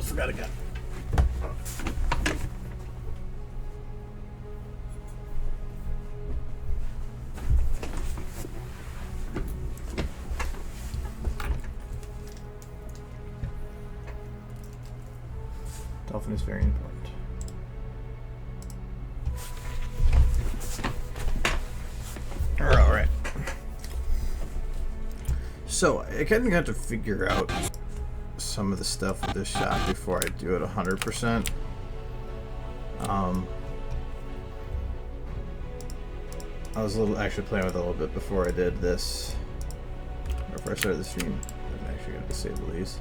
forgot again. Dolphin is very important. All right. So I kind of got to figure out some of the stuff with this shot before I do it 100%. I was actually playing with it a little bit before I did this. Before I started the stream, I'm actually going to disable these.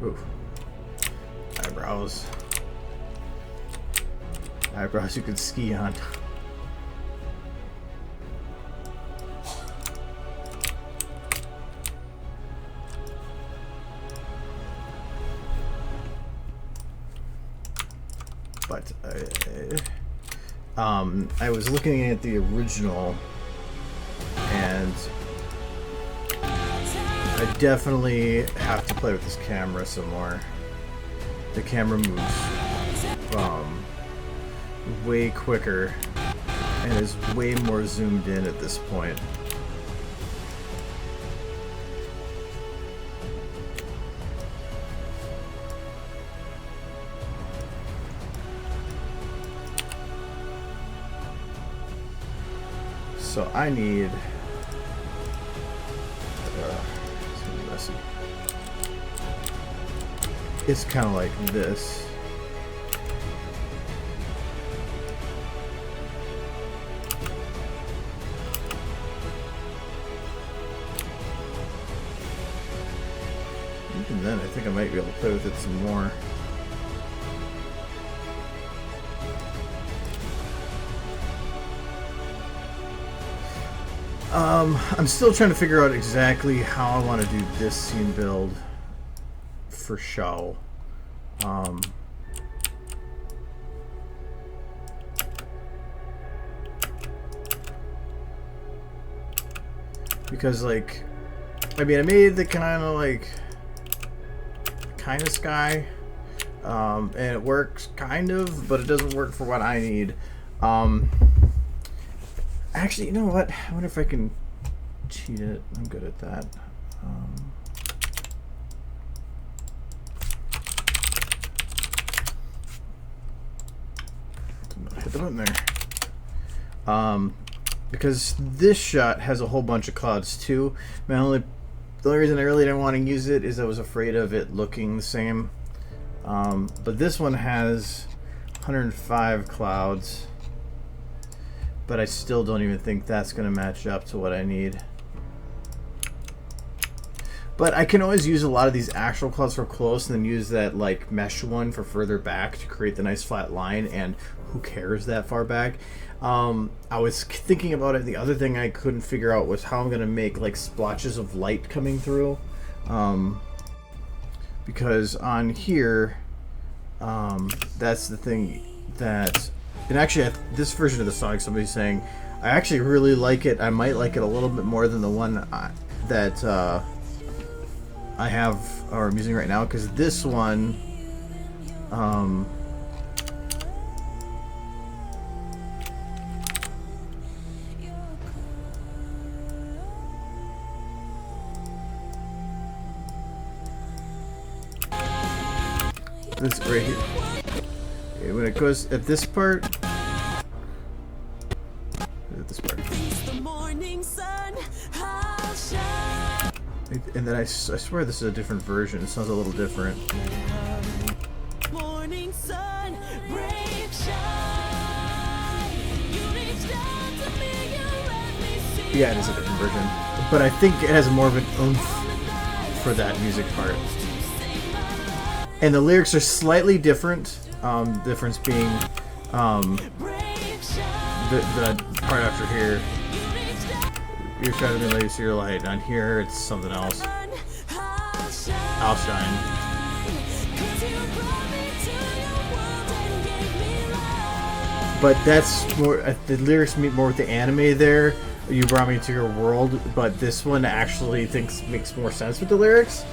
Ooh. Eyebrows. Eyebrows you could ski on. But I was looking at the original, and I definitely have to play with this camera some more. The camera moves way quicker and is way more zoomed in at this point. So I need it's kind of like this. Even then, I think I might be able to play with it some more. I'm still trying to figure out exactly how I want to do this scene build for show. Because, like, I mean, I made the kind of sky, and it works kind of, but it doesn't work for what I need. Actually, you know what? I wonder if I can cheat it. I'm good at that. Hit the button there. Because this shot has a whole bunch of clouds too. The only reason I really didn't want to use it is I was afraid of it looking the same. But this one has 105 clouds. But I still don't even think that's going to match up to what I need. But I can always use a lot of these actual clouds for close and then use that like mesh one for further back to create the nice flat line, and who cares that far back? I was thinking about it. The other thing I couldn't figure out was how I'm going to make like splotches of light coming through. Because on here, that's the thing that... And actually, this version of the song, somebody's saying, I actually really like it. I might like it a little bit more than the one that I have, or I'm using right now, because this one, this right here. When it goes at this part, and then I swear this is a different version. It sounds a little different. Yeah, it is a different version, but I think it has more of an oomph for that music part. And the lyrics are slightly different. Difference being the part after here, you're trying to let you see your light. On here, it's something else. I'll shine. But that's more, the lyrics meet more with the anime there. You brought me to your world, but this one actually makes more sense with the lyrics.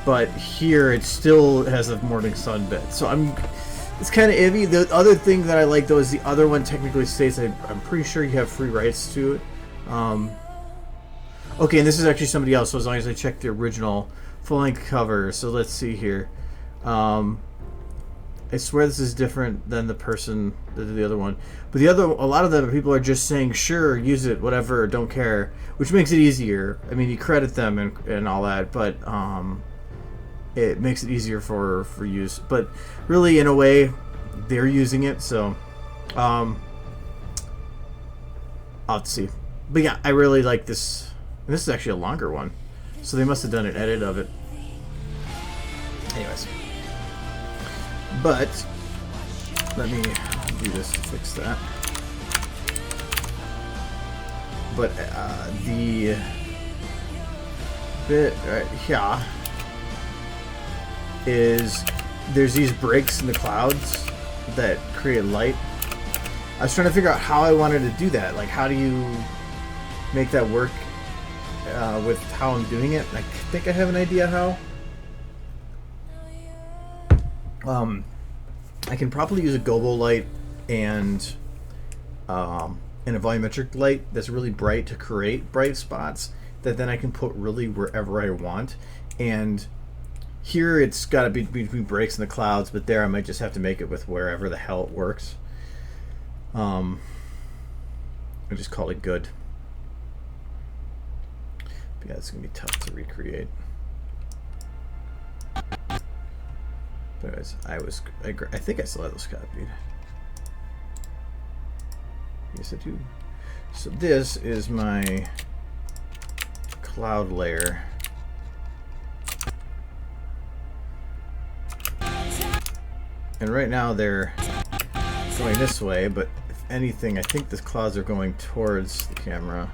But here it still has a morning sun bit, so it's kind of iffy. The other thing that I like though is the other one technically states I'm pretty sure you have free rights to it. Okay, and this is actually somebody else, so as long as I check the original full-length cover. So let's see here. I swear this is different than the other one. But a lot of the people are just saying, sure, use it, whatever, don't care, which makes it easier. I mean, you credit them and all that, but it makes it easier for use. But really, in a way, they're using it, so I'll have to see. But yeah, I really like this. And this is actually a longer one, so they must have done an edit of it. Anyways. But let me do this to fix that. But the bit right here is there's these breaks in the clouds that create light. I was trying to figure out how I wanted to do that. Like, how do you make that work with how I'm doing it? I think I have an idea how. I can probably use a gobo light and a volumetric light that's really bright to create bright spots that then I can put really wherever I want. And here it's got to be between breaks in the clouds, but there I might just have to make it with wherever the hell it works. I just call it good. But yeah, it's gonna be tough to recreate. Anyways, I think I still have those copied. Yes, I do. So this is my cloud layer. And right now they're going this way, but if anything, I think the clouds are going towards the camera.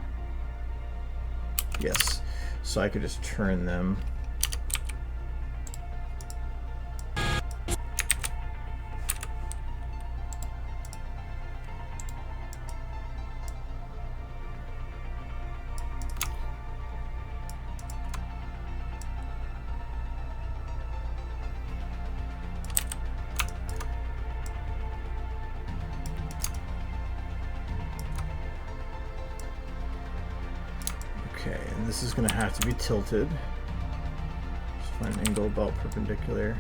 Yes. So I could just turn them. Okay, and this is going to have to be tilted. Just find an angle about perpendicular.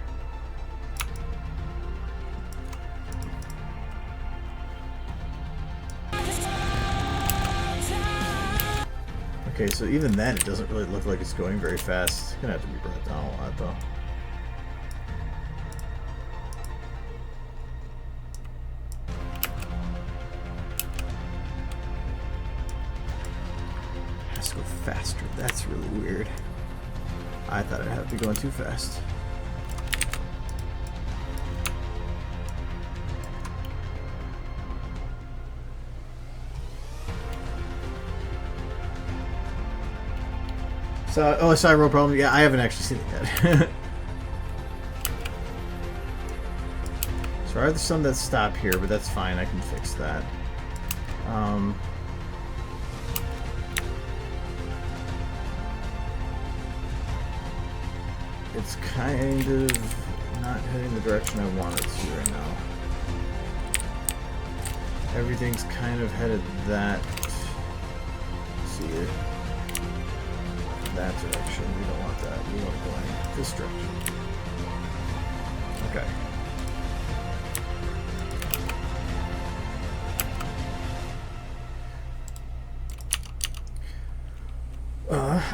Okay, so even then it doesn't really look like it's going very fast. It's going to have to be brought down a lot though. Go faster. That's really weird. I thought I'd have to be going too fast. So, oh, sorry, roll problem. Yeah, I haven't actually seen it yet. So I have some that stop here, but that's fine. I can fix that. It's kind of not heading the direction I want it to right now. Everything's kind of headed that. Let's see here. That direction. We don't want that. We want it going this direction. Okay.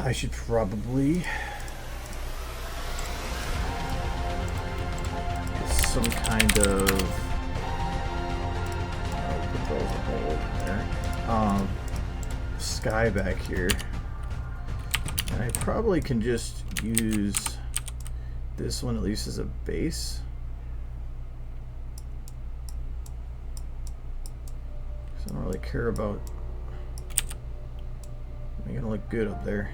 I should probably some kind of put those over there. Sky back here, and I probably can just use this one at least as a base. So I don't really care about making it look good up there.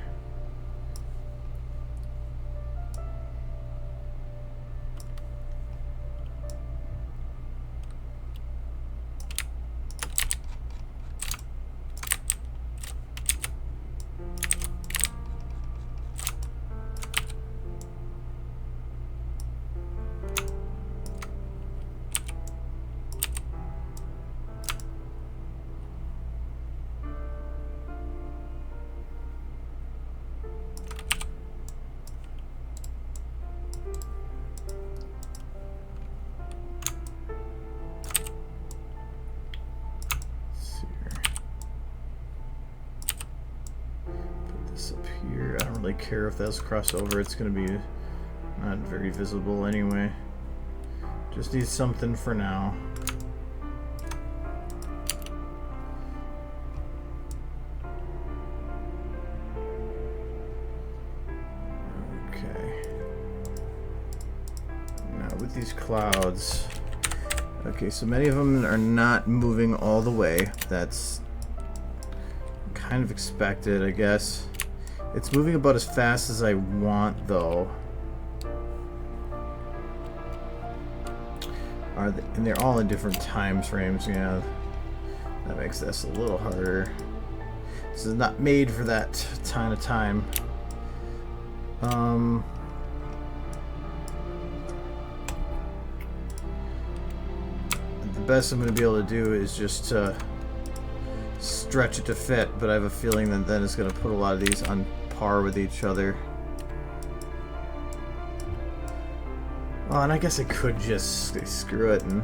really care if those cross over. It's going to be not very visible anyway. Just need something for now. Okay. Now with these clouds... Okay, so many of them are not moving all the way. That's kind of expected, I guess. It's moving about as fast as I want, though. And they're all in different time frames, yeah. That makes this a little harder. This is not made for that kind of time. The best I'm going to be able to do is just stretch it to fit, but I have a feeling that then it's going to put a lot of these on par with each other. Oh, and I guess I could just screw it and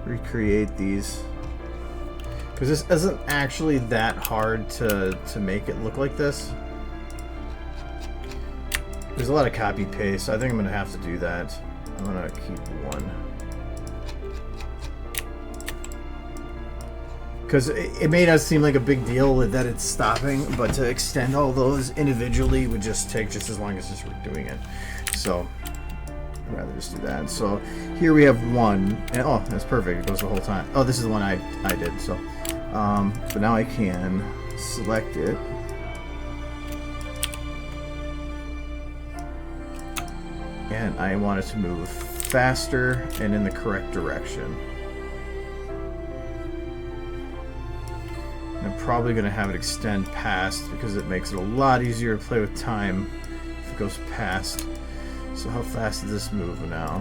recreate these, because this isn't actually that hard to make it look like this. There's a lot of copy paste, so I think I'm going to have to do that. I'm going to keep one. Because it may not seem like a big deal that it's stopping, but to extend all those individually would just take just as long as just doing it. So, I'd rather just do that. So, here we have one. And, oh, that's perfect. It goes the whole time. Oh, this is the one I did. So, but now I can select it. And I want it to move faster and in the correct direction. I'm probably going to have it extend past because it makes it a lot easier to play with time if it goes past. So how fast does this move now?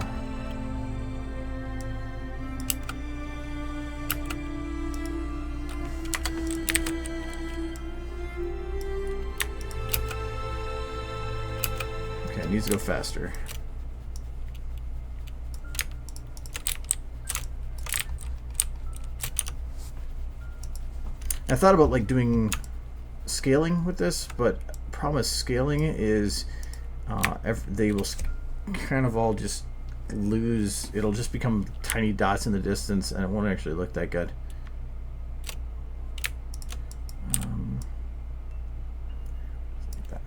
Okay, it needs to go faster. I thought about like doing scaling with this, but the problem with scaling is they will kind of all just lose. It'll just become tiny dots in the distance, and it won't actually look that good. Like that.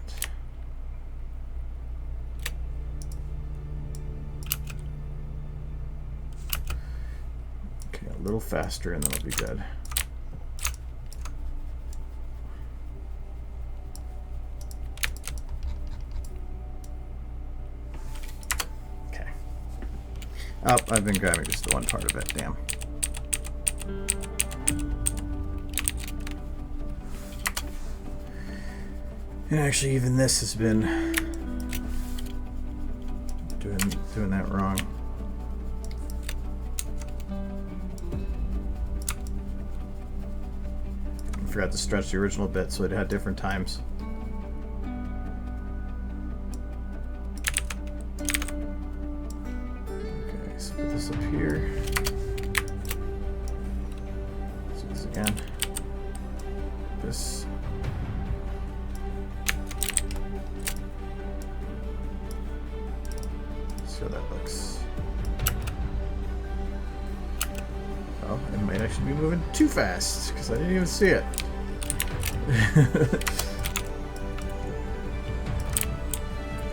Okay, a little faster, and then it'll be good. Oh, I've been grabbing just the one part of it, damn. And actually even this has been doing that wrong. I forgot to stretch the original bit so it had different times. Put this up here. Let's do this again. This. See how that looks. Oh, it might actually be moving too fast because I didn't even see it.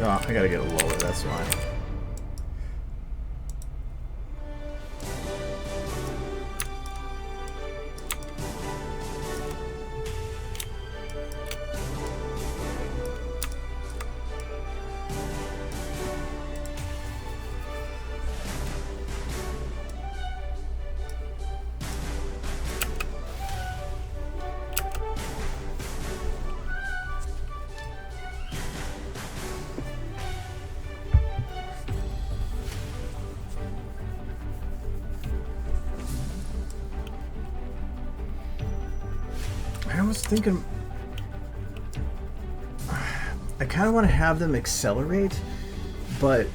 Oh, I gotta get it lower, that's why. I was thinking, I kind of want to have them accelerate, but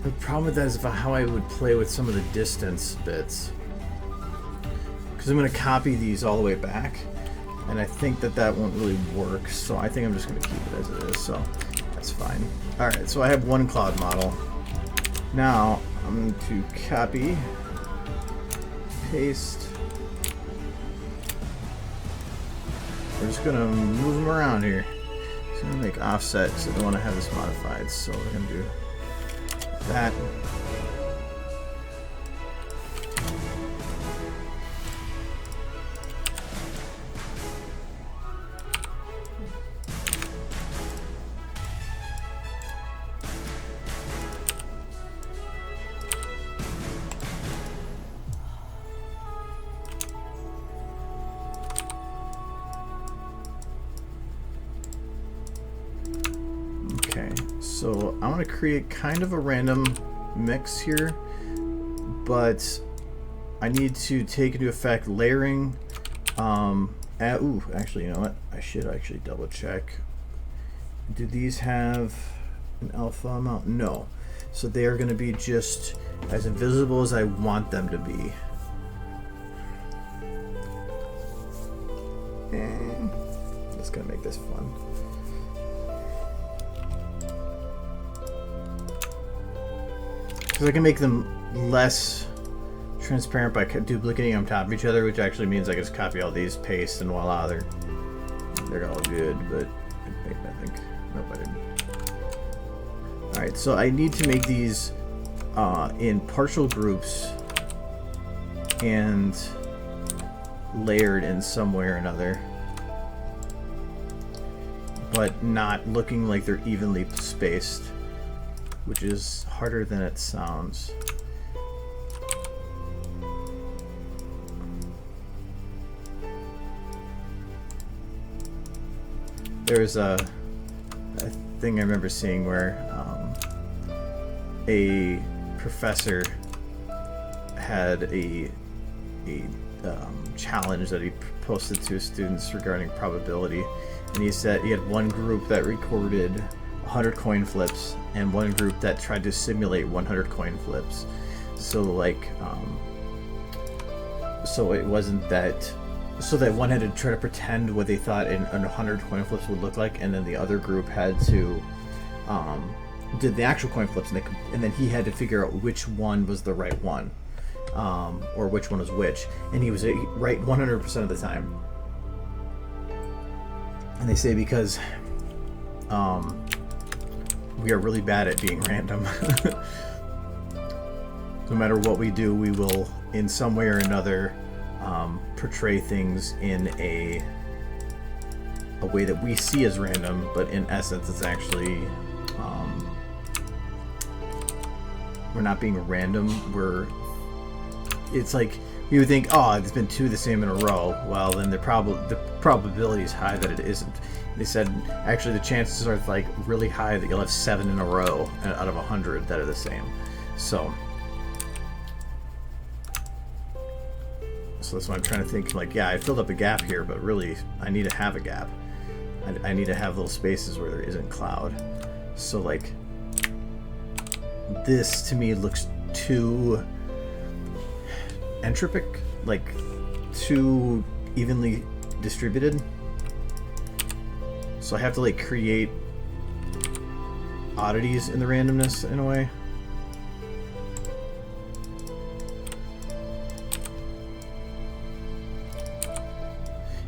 the problem with that is how I would play with some of the distance bits. because I'm going to copy these all the way back, and I think that that won't really work, so I think I'm just going to keep it as it is, so that's fine. Alright, so I have one cloud model. Now I'm going to copy, paste. We're just going to move them around here. So I'm going to make offset because I don't want to have this modified, so we're going to do that. So I want to create kind of a random mix here, but I need to take into effect layering. Ooh, actually, you know what? I should actually double check. Do these have an alpha amount? No. So they are going to be just as invisible as I want them to be. And that's going to make this fun. Because I can make them less transparent by duplicating on top of each other, which actually means I can just copy all these, paste, and voila, they're all good. But I think nope, I didn't. All right, so I need to make these in partial groups and layered in some way or another, but not looking like they're evenly spaced, which is harder than it sounds. There's a thing I remember seeing where a professor had a challenge that he posted to his students regarding probability, and he said he had one group that recorded 100 coin flips and one group that tried to simulate 100 coin flips. So like so it wasn't that, so that one had to try to pretend what they thought in 100 coin flips would look like, and then the other group had to did the actual coin flips, and then he had to figure out which one was the right one, or which one was which, and he was right 100% of the time. And they say because we are really bad at being random. No matter what we do, we will, in some way or another, portray things in a way that we see as random, but in essence, it's actually we're not being random. It's like you would think, oh, it's been 2 the same in a row. Well, then the probability is high that it isn't. They said actually the chances are like really high that you'll have 7 in a row out of 100 that are the same. So that's why I'm trying to think, like, yeah, I filled up a gap here, but really I need to have a gap. I need to have little spaces where there isn't cloud. So like this to me looks too entropic, like too evenly distributed. So I have to like create oddities in the randomness in a way.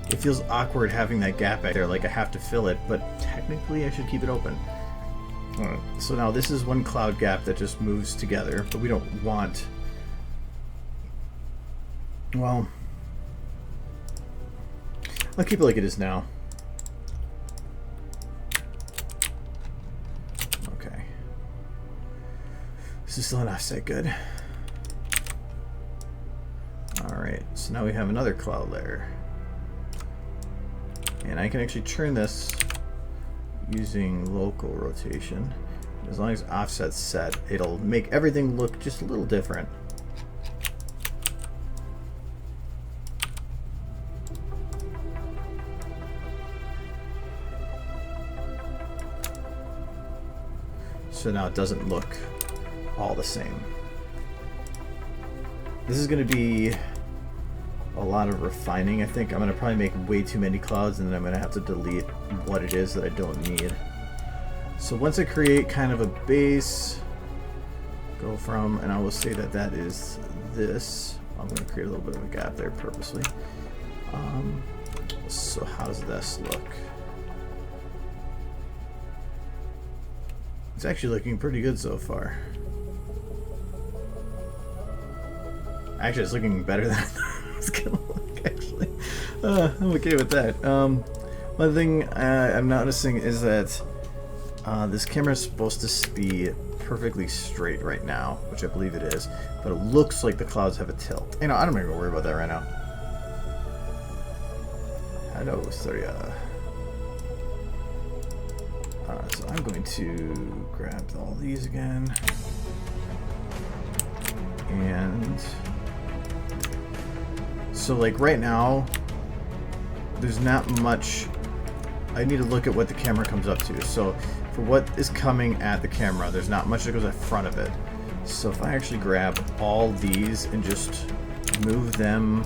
It feels awkward having that gap back there, like I have to fill it, but technically I should keep it open. Alright, so now this is one cloud gap that just moves together, but we don't want... Well, I'll keep it like it is now. Okay. This is still an offset, good. Alright, so now we have another cloud layer. And I can actually turn this using local rotation. As long as offset's set, it'll make everything look just a little different. So now it doesn't look all the same. This is going to be a lot of refining. I think I'm going to probably make way too many clouds, and then I'm going to have to delete what it is that I don't need. So once I create kind of a base, go from, and I will say that that is this. I'm going to create a little bit of a gap there purposely. So how does this look? It's actually looking pretty good so far. Actually, it's looking better than I thought it was going to look, actually. I'm okay with that. One thing I'm noticing is that this camera is supposed to be perfectly straight right now, which I believe it is, but it looks like the clouds have a tilt. You know, I don't even worry about that right now. Hello, sorry. So I'm going to grab all these again, and so like right now there's not much. I need to look at what the camera comes up to. So for what is coming at the camera, there's not much that goes in front of it. So if I actually grab all these and just move them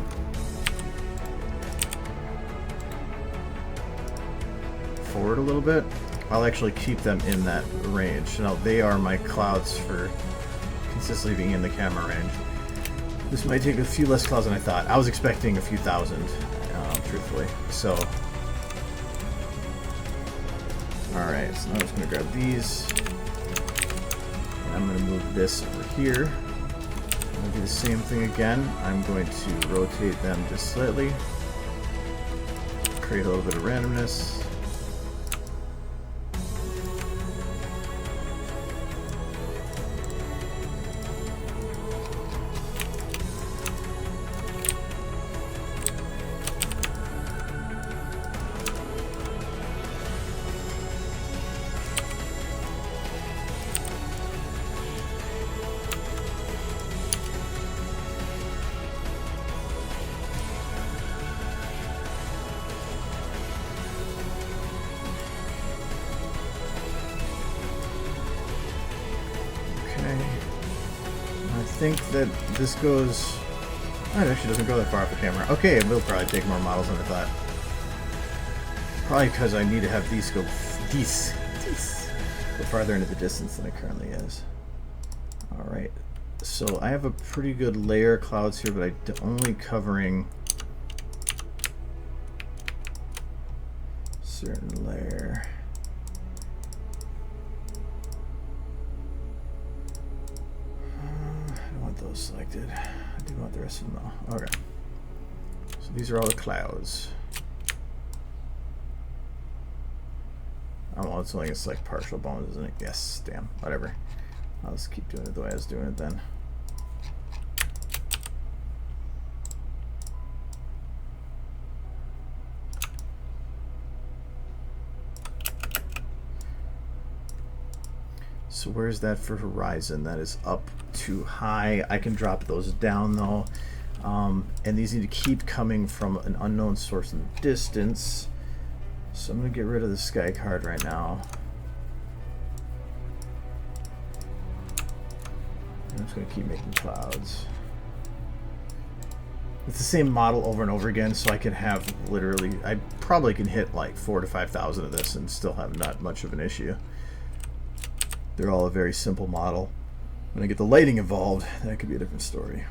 forward a little bit, I'll actually keep them in that range. Now they are my clouds for consistently being in the camera range. This might take a few less clouds than I thought. I was expecting a few thousand, truthfully. So, alright, so now I'm just going to grab these. And I'm going to move this over here. I'm going to do the same thing again. I'm going to rotate them just slightly. Create a little bit of randomness. I think that this goes... Oh, it actually doesn't go that far off the camera. Okay, it will probably take more models than I thought. Probably because I need to have these go farther into the distance than it currently is. Alright, so I have a pretty good layer of clouds here, but I'm only covering a certain layer. Those selected. I do want the rest of them though. Okay. So these are all the clouds. Oh, well, it's only a select partial bones, isn't it? Yes, damn. Whatever. I'll just keep doing it the way I was doing it then. So where's that for horizon? That is up too high. I can drop those down though. And these need to keep coming from an unknown source in the distance. So I'm going to get rid of the sky card right now. I'm just going to keep making clouds. It's the same model over and over again, so I can have literally, I probably can hit like 4,000 to 5,000 of this and still have not much of an issue. They're all a very simple model. When I get the lighting involved, that could be a different story.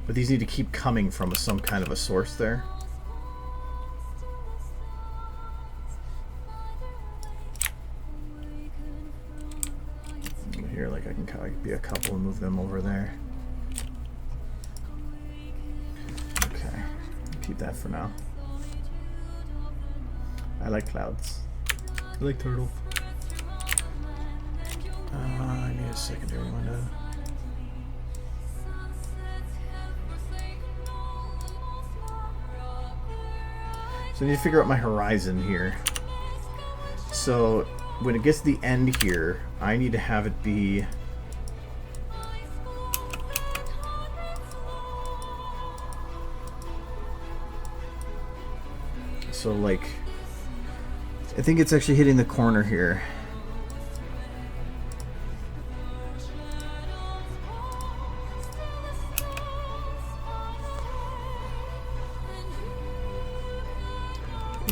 But these need to keep coming from some kind of a source there. Here, like I can be a couple and move them over there. Okay, keep that for now. I like clouds. I like turtles. I need a secondary window. So I need to figure out my horizon here. So when it gets to the end here, I need to have it be so like I think it's actually hitting the corner here.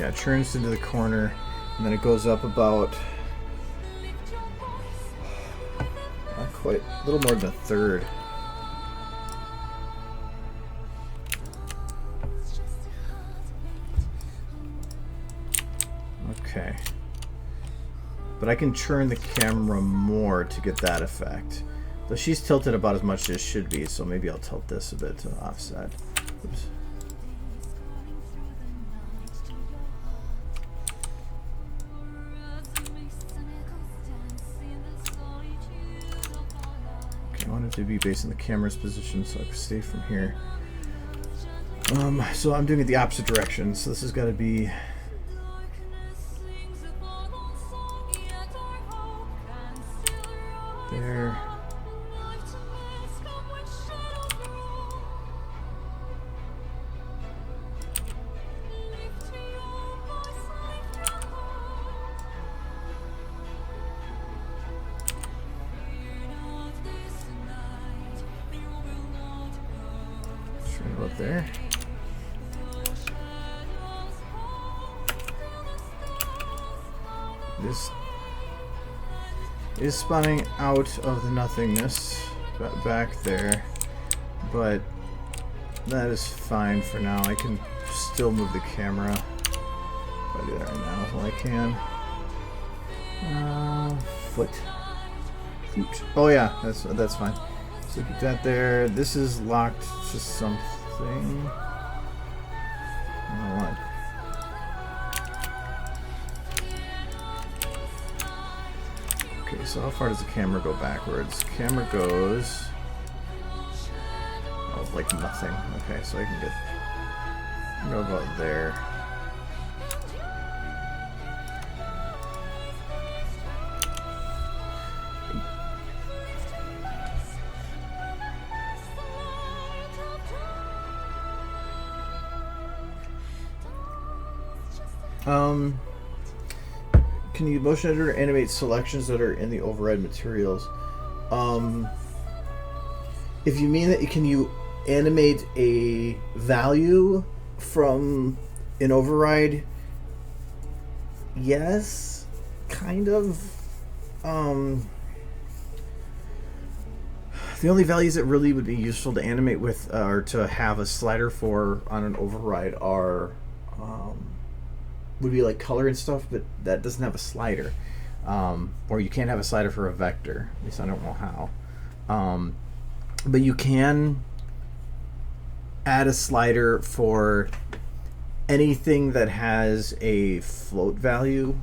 yeah, it turns into the corner, and then it goes up about not quite, a little more than a third. Okay. But I can turn the camera more to get that effect. Though she's tilted about as much as it should be, so maybe I'll tilt this a bit to offset. Oops. Okay, I want it to be based on the camera's position so I can stay from here. So I'm doing it the opposite direction, so this has got to be... there. Right about there. This is spawning out of the nothingness back there, but that is fine for now. I can still move the camera. If I do that right now, well, I can. Foot. Oh yeah, that's fine. So keep that there. This is locked to something. I don't know what. Okay, so how far does the camera go backwards? Camera goes... oh, like nothing. Okay, so I can go about there. Can you motion editor animate selections that are in the override materials? If you mean that, can you animate a value from an override? Yes, kind of. The only values that really would be useful to animate with or to have a slider for on an override are would be like color and stuff, but that doesn't have a slider. Or you can't have a slider for a vector. At least I don't know how. But you can add a slider for anything that has a float value.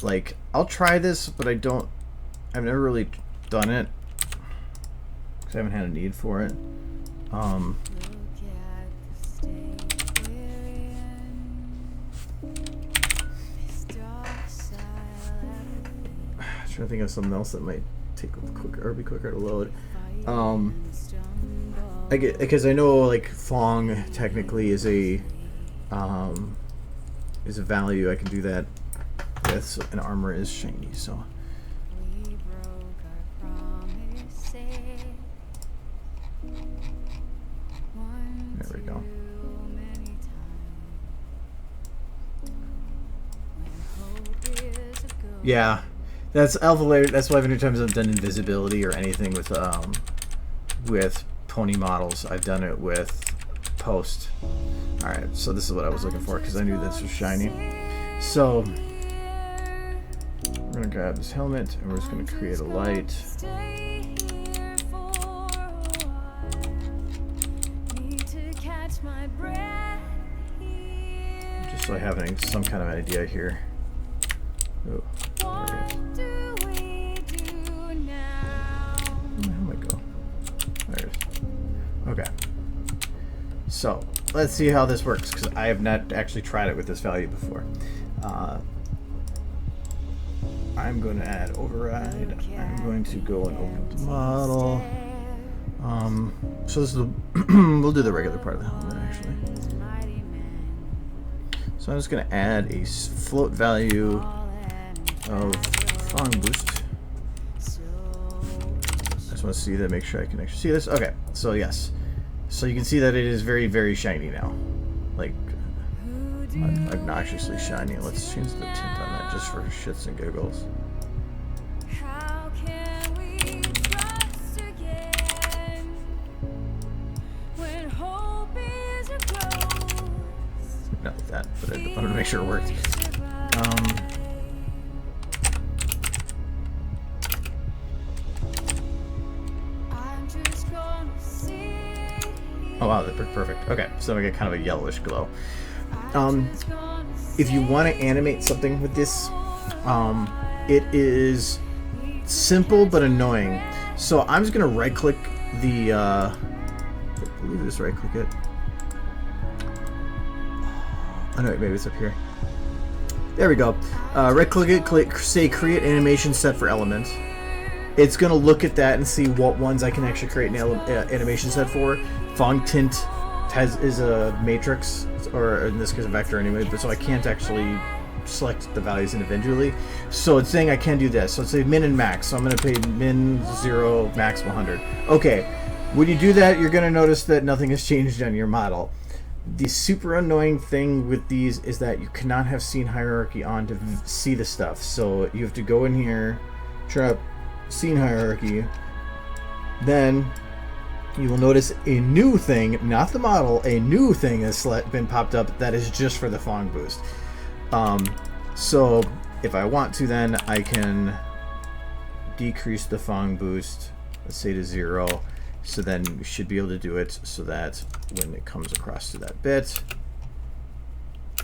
Like, I'll try this, but I've never really done it because I haven't had a need for it. Trying to think of something else that might take quicker or be quicker to load. Because I know like Fong technically is a value I can do that with, so, and armor is shiny, so. There we go. Yeah. That's alpha layer. That's why many times I've done invisibility or anything with pony models. I've done it with post. All right, so this is what I was looking for because I knew this was shiny. So we're gonna grab this helmet and we're just gonna create a light. Just so I have some kind of idea here. Ooh. Okay, so let's see how this works because I have not actually tried it with this value before. I'm going to add override. I'm going to go and open up the model. So this is we'll do the regular part of the helmet actually. So I'm just going to add a float value of Fong boost. I just want to see that, make sure I can actually see this. Okay, so yes. So you can see that it is very, very shiny now. like obnoxiously shiny. Let's change the tint on that just for shits and giggles. Not like that, but I wanted to make sure it worked. Oh wow, that worked perfect. Okay, so I get kind of a yellowish glow. If you want to animate something with this, it is simple but annoying. So I'm just gonna right-click the. I believe it's right-click it. Oh no, maybe it's up here. There we go. Right-click it, say create animation set for element. It's gonna look at that and see what ones I can actually create an animation set for. Fong tint is a matrix, or in this case a vector anyway, but so I can't actually select the values individually. So it's saying I can do this. So it's say min and max. So I'm gonna pay min 0, max 100. Okay, when you do that, you're gonna notice that nothing has changed on your model. The super annoying thing with these is that you cannot have scene hierarchy on to see the stuff. So you have to go in here, try scene hierarchy, then you will notice a new thing, not the model, a new thing has been popped up that is just for the Fong boost. So if I want to, then I can decrease the Fong boost, let's say to 0. So then we should be able to do it so that when it comes across to that bit,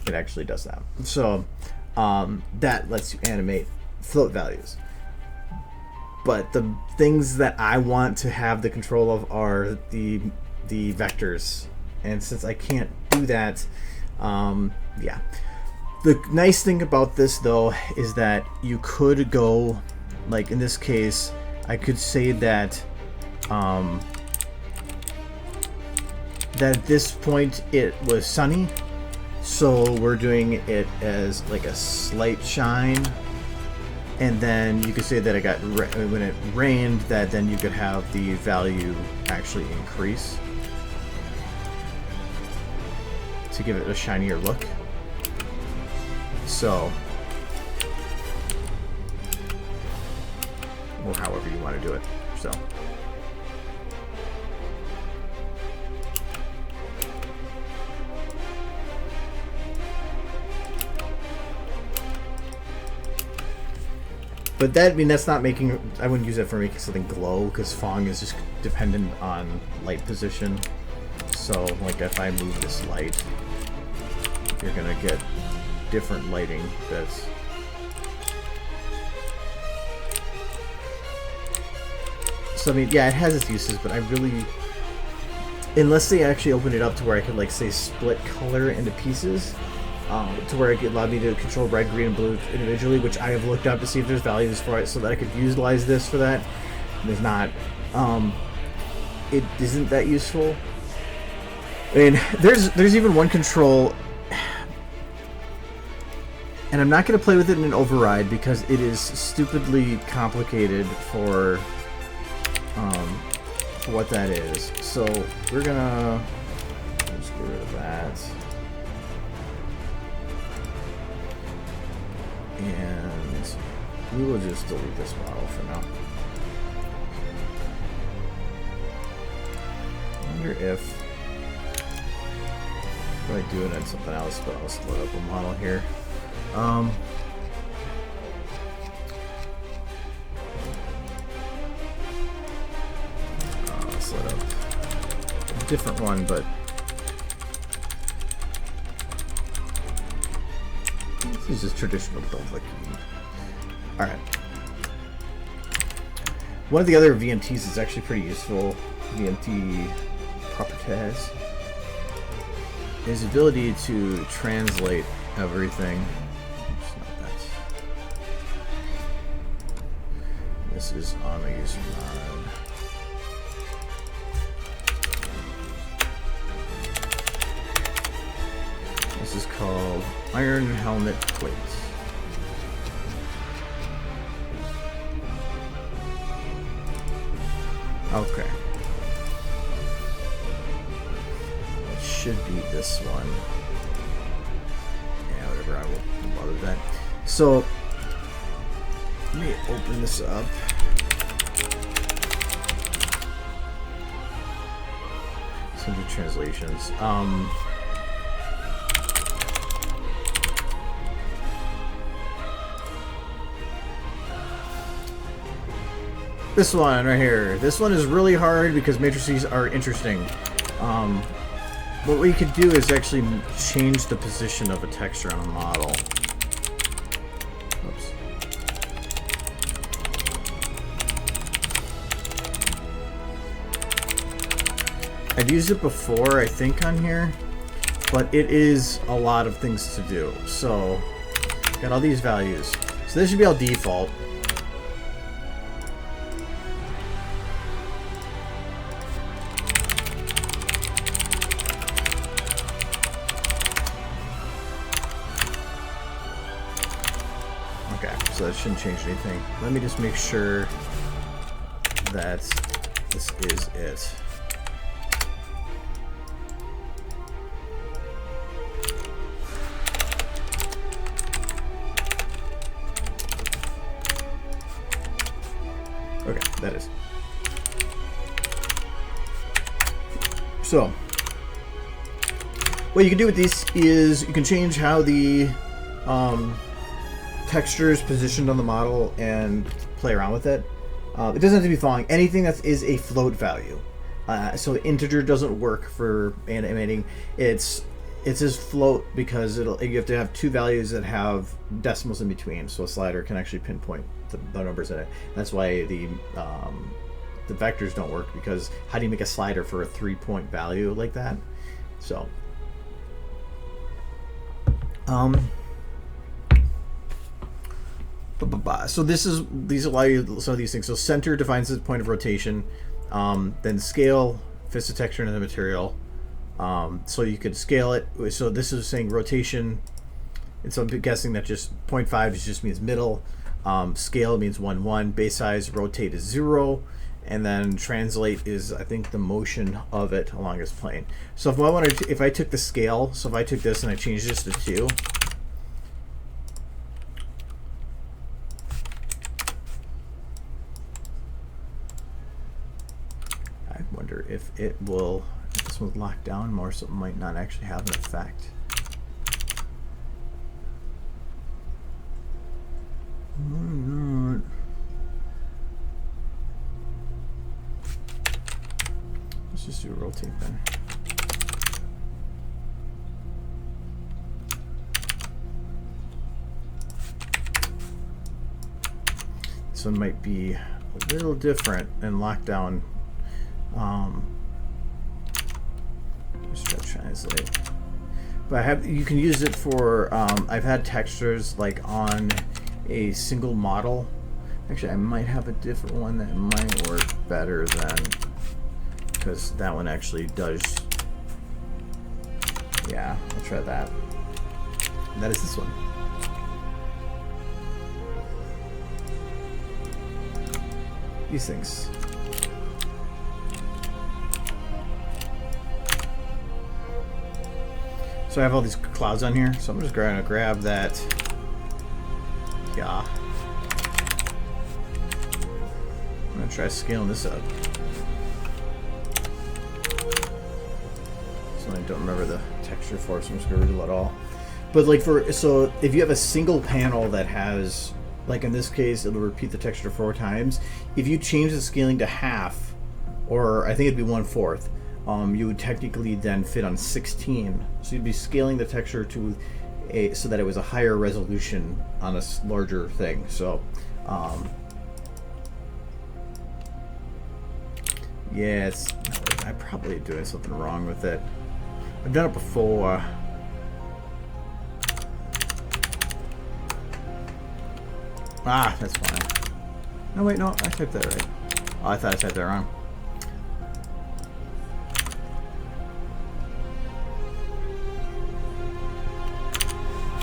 it actually does that. So that lets you animate float values. But the things that I want to have the control of are the vectors. And since I can't do that, yeah. The nice thing about this, though, is that you could go, like in this case, I could say that that at this point it was sunny, so we're doing it as like a slight shine, and then you could say that it got when it rained, that then you could have the value actually increase to give it a shinier look. So, or however you want to do it. So. But that, I mean, that's not making, I wouldn't use it for making something glow, because Fong is just dependent on light position. So, like, if I move this light, you're gonna get different lighting bits. So, I mean, yeah, it has its uses, but I really, unless they actually open it up to where I could, like, say, split color into pieces, to where it allowed me to control red, green, and blue individually, which I have looked up to see if there's values for it so that I could utilize this for that. There's not. It isn't that useful. I mean, there's even one control, and I'm not going to play with it in an override because it is stupidly complicated for what that is. So we're gonna just get rid of that. And we will just delete this model for now. I wonder if I do it on something else, but I'll split up a model here. I'll split up a different one, but this is just traditional double-click. Alright. One of the other VMTs is actually pretty useful. VMT properties is the ability to translate everything. It's not that. This is on a user mod. This is called Iron Helmet Plates. Okay. Let's should be this one. Yeah, whatever, I won't bother with that. So, let me open this up. Some new translations. This one right here. This one is really hard because matrices are interesting. But what you could do is actually change the position of a texture on a model. Oops. I've used it before, I think, on here, but it is a lot of things to do. So, got all these values. So this should be all default. So that shouldn't change anything. Let me just make sure that this is it. Okay, that is. So, what you can do with these is you can change how the texture is positioned on the model and play around with it. It doesn't have to be falling. Anything that is a float value. So the integer doesn't work for animating. It says float because you have to have two values that have decimals in between, so a slider can actually pinpoint the numbers in it. That's why the vectors don't work, because how do you make a slider for a 3-point value like that? So so these allow you some of these things. So center defines the point of rotation, then scale fits the texture into the material. So you could scale it. So this is saying rotation, and so I'm guessing that just 0.5 just means middle. Scale means 1, base size, rotate is 0, and then translate is, I think, the motion of it along its plane. So if I took the scale, so if I took this and I changed this to 2. I wonder if it will, if this one's locked down more, so it might not actually have an effect. Let's just do a rotate then. This one might be a little different and lockdown. Let's try to translate. But you can use it for, I've had textures like on a single model. Actually, I might have a different one that might work better than, because that one actually does. Yeah, I'll try that. That is this one. These things. So I have all these clouds on here, so I'm just going to grab that. Yeah. I'm going to try scaling this up. So I don't remember the texture for, so I'm just going to redo it all. But like so if you have a single panel that has, like in this case, it'll repeat the texture 4 times. If you change the scaling to half, or I think it'd be 1/4, you would technically then fit on 16. So you'd be scaling the texture to so that it was a higher resolution on a larger thing. So yeah, I'm probably doing something wrong with it. I've done it before. Ah, that's fine. No, wait, no, I typed that right. Oh, I thought I typed that wrong.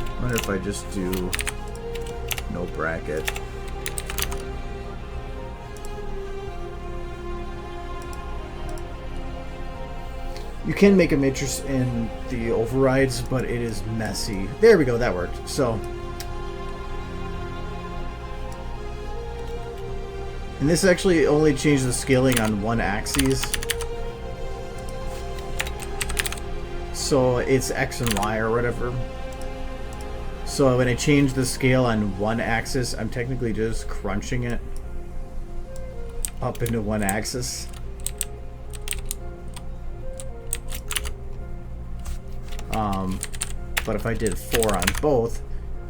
I wonder if I just do no bracket. You can make a matrix in the overrides, but it is messy. There we go, that worked. So, and this actually only changed the scaling on one axis. So it's X and Y or whatever. So when I change the scale on one axis, I'm technically just crunching it up into one axis. But if I did 4 on both,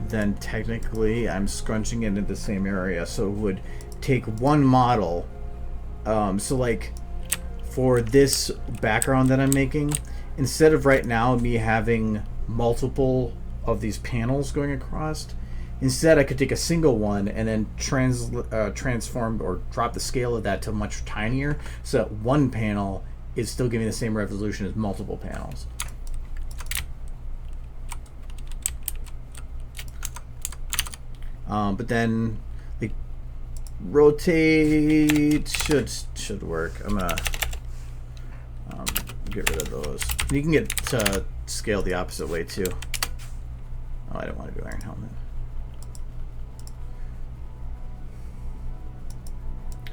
then technically I'm scrunching it into the same area. So it would take one model. So like for this background that I'm making, instead of right now me having multiple of these panels going across, instead I could take a single one and then transform or drop the scale of that to much tinier, so that one panel is still giving the same resolution as multiple panels. But then like rotate should work. I'm gonna get rid of those. You can get to scale the opposite way too. Oh, I don't want to do iron helmet.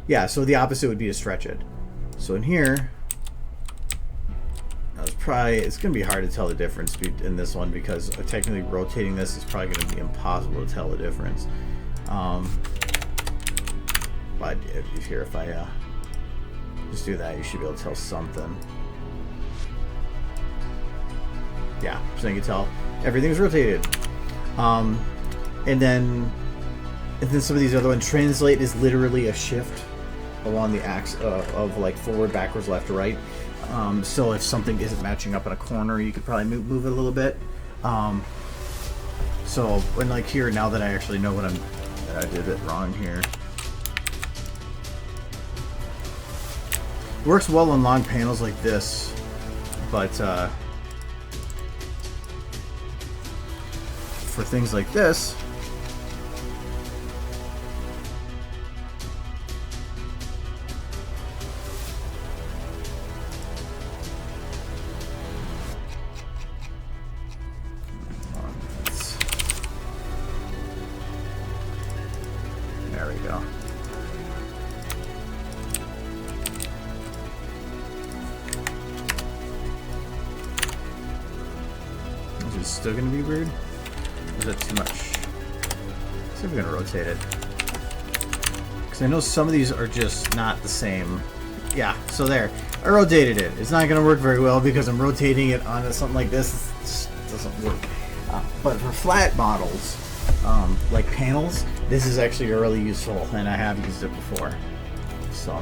Yeah, so the opposite would be to stretch it. So in here, it's going to be hard to tell the difference in this one, because technically rotating this is probably going to be impossible to tell the difference. But if I just do that, you should be able to tell something. Yeah, so you can tell everything's rotated. And then some of these other ones, translate is literally a shift along the axis of like forward, backwards, left, or right. So if something isn't matching up in a corner, you could probably move it a little bit. So when like here, now that I actually know that I did it wrong here. It works well on long panels like this, but for things like this, there we go. Is it still going to be weird? Or is that too much? See if we're going to rotate it. Because I know some of these are just not the same. Yeah, so there. I rotated it. It's not going to work very well because I'm rotating it onto something like this. It just doesn't work. But for flat models, like panels, this is actually really useful, and I have used it before. So.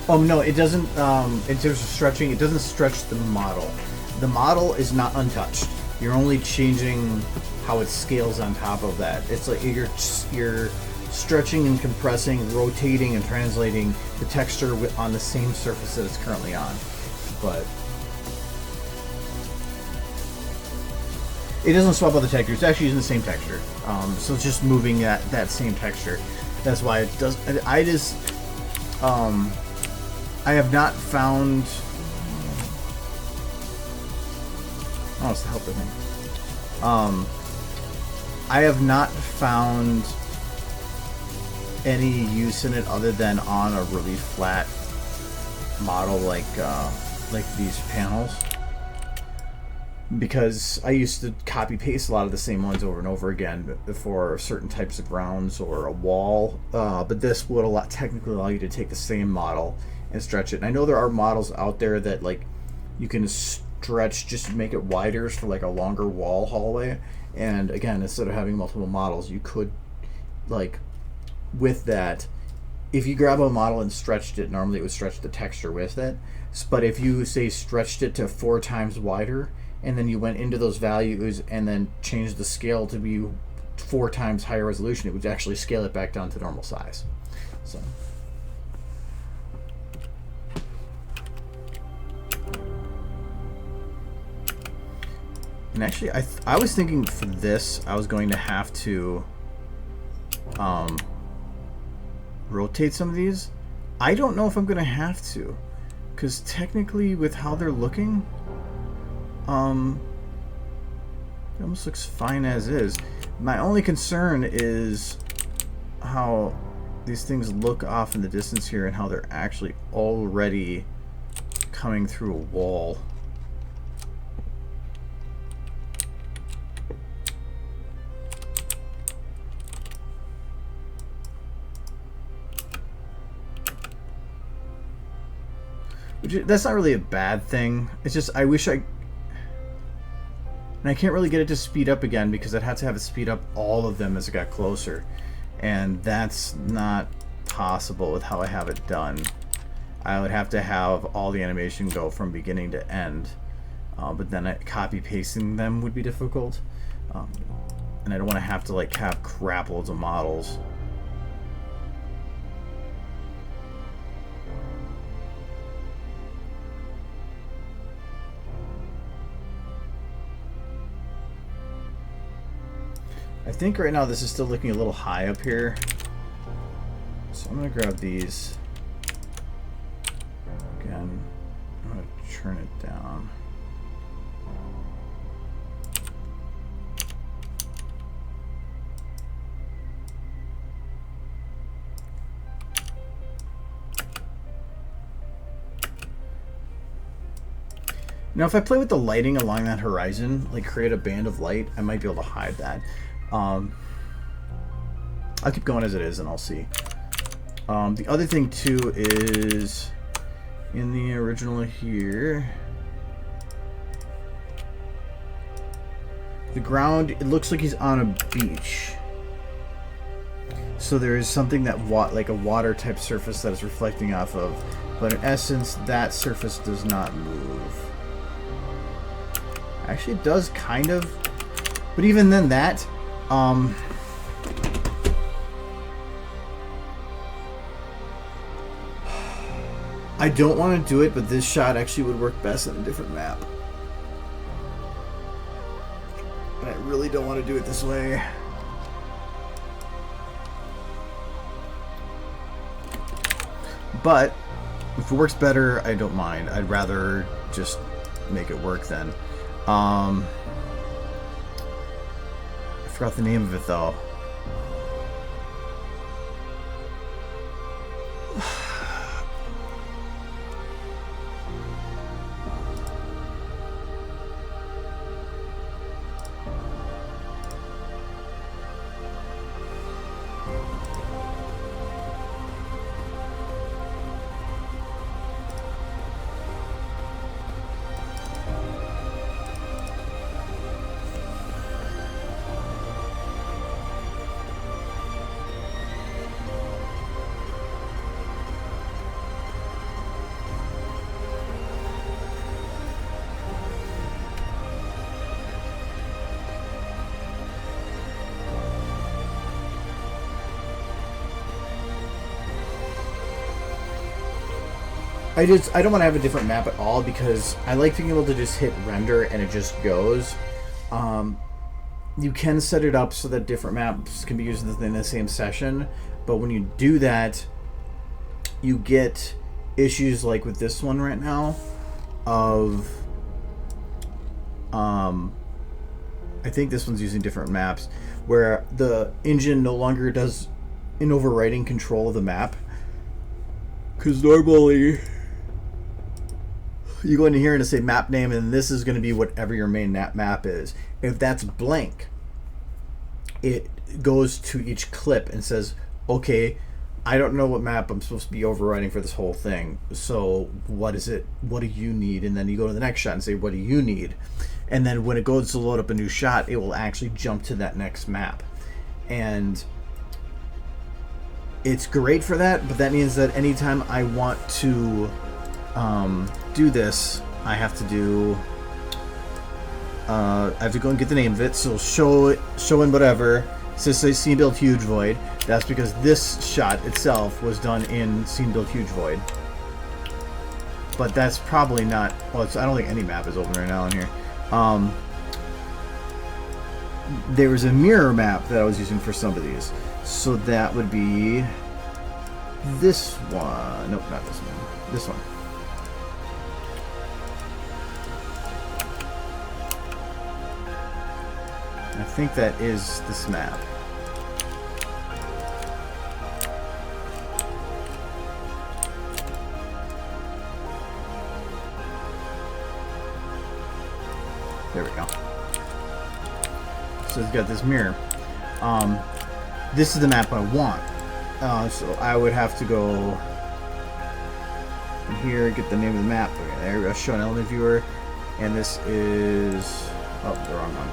Oh no, it doesn't. In terms of stretching, it doesn't stretch the model. The model is not untouched. You're only changing how it scales on top of that. It's like you're stretching and compressing, rotating and translating the texture on the same surface that it's currently on. But it doesn't swap out the texture. It's actually using the same texture. So it's just moving that same texture. That's why it does. I have not found. Oh, it's the helper thing. I have not found any use in it other than on a really flat model like these panels, because I used to copy paste a lot of the same ones over and over again for certain types of grounds or a wall. But this would technically allow you to take the same model and stretch it. And I know there are models out there that like you can stretch just to make it wider for like a longer wall hallway. And again, instead of having multiple models, you could like with that if you grab a model and stretched it, normally it would stretch the texture with it. But if you, say, stretched it to 4 times wider, and then you went into those values and then changed the scale to be 4 times higher resolution, it would actually scale it back down to normal size. So. And actually, I was thinking for this, I was going to have to rotate some of these. I don't know if I'm going to have to, because technically with how they're looking, it almost looks fine as is. My only concern is how these things look off in the distance here and how they're actually already coming through a wall. That's not really a bad thing. It's just I wish and I can't really get it to speed up again because I'd have to have it speed up all of them as it got closer, and that's not possible with how I have it done. I would have to have all the animation go from beginning to end, but then copy pasting them would be difficult, and I don't want to have to like have crap loads of models. I think right now this is still looking a little high up here, so I'm going to grab these again. I'm going to turn it down. Now if I play with the lighting along that horizon, like create a band of light, I might be able to hide that. I'll keep going as it is and I'll see. The other thing too is in the original here, the ground, it looks like he's on a beach. So there is something that like a water type surface that is reflecting off of, but in essence that surface does not move. Actually it does kind of, but even then that I don't want to do it, but this shot actually would work best on a different map. But I really don't want to do it this way. But if it works better, I don't mind. I'd rather just make it work then. I forgot the name of it though. I don't want to have a different map at all because I like being able to just hit render and it just goes. You can set it up so that different maps can be used in the same session, but when you do that, you get issues like with this one right now of I think this one's using different maps where the engine no longer does an overriding control of the map, because normally you go into here and say map name, and this is going to be whatever your main map is. If that's blank, it goes to each clip and says, okay, I don't know what map I'm supposed to be overriding for this whole thing, so what is it? What do you need? And then you go to the next shot and say, what do you need? And then when it goes to load up a new shot, it will actually jump to that next map. And it's great for that, but that means that anytime I want to do this, I have to do I have to go and get the name of it. So show in whatever. It says scene build huge void. That's because this shot itself was done in scene build huge void. But that's probably not. Well, I don't think any map is open right now in here. There was a mirror map that I was using for some of these. So that would be this one. Nope, not this one. This one. I think that is this map. There we go. So it's got this mirror. This is the map I want. So I would have to go in here, get the name of the map. Okay, there we go. Show an element viewer. And this is... Oh, the wrong one.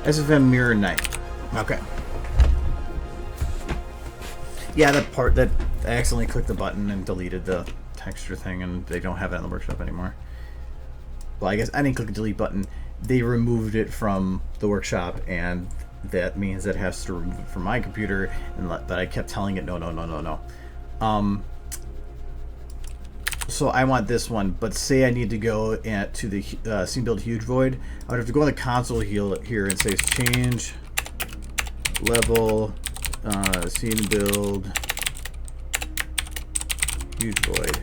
SFM Mirror Night. Okay. Yeah, that part that I accidentally clicked the button and deleted the texture thing, and they don't have it in the workshop anymore. Well, I guess I didn't click the delete button. They removed it from the workshop, and that means that it has to remove it from my computer. And but I kept telling it no. So I want this one, but say I need to go to the scene build huge void. I would have to go on the console here and say change level scene build huge void.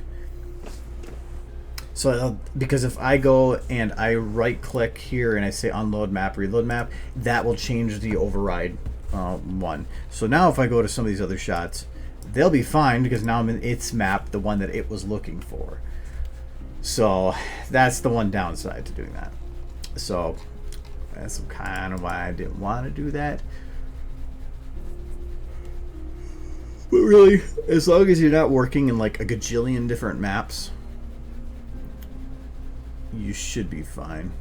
So because if I go and I right click here and I say unload map, reload map, that will change the override one. So now if I go to some of these other shots, they'll be fine because now I'm in its map, the one that it was looking for. So that's the one downside to doing that. So that's kind of why I didn't want to do that. But really, as long as you're not working in like a gajillion different maps, you should be fine.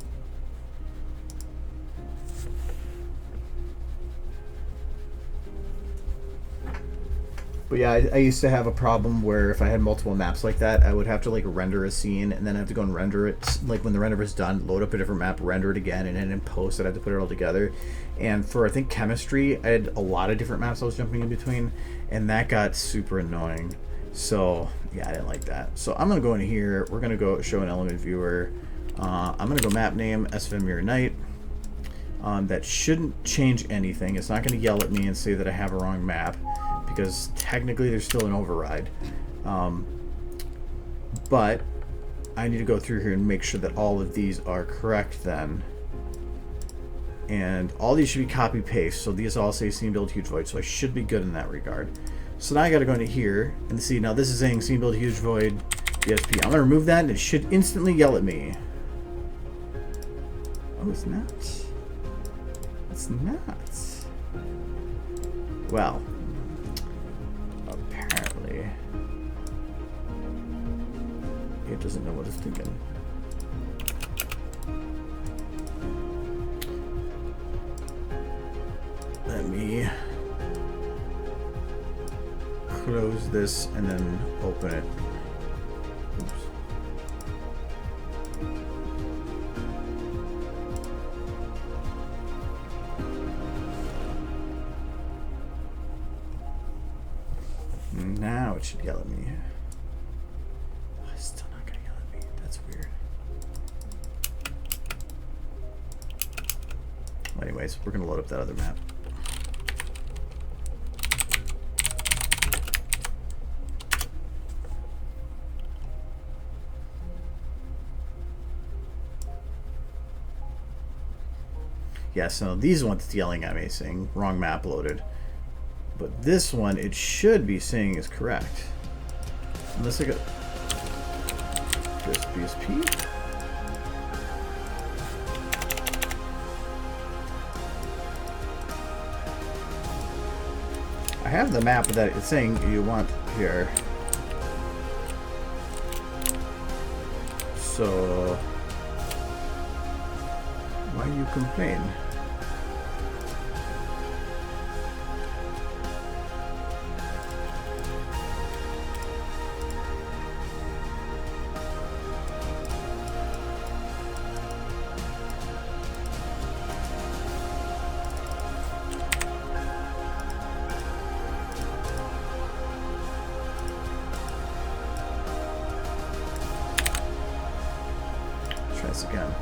But yeah, I used to have a problem where if I had multiple maps like that, I would have to like render a scene and then I have to go and render it. Like when the render was done, load up a different map, render it again, and then in post I'd have to put it all together. And for I think chemistry, I had a lot of different maps I was jumping in between, and that got super annoying. So yeah, I didn't like that. So I'm gonna go in here. We're gonna go show an element viewer. I'm gonna go map name SFM Mirror Night. That shouldn't change anything. It's not gonna yell at me and say that I have a wrong map, because technically there's still an override. But I need to go through here and make sure that all of these are correct then. And all these should be copy paste, so these all say scene build huge void, so I should be good in that regard. So now I gotta go into here and see, now this is saying scene build huge void DSP. I'm gonna remove that and it should instantly yell at me. Oh, it's not. It's not. Well, apparently it doesn't know what it's thinking. Let me close this and then open it. Oops. Now it should yell at me. Oh, it's still not gonna yell at me. That's weird. Well, anyways, we're gonna load up that other map. Yeah, so these ones it's yelling at me saying wrong map loaded. But this one it should be saying is correct. Unless I got just BSP. I have the map that it's saying you want here. So why you complain? this again.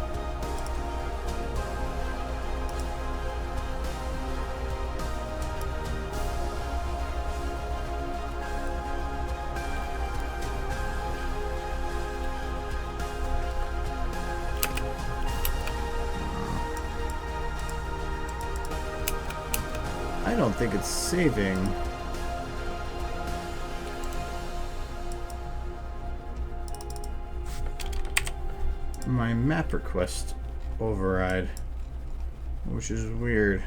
I don't think it's saving. My map request override, which is weird.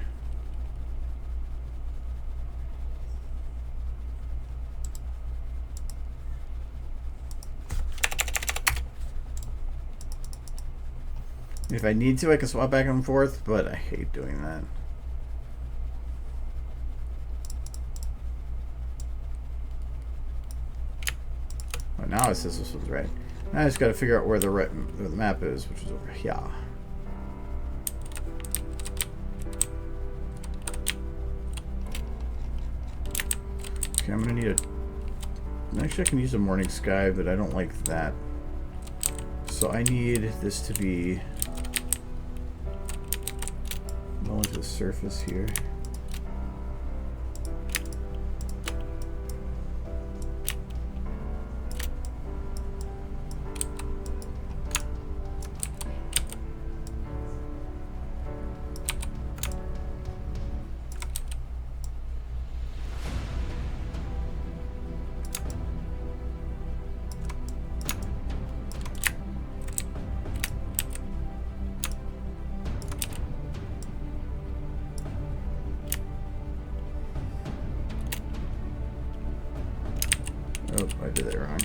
If I need to, I can swap back and forth, but I hate doing that. Oh, now it says this was right. Now I just got to figure out where the map is, which is over here. Okay, I'm gonna need a. Actually, I can use a morning sky, but I don't like that. So I need this to be well into the surface here. Oh, I did that wrong.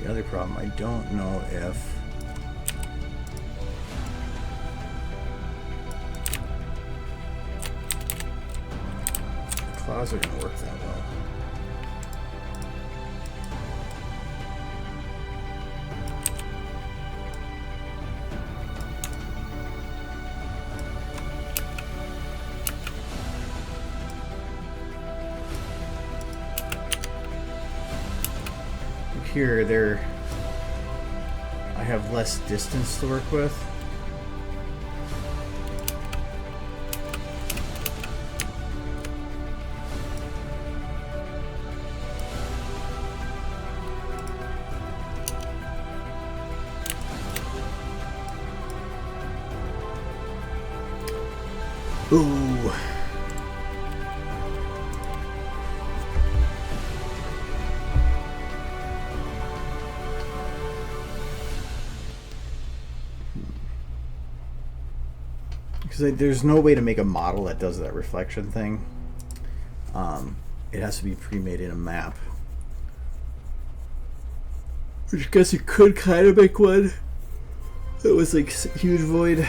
The other problem, I don't know if the clouds are going to work that well. Here, I have less distance to work with. Ooh. Because there's no way to make a model that does that reflection thing. It has to be pre-made in a map. Which I guess you could kind of make one. It was like huge void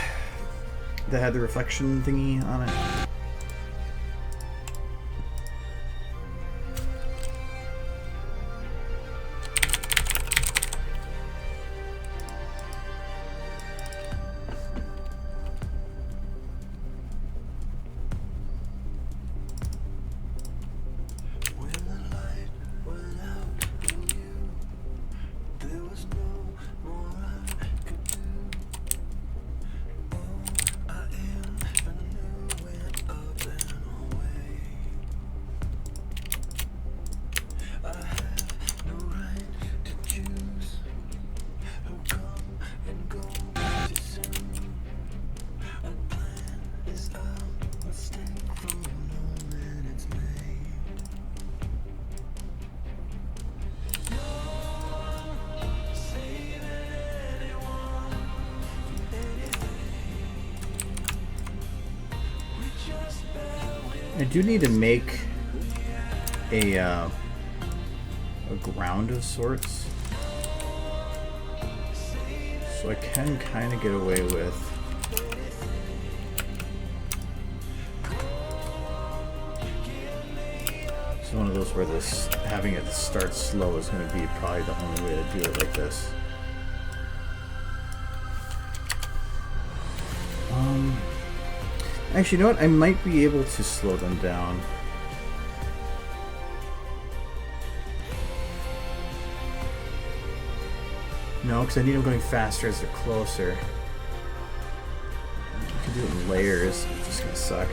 that had the reflection thingy on it. I do need to make a a ground of sorts. So I can kind of get away with it's one of those where this having it start slow is going to be probably the only way to do it like this. Actually, you know what? I might be able to slow them down. No, because I need them going faster as they're closer. You can do it in layers. It's just going to suck.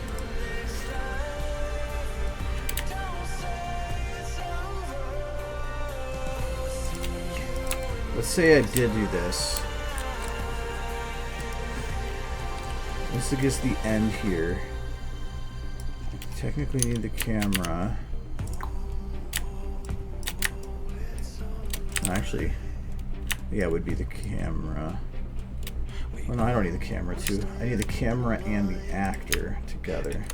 Let's say I did do this. This is the end here. Technically need the camera. Actually, yeah, it would be the camera. Oh no, I don't need the camera too. I need the camera and the actor together.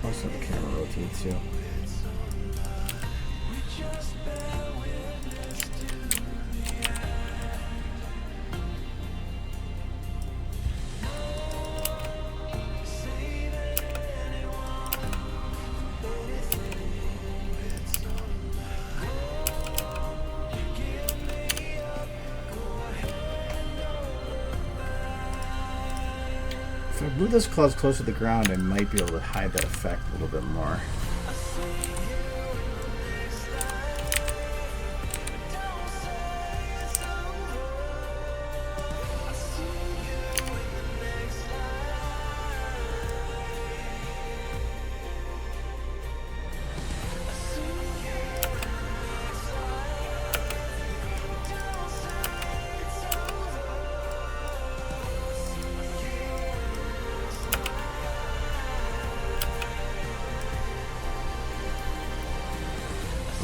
Also the camera rotates too. If I move this cloud closer to the ground, I might be able to hide that effect a little bit more.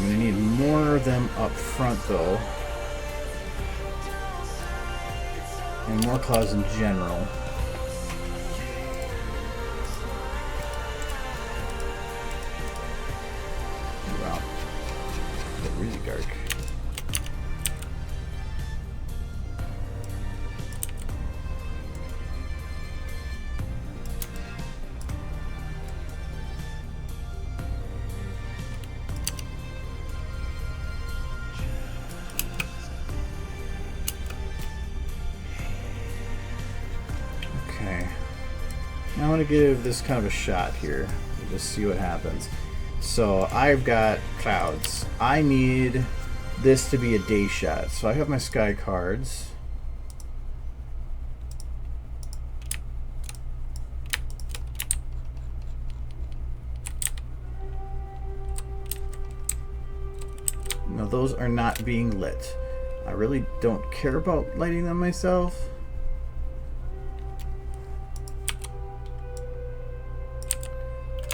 I'm going to need more of them up front though, and more clouds in general. Wow, it's really dark. Now I want to give this kind of a shot here. Just see what happens. So I've got clouds. I need this to be a day shot. So I have my sky cards. Now those are not being lit. I really don't care about lighting them myself.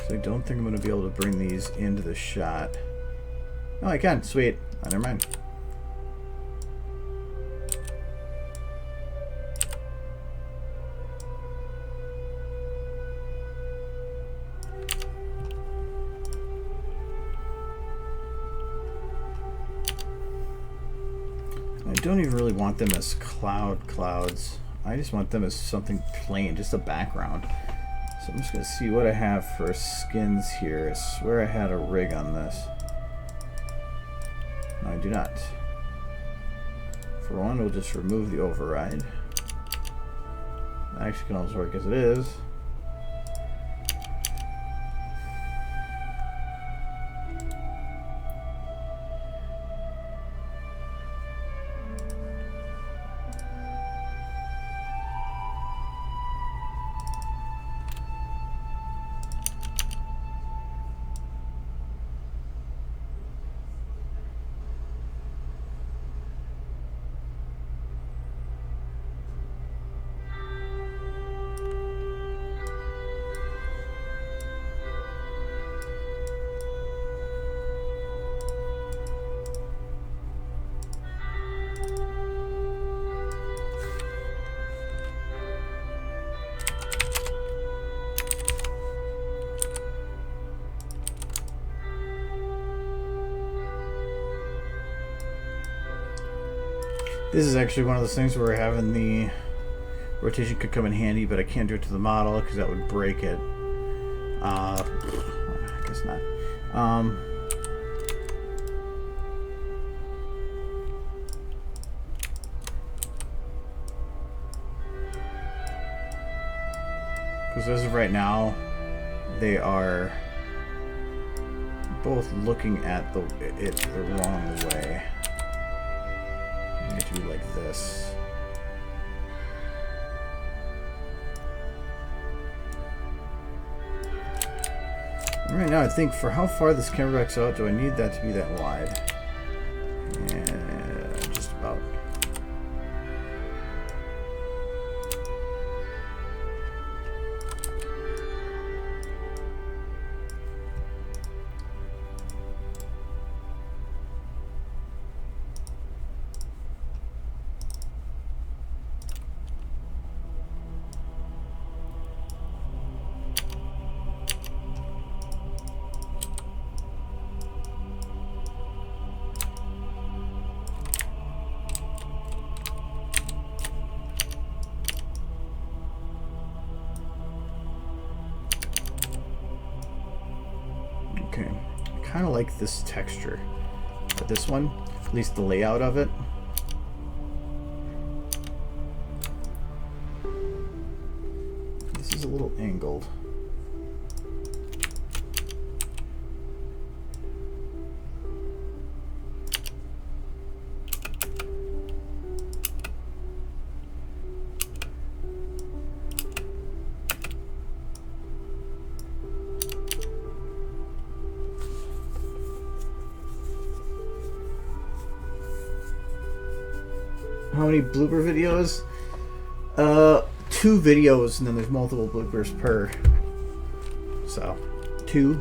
So I don't think I'm going to be able to bring these into the shot. Oh, I can. Sweet. Oh, never mind. I don't even really want them as clouds. I just want them as something plain, just a background. So I'm just going to see what I have for skins here. I swear I had a rig on this. No, I do not. For one, we'll just remove the override. That actually can also work as it is. This is actually one of those things where having the rotation could come in handy, but I can't do it to the model because that would break it. I guess not. Because as of right now, they are both looking at it the wrong way. It needs to be like this. Right now, I think for how far this camera backs out, do I need that to be that wide? Yeah, just about. Okay, I kind of like this texture, but this one, at least the layout of it. This is a little angled. How many blooper videos? 2 videos, and then there's multiple bloopers per. So, 2.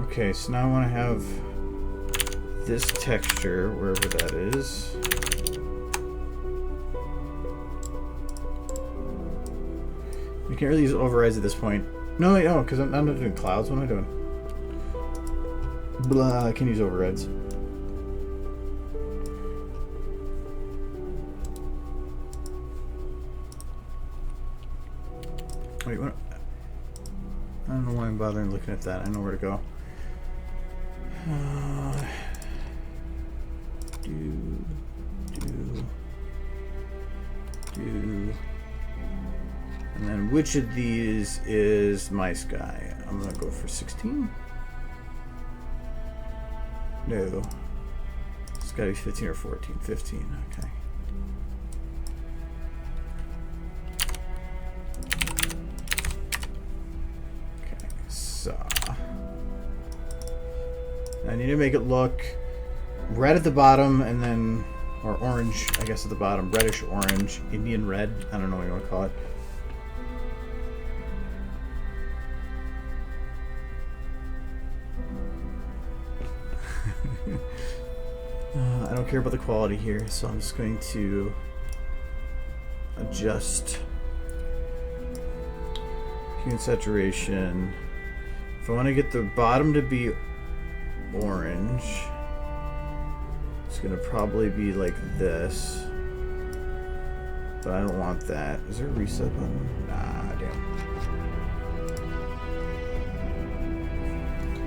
Okay, so now I want to have this texture, wherever that is. We can't really use overrides at this point. No, wait, no, because I'm not doing clouds. What am I doing? Blah, I can use overrides. Wait, what? I don't know why I'm bothering looking at that. I know where to go. And then which of these is my sky? I'm gonna go for 16. No, it's gotta be 15 or 14. 15. Okay. Okay, so I need to make it look red at the bottom, and then, or orange, I guess, at the bottom. Reddish orange, Indian red. I don't know what you want to call it. I don't care about the quality here, so I'm just going to adjust hue and saturation. If I want to get the bottom to be orange, it's gonna probably be like this, but I don't want that. Is there a reset button? Nah, damn.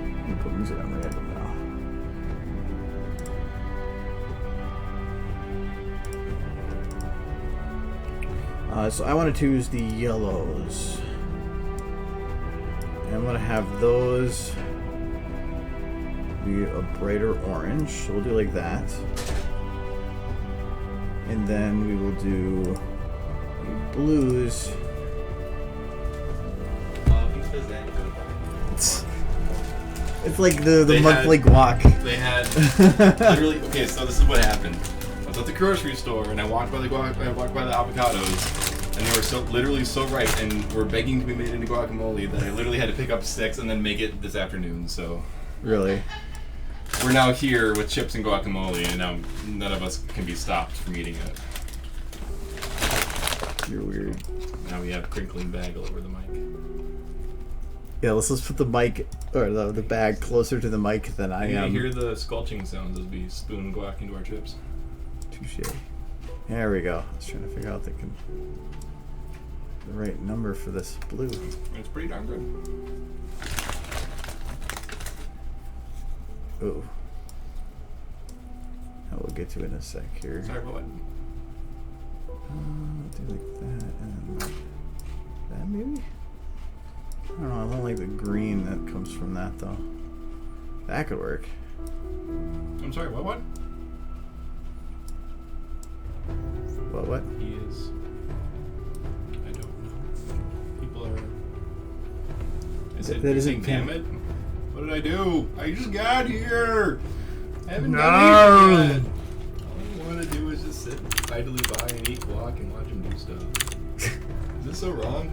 I'm gonna put music on random now. So I want to choose the yellows. And I'm gonna have those be a brighter orange, so we'll do like that, and then we will do the blues. It's like the monthly guac. They had literally. Okay, so this is what happened. I was at the grocery store and I walked by the guac. I walked by the avocados, and they were literally so ripe and were begging to be made into guacamole that I literally had to pick up 6 and then make it this afternoon. So really. we're now here with chips and guacamole, and now none of us can be stopped from eating it. You're weird. Now we have crinkling bag all over the mic. Yeah, let's put the mic or the bag closer to the mic than I am. You hear the squelching sounds as we spoon guac into our chips. Touche. There we go. I was trying to figure out the right number for this blue. It's pretty darn good. Ooh. We'll get to it in a sec here. Sorry, what? Do like that and then that maybe? I don't know, I don't like the green that comes from that though. That could work. I'm sorry, what? What? He is... I don't know. People are... Is it That isn't saying, damn it? What did I do? I just got here! I haven't done anything yet. All I want to do is just sit idly by and eat guac and watch him do stuff. Is this so wrong?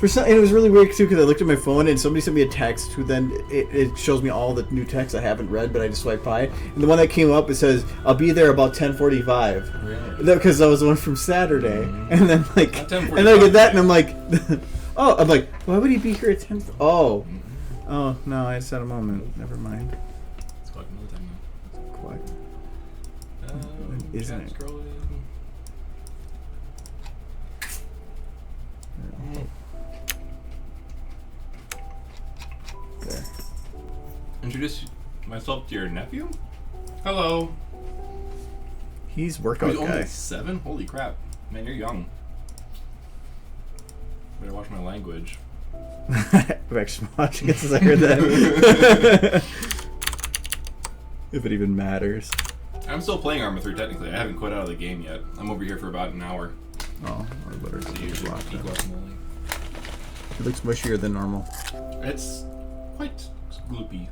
And it was really weird too because I looked at my phone and somebody sent me a text who then it shows me all the new texts I haven't read but I just swiped by, and the one that came up it says I'll be there about 10:45. Really? Because that was the one from Saturday, and then like Not and then I get that and I'm like, oh, I'm like, why would he be here at 10? Oh no, I just had a moment. Never mind. It's guacamole time now. Quite. Isn't it? Scrolling. There. Introduce myself to your nephew? Hello. He's workout He's guy. only 7? Holy crap. Man, you're young. Better watch my language. I'm actually watching it since I heard that. If it even matters. I'm still playing Arma 3 technically. I haven't quit out of the game yet. I'm over here for about an hour. Oh, I better So you just should watch eat it. guacamole. It looks mushier than normal. It's quite gloopy.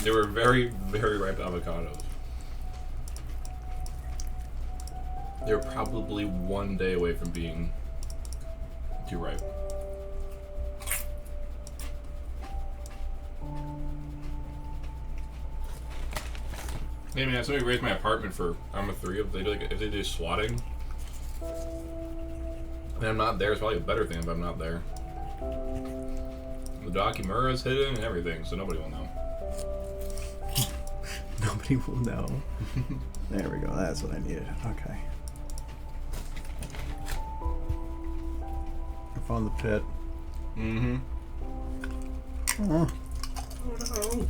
They were very, very ripe avocados. They were probably 1 day away from being too ripe. Hey man, if somebody raised my apartment for Arma 3, if they do swatting, and I'm not there, it's probably a better thing if I'm not there. The Dakimura's hidden and everything, so nobody will know. Nobody will know. There we go. That's what I needed. Okay. I found the pit. Mm-hmm. Oh. Oh no.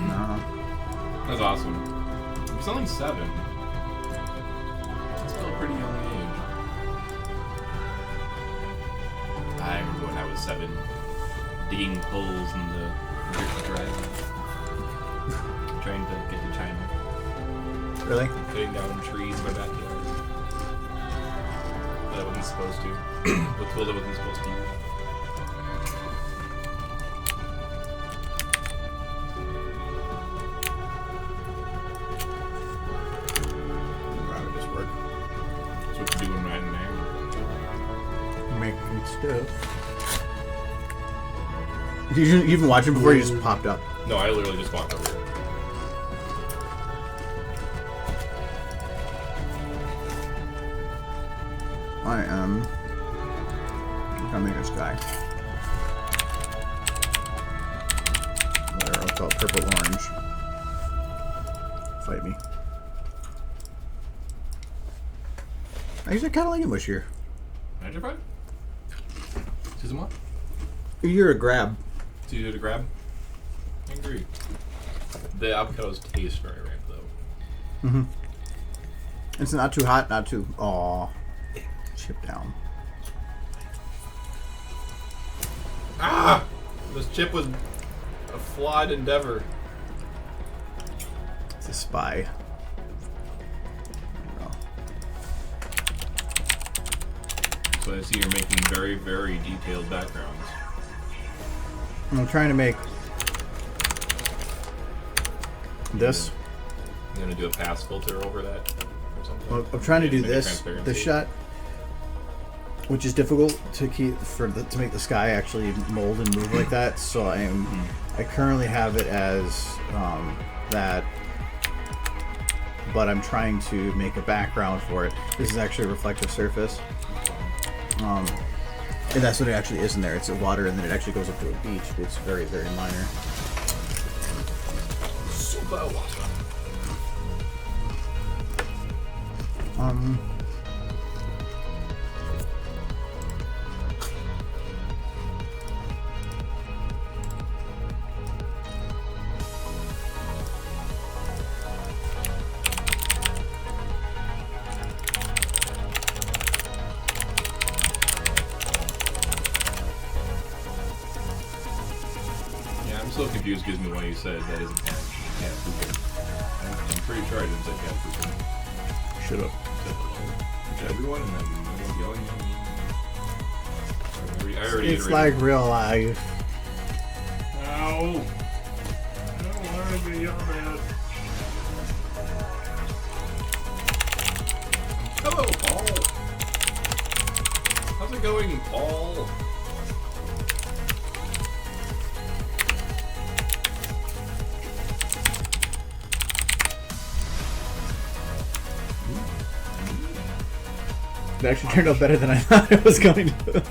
No. That's awesome. It's only 7. It's still a pretty young age. I remember when I was 7, digging holes in the dragon, trying to get to China, Really? cutting down trees in my backyard. But I wasn't supposed to. With tools I wasn't supposed to use. Rather just work. That's what you do when you're in there. Making stuff. You even watched it before you just popped up. No, I literally just walked over here. I am gonna make this guy. Whatever, I'll call it purple orange. Fight me. Actually, I kind of like it mushier. Magic Fry? Choose them up? You're a grab. It's easier to grab? I agree. The avocados taste very ripe, though. Mm-hmm. It's not too hot, not too... Aw. Chip down. Ah! This chip was a flawed endeavor. It's a spy. There So I see you're making very, very detailed backgrounds. I'm trying to make this. You're gonna do a pass filter over that or something? Well, I'm trying to do Make it this transparency? shot, which is difficult to keep to make the sky actually mold and move like that. So I currently have it as that, but I'm trying to make a background for it. This is actually a reflective surface, and that's what it actually is in there. It's a water, and then it actually goes up to a beach. It's very, very minor. Super water. Yeah, I'm so confused. Gives me why you said that isn't cat pooping. I'm pretty sure I didn't say cat pooping. Shut up. To everyone, and then everyone's yelling at me. I already It's iterated. like real life. Ow! I don't want to be yelled at. Hello, Paul. How's it going, Paul? It actually turned out better than I thought it was going to.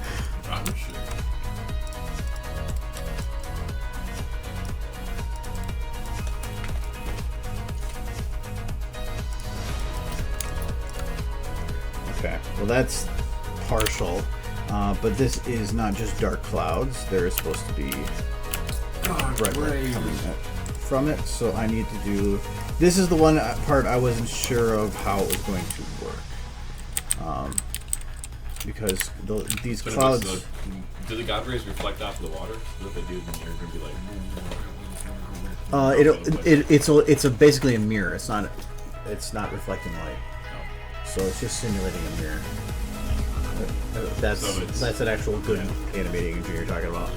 I'm sure. Okay, well that's partial, but this is not just dark clouds. There is supposed to be bright light coming from it, so I need to do... This is the one part I wasn't sure of how it was going to work. Because these So clouds... do the God rays reflect off the water? What they do, then they're going to be like... it's basically a mirror. It's not reflecting light. So it's just simulating a mirror. That's an actual good animating engine you're talking about.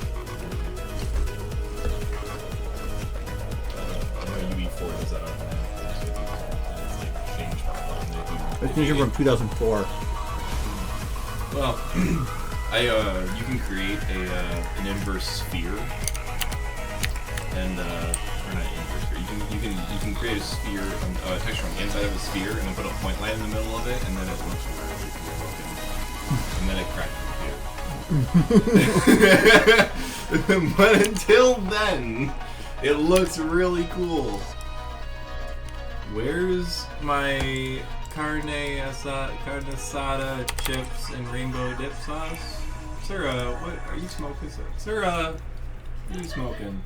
UE4 does that. It's usually from 2004. Well, you can create an inverse sphere, and or not inverse sphere. You can create a sphere, a texture on the inside of a sphere, and then put a point light in the middle of it, and then it looks really cool looking. And then it cracks. But until then, it looks really cool. Where's my carne asada chips and rainbow dip sauce? Sarah, what are you smoking? Sarah, what are you smoking?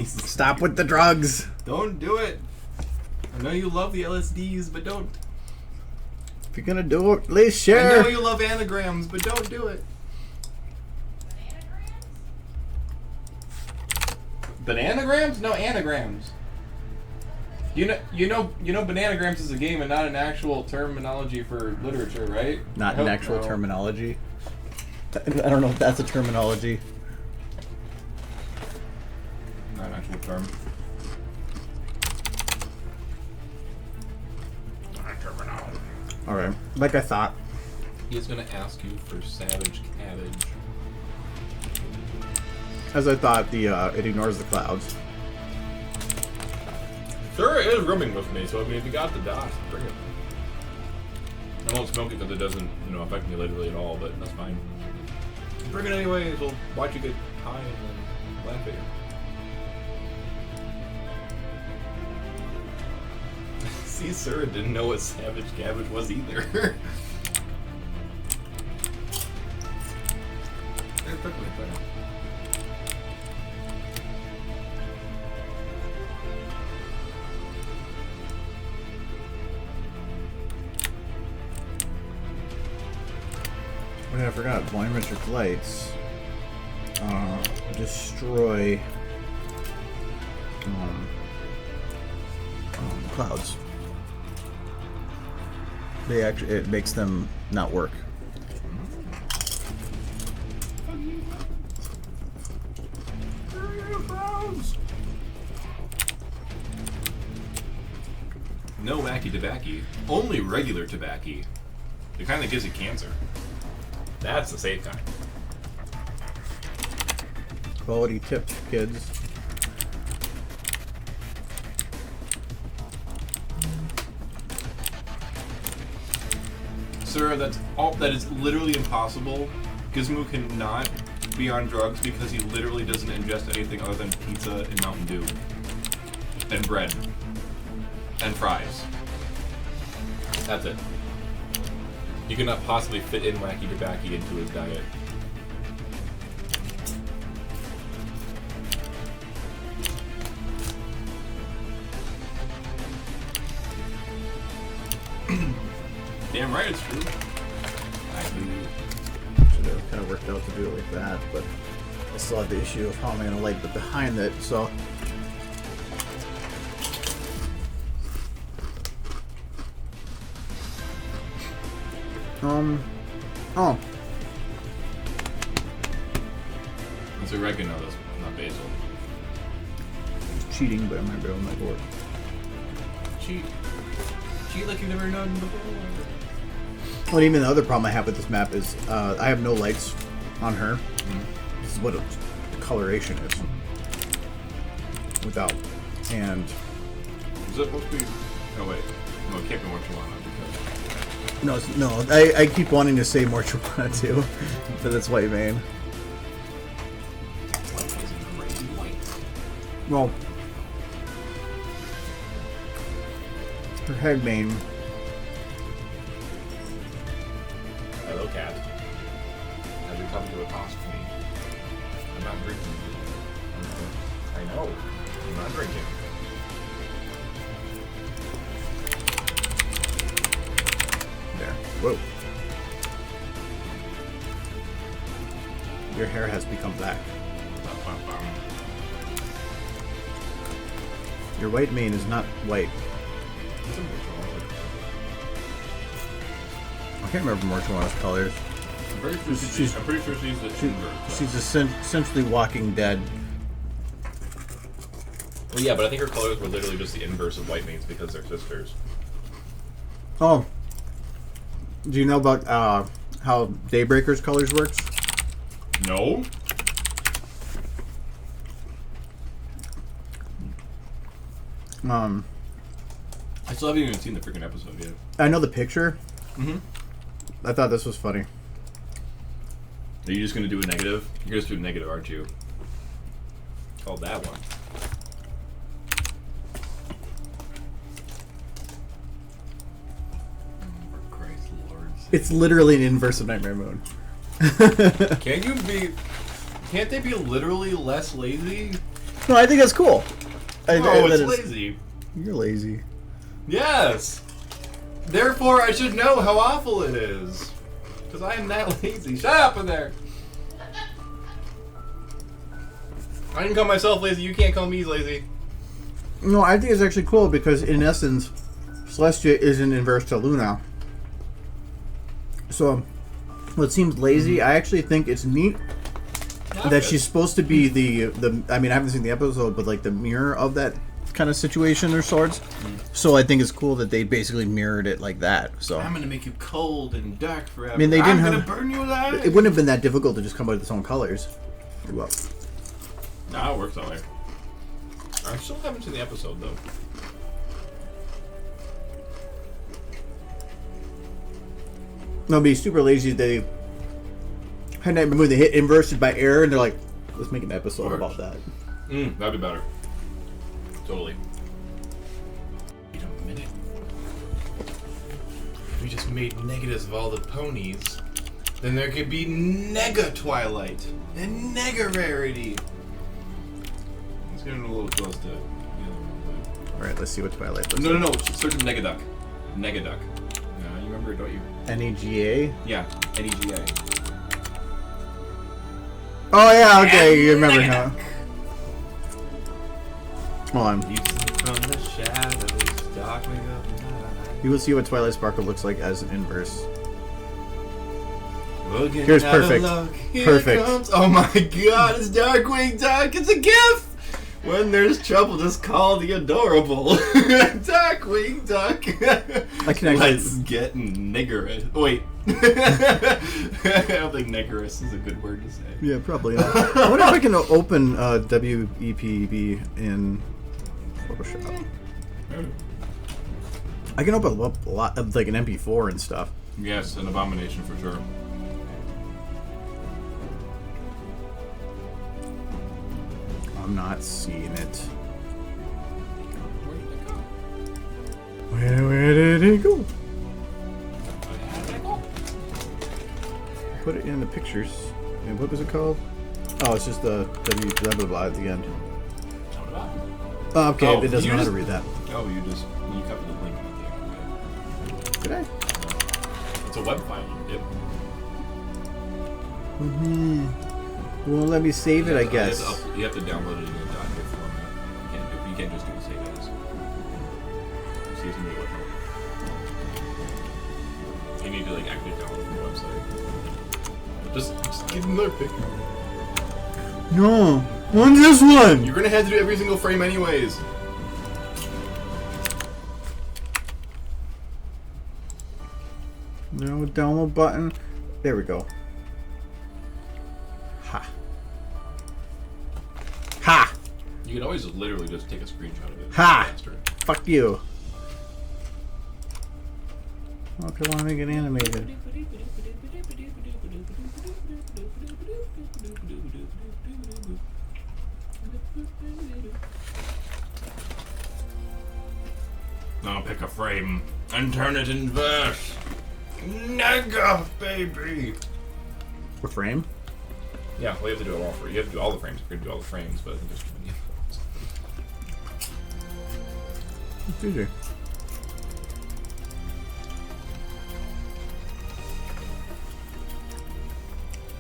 Stop with the drugs! Don't do it. I know you love the LSDs, but don't. If you're gonna do it, at least I share! know you love anagrams, but don't do it. Bananagrams? No, anagrams. You know, bananagrams is a game and not an actual terminology for literature, right? Not an actual terminology. I don't know if that's a terminology. Not an actual term. Not a terminology. Alright, like I thought. He's gonna ask you for savage cabbage. As I thought, it ignores the clouds. Sarah is rooming with me, so I mean, if you got the DOS, bring it. I won't smoke it because it doesn't, affect me literally at all, but that's fine. Bring it anyways, we'll watch you get high and then laugh at you. See, Sarah didn't know what savage cabbage was either. It's perfectly fine. Wait, I forgot. Volumetric lights destroy clouds. it makes them not work. No wacky tobacco, only regular tobacco. The kind that gives you cancer. That's the safe kind. Quality tips, kids. Sir, that is literally impossible. Gizmo cannot be on drugs because he literally doesn't ingest anything other than pizza and Mountain Dew. And bread. And fries. That's it. You cannot possibly fit in wacky tobacco into his diet. Damn right it's true. Should have kind of worked out to do it like that, but I still have the issue of how am I going to light it behind it, so... Oh. It's oregano, that's not basil. It's cheating, but I might be able to make it work. Cheat. Cheat like you've never done before. Well, even the other problem I have with this map is I have no lights on her. Mm-hmm. This is what coloration is. Without. And... Is that supposed to be... Oh, wait. No, it can't be Mortuana because... No, I keep wanting to say Mortuana too, but that's white vein. White is crazy white. Well, her head vein. Hello, cat. Have you come to accost me? I'm not drinking. I know. I'm not drinking. There. Whoa. Your hair has become black. Your white mane is not white. I can't remember Mortuana's colors. I'm pretty sure she's the inverse. She's essentially Walking Dead. Well, yeah, but I think her colors were literally just the inverse of white manes because they're sisters. Oh. Do you know about how Daybreaker's colors works? No. I still haven't even seen the freaking episode yet. I know the picture. Mm-hmm. I thought this was funny. Are you just going to do a negative? You're just doing negative, aren't you? Oh, that one. For Christ's Lord. It's literally an inverse of Nightmare Moon. Can't they be literally less lazy? No, I think that's cool. It's lazy. You're lazy. Yes! Therefore, I should know how awful it is. Because I am that lazy. Shut up in there! I can call myself lazy, you can't call me lazy. No, I think it's actually cool because in essence, Celestia is an inverse to Luna. So, what seems lazy, I actually think it's neat that she's supposed to be the I mean, I haven't seen the episode, but like the mirror of that kind of situation or sorts. So I think it's cool that they basically mirrored it like that. So I'm gonna make you cold and dark forever. I mean, they didn't I'm gonna burn you alive. It wouldn't have been that difficult to just come up with its own colors. Well, Nah, it works that way. I still haven't seen the episode though. no, it'd be super lazy. They had Nightmare Moon. They hit inverted by error, and they're like, "Let's make an episode about that." That'd be better. Totally. Wait a minute. If we just made negatives of all the ponies, then there could be Nega Twilight and Nega Rarity. It's getting a little close to. All right, let's see what Twilight looks No. Search Negaduck. Negaduck. No, you remember, don't you? NEGA? Yeah, NEGA. Oh yeah, okay, you remember now. Hold on. You see from the shadows, darkling of the night. You will see what Twilight Sparkle looks like as an inverse. Looking Here's out of perfect. luck, here Perfect. comes- Oh my god, it's Darkwing Duck! It's a gift! When there's trouble, just call the adorable. Darkwing Duck! I can actually... Let's get niggerous. Wait. I don't think niggerous is a good word to say. Yeah, probably not. I wonder if I can open WEPB in Photoshop. I can open up a lot of like an MP4 and stuff. Yes, an abomination for sure. I'm not seeing it. Where did it go? Where did it go? How did it go? Put it in the pictures. And what was it called? Oh, it's just the W blah blah blah at the end. Tell me about it. Oh, okay, Oh, it doesn't you know how to just- read that. Oh, you copied the link right there. Did I? Okay. It's a web file. Yep. Well, let me save it, I guess. You have to download it in a .gif format. You can't just do the save as. See, it's gonna be a web file. You need to like actually download it from the website. Just give them their pick. No, on this one. You're gonna have to do every single frame anyways. No download button. There we go. Ha. Ha. You could always literally just take a screenshot of it. Ha! Faster. Fuck you. Well, if you want to make it animated. Now pick a frame and turn it inverse. Nigga, baby. A frame? Yeah, well, you have to do it all for you. have to do all the frames. You're gonna do all the frames, but I think there's too many. It's easy.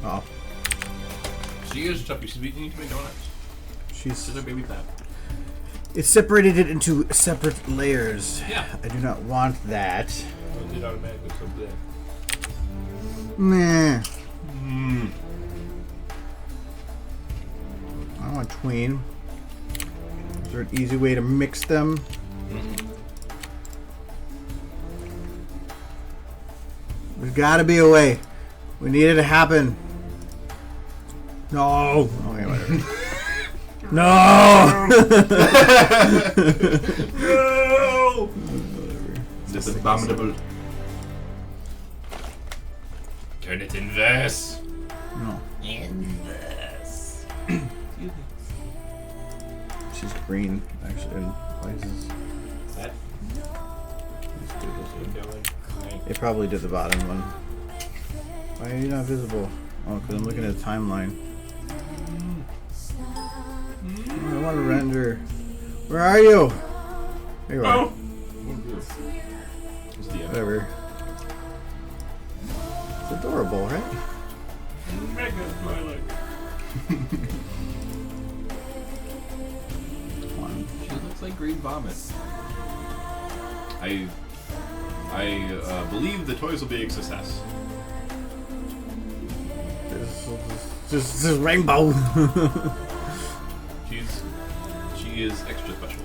Oh, She is tough. You need to make donuts. she's. She's a baby fat. It separated it into separate layers. Yeah. I do not want that. It did automatically someday. Meh. Mmm. I want tween. Is there an easy way to mix them? There's gotta be a way. We need it to happen. No. Okay, whatever. No. No! This is abominable. Turn it inverse. No. Inverse. She's green, actually. Why is this? That? Let's do this one. It probably did the bottom one. Why are you not visible? Oh, because I'm looking at the timeline. Oh, I want to render. Where are you? There you are. Oh! Whatever. It's adorable, right? Mega smiley. Come on. She looks like green vomit. I believe the toys will be a success. This is rainbow. She is extra special.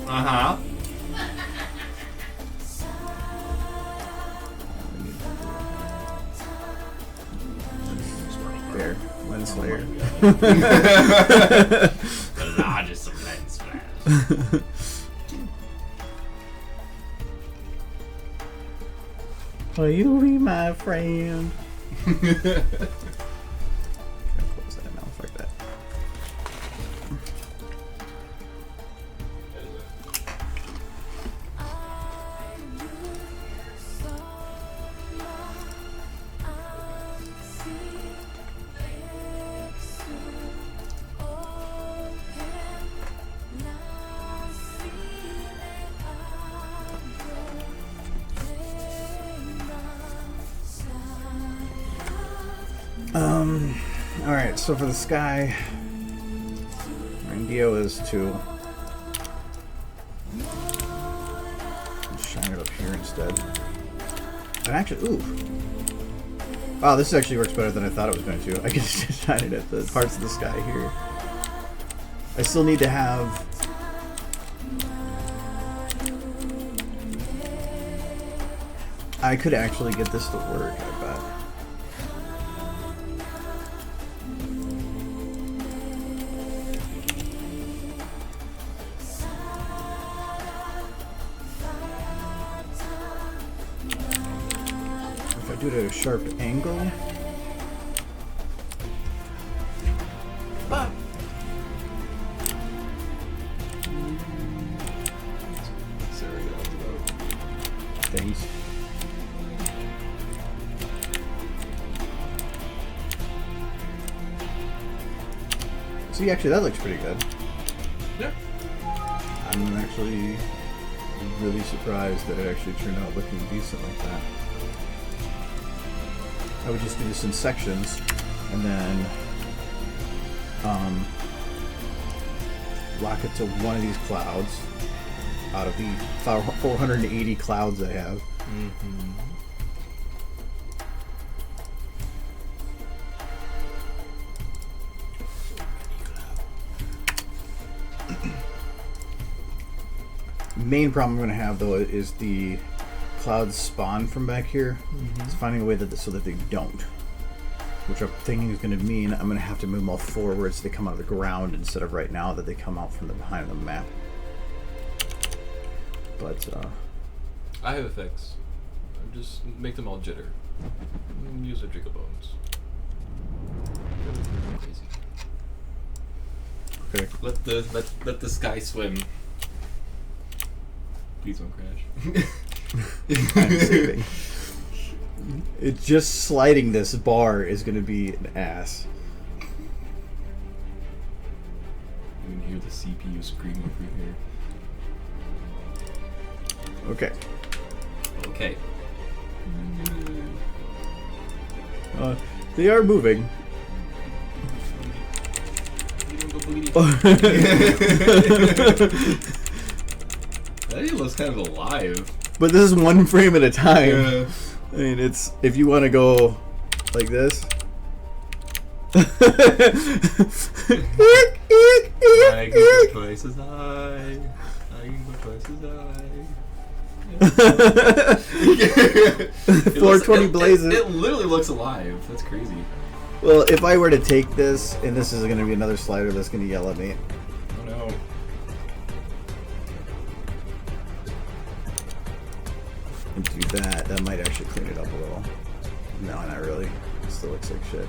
Uh-huh. There. Lens flare. The largest of lens flares. Will you be my friend? Close that now. Fuck that. Alright, so for the sky, my idea is to instead. And actually, ooh. Wow, this actually works better than I thought it was going to. I can just shine it at the parts of the sky here. I still need to have... I could actually get this to work, I bet. If I do it at a sharp angle... Thanks. See, actually, that looks pretty good. Yeah. I'm actually really surprised that it actually turned out looking decent like that. I would just do this in sections, and then lock it to one of these clouds out of the 480 clouds I have. Mm-hmm. Main problem I'm going to have though is the clouds spawn from back here. Mm-hmm. It's finding a way that so that they don't, which I'm thinking is going to mean I'm going to have to move them all forward so they come out of the ground instead of right now that they come out from the behind the map. But I have a fix. Just make them all jitter. Use a jiggle bones. Crazy. okay. Let the sky swim. Please don't crash. I'm saving. It just sliding this bar is going to be an ass. You can hear the CPU screaming over here. Okay. Okay. They are moving. That even looks kind of alive. But this is one frame at a time. Yeah. I mean, it's if you want to go like this. I can go twice as high. I can go twice as high. 420 blazes. It literally looks alive. That's crazy. Well, if I were to take this, and this is going to be another slider that's going to yell at me. Oh no. And do that, that might actually clean it up a little. No, not really. It still looks like shit.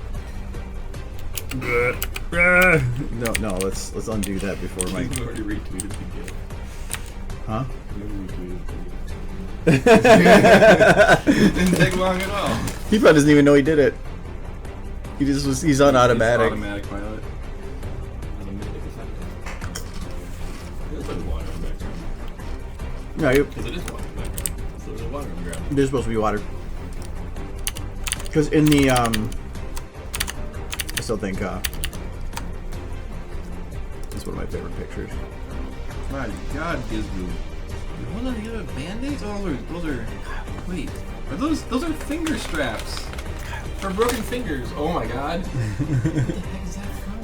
No, let's undo that before my. You already retweeted the video. Huh? You already retweeted the video. Didn't take long at all. He probably doesn't even know he did it. He's on automatic. It's automatic pilot. There's like water in the background. No, Because it is water in the background. So there's water on the ground. there's supposed to be water. Because in the I still think it's one of my favorite pictures. My God, Gizmo. What are the other band-aids? Oh, those are. Wait, those are finger straps for broken fingers. Oh my God. What the heck is that from?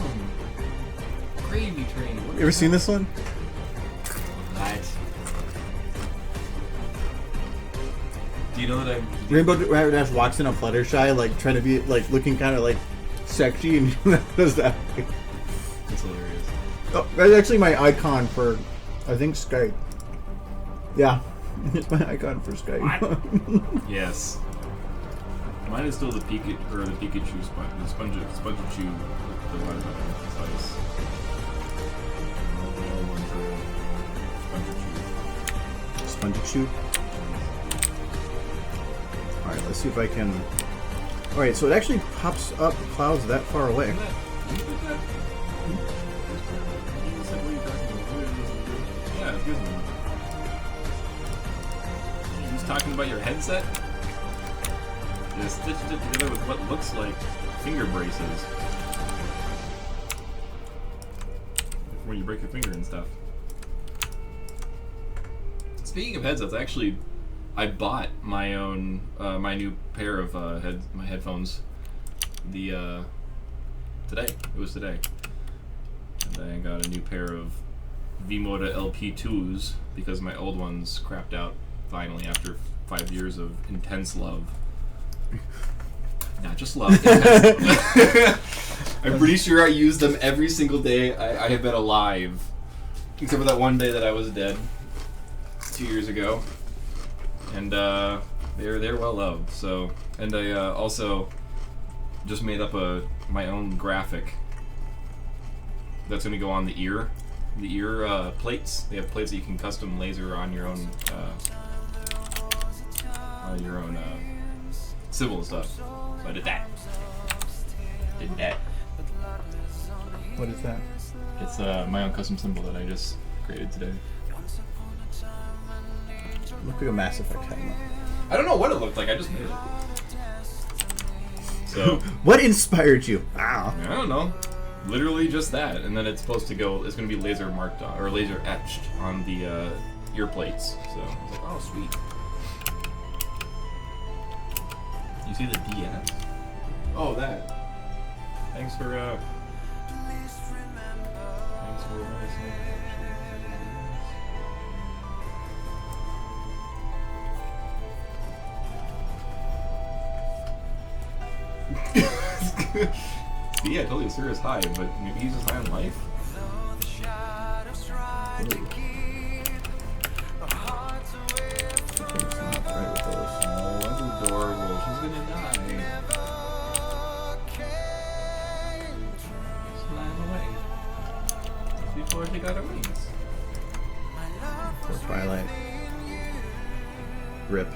Gravy Train. What You ever is seen that? this one? What? Do you know that I'm Rainbow Dash walks in on Fluttershy, like trying to be like looking kind of like sexy, and does that. That's hilarious. Oh, that's actually my icon for, I think, Skype. Yeah, it's my icon for Skype. Yes. Mine is still the Pikachu sponge, the sponge chew, the water button slice. All the other ones are sponge chew. Sponge shoot. All right, let's see if I can. All right, so it actually pops up clouds that far away. Yeah, it's good. You was talking about your headset? You stitched it together with what looks like finger braces. When you break your finger and stuff. Speaking of headsets, actually, I bought my own my new pair of my headphones. Today. It was today. And I got a new pair of V-Moda LP2s because my old ones crapped out finally after 5 years of intense love. Not just love. I'm pretty sure I used them every single day I have been alive. Except for that one day that I was dead 2 years ago. And they're well loved. So, and I also just made up my own graphic that's gonna go on the ear plates. They have plates that you can custom laser on your own civil and stuff. So I did that. What is that? It's my own custom symbol that I just created today. Look like a Mass Effect helmet. I don't know what it looked like. I just made it. So what inspired you? Wow. I don't know. Literally just that, and then it's supposed to go. It's going to be laser marked on, or laser etched on the ear plates. So I was like, oh sweet. You see the DS? Oh, that. Thanks for See, I told you Sir is high, but maybe he's just high on life. Oh, that's adorable. She's gonna die. Flying away. Before she got her wings. Poor Twilight. Rip.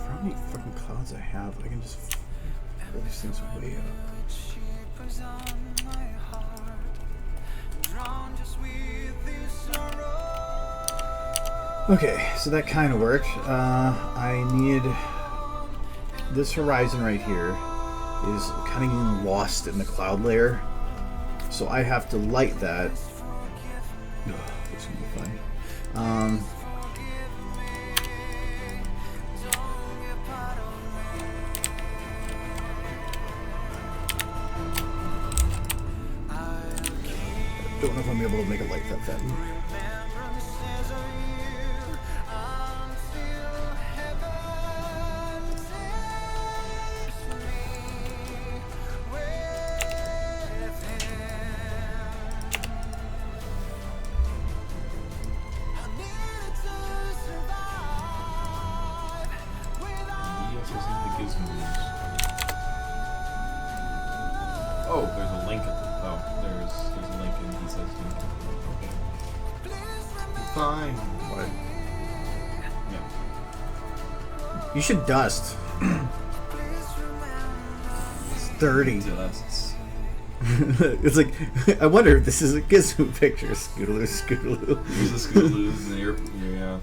How many fucking clouds I have? I can just pull these things way up. Okay, so that kind of worked. I need this horizon right here is kind of getting lost in the cloud layer, so I have to light that. Oh, this is gonna be fun. Don't know if I'm able to make it light that then. Oh, there's a link. There's a link and he says okay. Fine. What? Yeah. You should dust. It's 30. Dusts. It's like, I wonder if this is a Gizmo picture. Scootaloo, Scootaloo. There's the Scootaloos in the air. Yeah.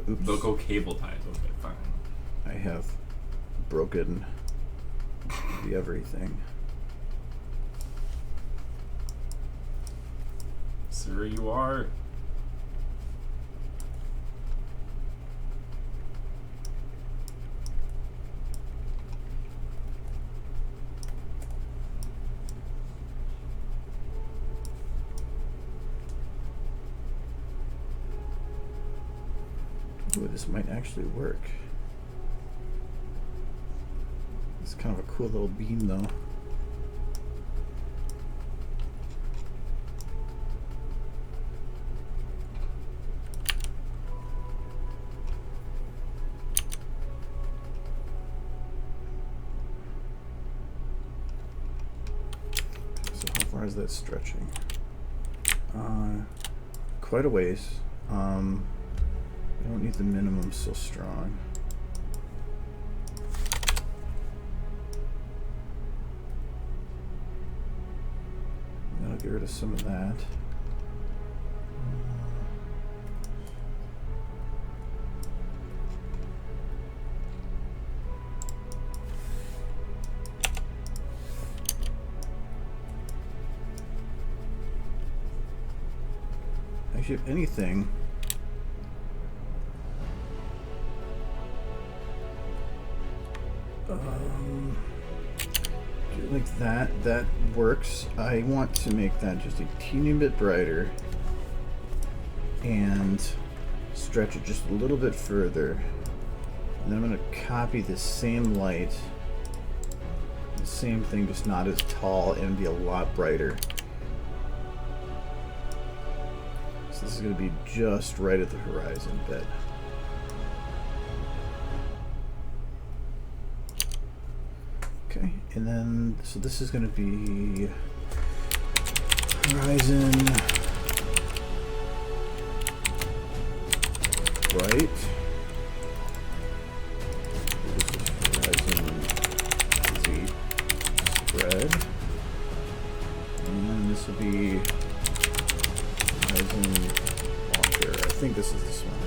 Oops. Local cable ties. Okay, fine. I have broken the everything. Sir, you are. Ooh, this might actually work. It's kind of a cool little beam, though. So how far is that stretching? Quite a ways. I don't need the minimum so strong. I'll get rid of some of that. Actually, if anything, like that works. I want to make that just a teeny bit brighter and stretch it just a little bit further. And then I'm going to copy this same light, the same thing, just not as tall, and be a lot brighter. So this is going to be just right at the horizon bit. Okay, and then, so this is going to be horizon right. This is horizon Z spread. And this will be horizon walker. I think this is this one.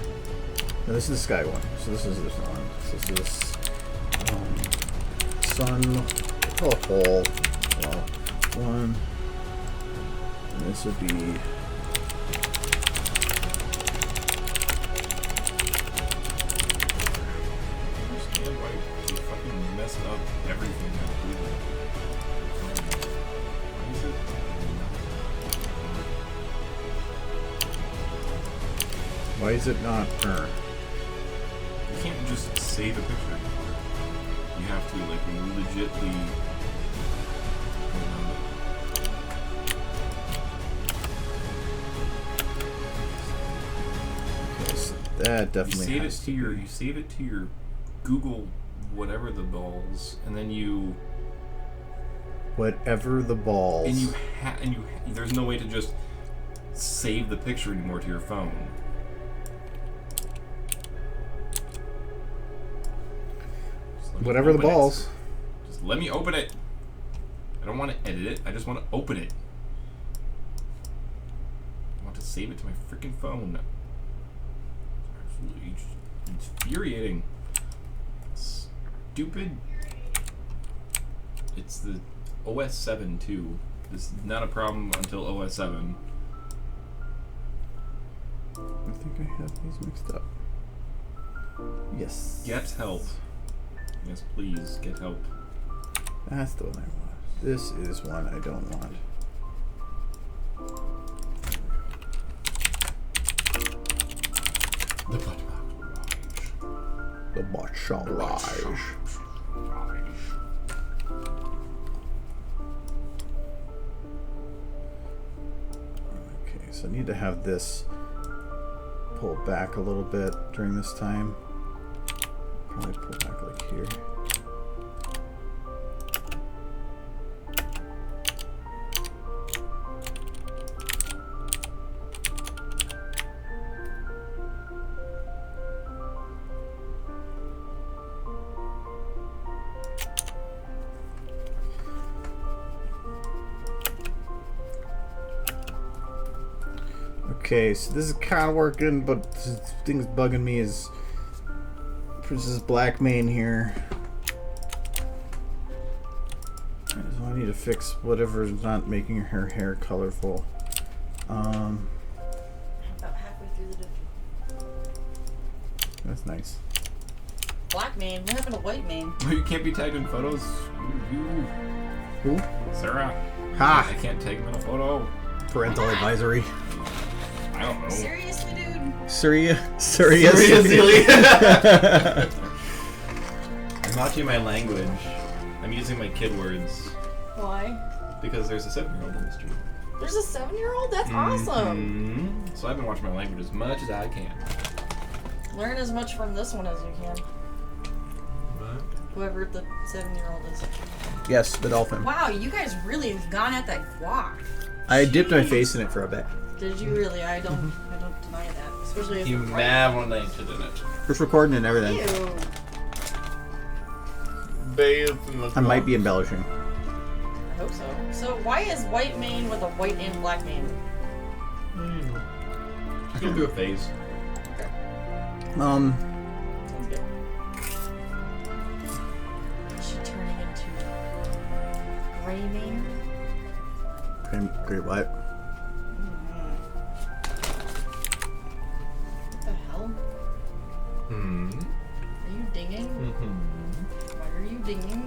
No, this is the sky one. So this is this one. So this is sun, oh, hole, well, one, and this would be I understand why you fucking messed up everything that we did. Why is it? why is it not You can't just save a picture. You have to like legitly. Okay, so that definitely You save it to your Google whatever the balls, and then you whatever the balls. and you there's no way to just save the picture anymore to your phone. Whatever the balls. Just let me open it. I don't want to edit it. I just want to open it. I want to save it to my freaking phone. Absolutely infuriating. Stupid. It's the OS 7 too. This is not a problem until OS 7. I think I have these mixed up. Yes. Get help. Yes, please, get help. That's the one I want. This is one I don't want. The butt rage. The bot shall rise. Okay, so I need to have this pull back a little bit during this time. Probably pull back like here. Okay, so this is kind of working, but the thing's bugging me is Princess Black Mane here. So I need to fix whatever's not making her hair colorful. About halfway through the dungeon. That's nice. Black mane? What happened to white mane? You can't be tagged in photos. Who? Sarah. Ha! I can't tag him in a photo. Parental advisory. I don't know. Seriously, dude? Seriously. I'm watching my language. I'm using my kid words Why? because there's a 7-year-old in the street. There's a 7-year-old? That's awesome. So I've been watching my language as much as I can. Learn as much from this one as you can. What? Whoever the 7-year-old is. Yes, the dolphin. Wow, you guys really have gone at that guac. I dipped my face in it for a bit. Did you really? I don't deny that. Especially if You it's marinated in it. Just recording and everything. Ew. Bathed in the I might be embellishing. hope so. So why is white mane with a white and black mane? She's going through a phase. Sounds good. Is she turning into gray mane? Great white. What the hell? Hmm. Are you dinging? Mm-hmm. Why are you dinging?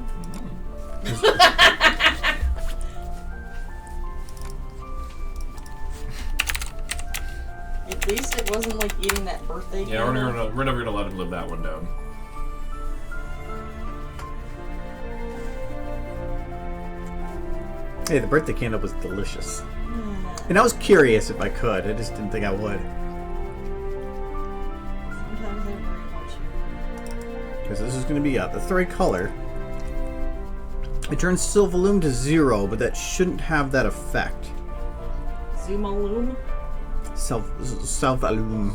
At least it wasn't like eating that birthday Yeah, we're never gonna let him live that one down. Hey, the birthday candle was delicious. And I was curious if I could. I just didn't think I would. Sometimes I worry about you. Because this is going to be the third color. It turns Silvolume to 0, but that shouldn't have that effect. Zoomaloom? Self-alum.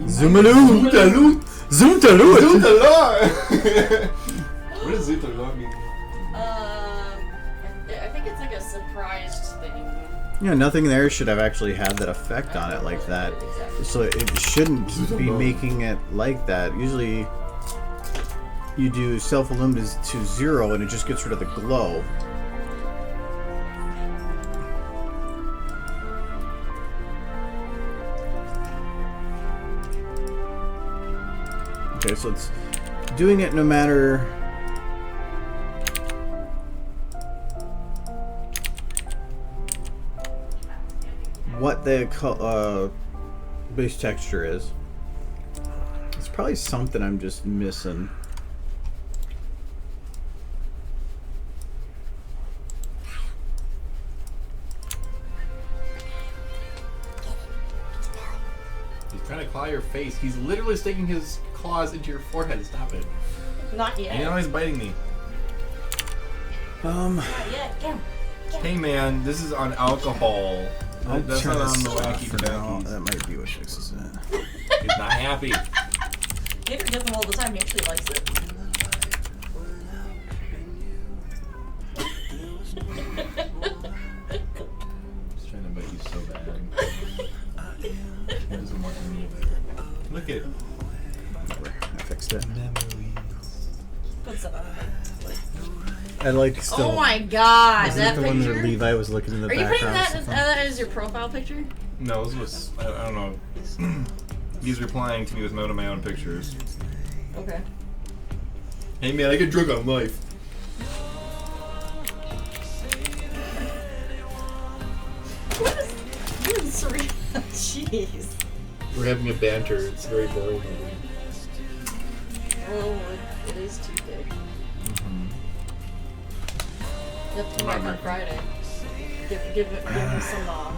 Zoomaloom! Zoomaloom! Zoomaloom! What does Zoomaloom mean? I think it's like a surprised thing. Yeah, nothing there should have actually had that effect on it like that. Exactly. So it shouldn't be making it like that. Usually you do self-illumined to 0 and it just gets rid of the glow. Okay, so it's doing it no matter what the base texture is. It's probably something I'm just missing. He's trying to claw your face. He's literally sticking his claws into your forehead. Stop it. Not yet. And now he's biting me. Not yet. Get him. Hey man, this is on alcohol. That's not on the wacky now. tobacco. That might be what fixes it. He's not happy. Gator gets them all the time. He actually likes it. He's trying to bite you so bad. He doesn't want any of it. Look at I fixed it. Puts it on. I like still. Oh my god, Isn't that it the one picture? where Levi was looking in the Are you background? putting that as your profile picture? no, this was I don't know. He's replying to me with one of my own pictures. Okay. Hey man, I get drunk on life. What is Serena? Jeez. We're having a banter. It's very boring. Oh, it is too big. You have to come back on Friday. Give him some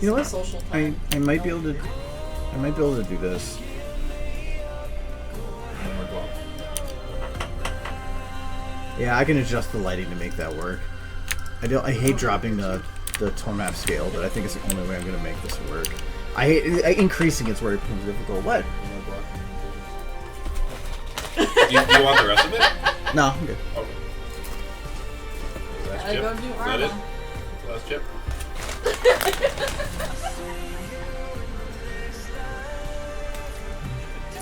You know what? social time. I might be able to. I might be able to do this. Yeah, I can adjust the lighting to make that work. I hate dropping the tone map scale, but I think it's the only way I'm gonna make this work. I hate increasing it's where it becomes difficult. What? Do you want the rest of it? No, I'm good. Okay. Last I chip. go do Is that it? Arma. Last chip.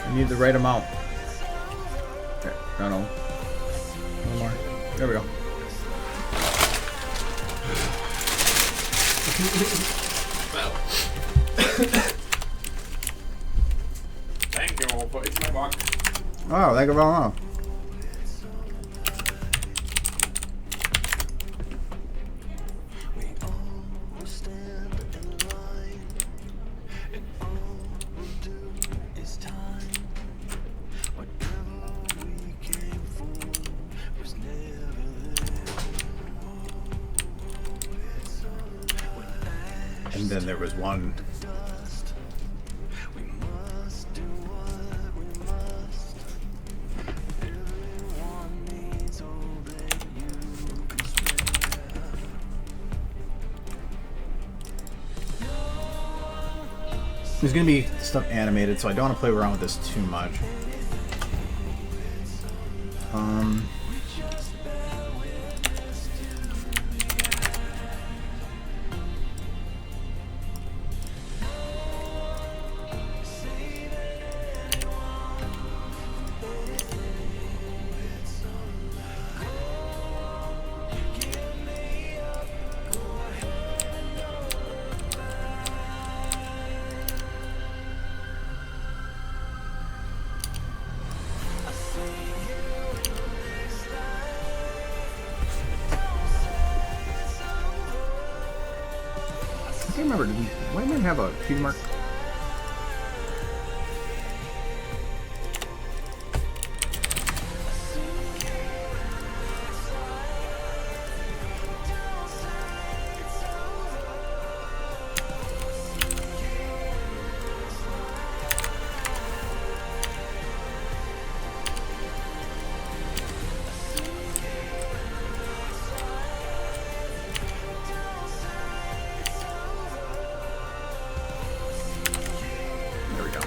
I need the right amount. Okay, no. One more. There we go. Thank you for eating my box. Oh, thank you very much. And then there was one. There's gonna be stuff animated, so I don't want to play around with this too much. remember, did White Man have a cutie mark? There we go.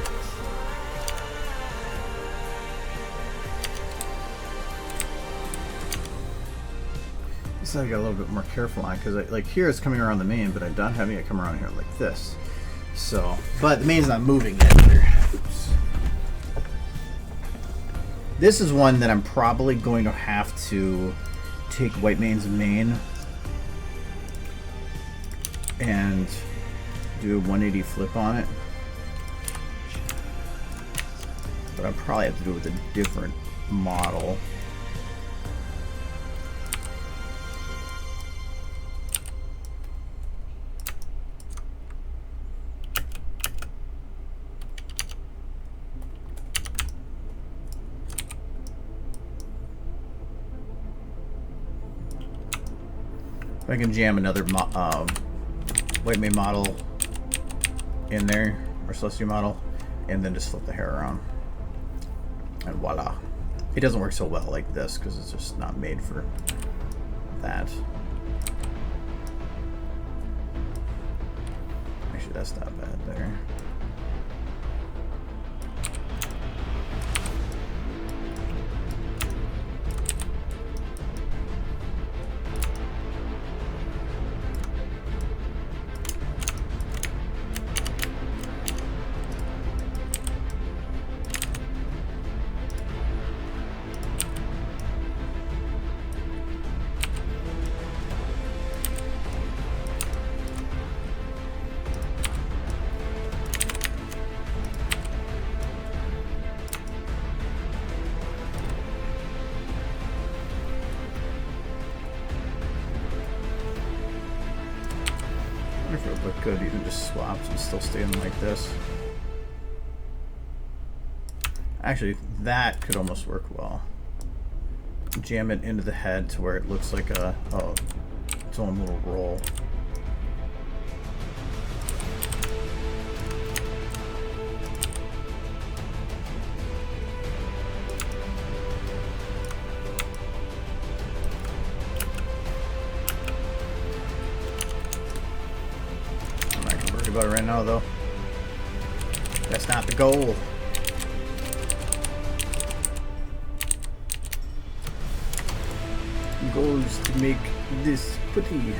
This I got a little bit more careful on because like here it's coming around the main, but I'm not having it come around here like this. So, but the main's not moving yet either. Oops. This is one that I'm probably going to have to take White Main's main and do a 180 flip on it. But I probably have to do it with a different model. If I can jam another White Main model in there, or Celestial model, and then just flip the hair around. And voila. It doesn't work so well like this because it's just not made for that. Actually, that's not bad there. If it would look good, even just swapped and still staying like this. Actually, that could almost work well. Jam it into the head to where it looks like its own little roll. About it right now, though. That's not the goal. The goal is to make this pretty.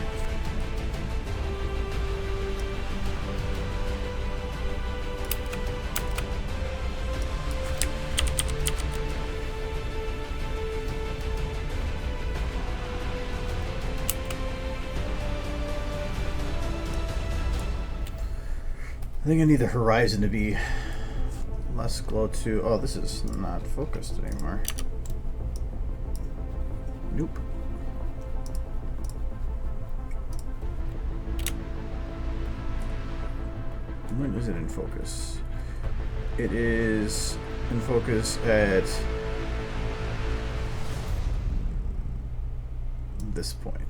I think I need the horizon to be less glow too. Oh, this is not focused anymore. Nope. When is it in focus? It is in focus at this point.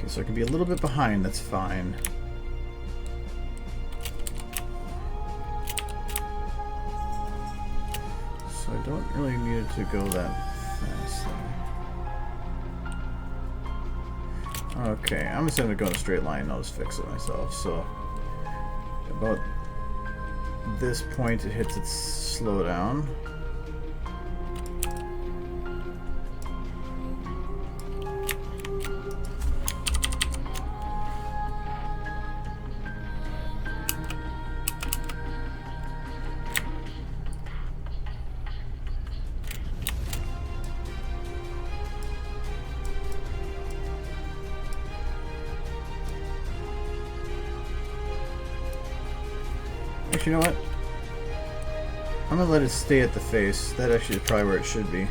So I can be a little bit behind, that's fine. So I don't really need it to go that fast. Okay, I'm just gonna go in a straight line and I'll just fix it myself. So about this point it hits its slowdown. Actually, you know what? I'm gonna let it stay at the face. That actually is probably where it should be.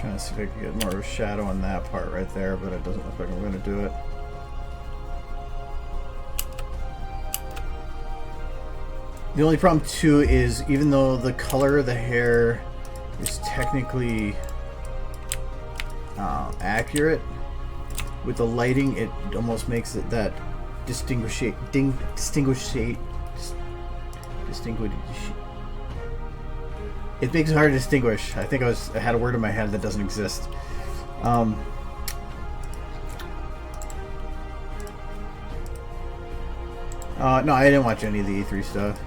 Trying to see if I can get more of a shadow on that part right there, but it doesn't look like I'm going to do it. The only problem too is even though the color of the hair is technically accurate, with the lighting it almost makes it that distinguish. It makes it hard to distinguish. I think I had a word in my head that doesn't exist. No, I didn't watch any of the E3 stuff.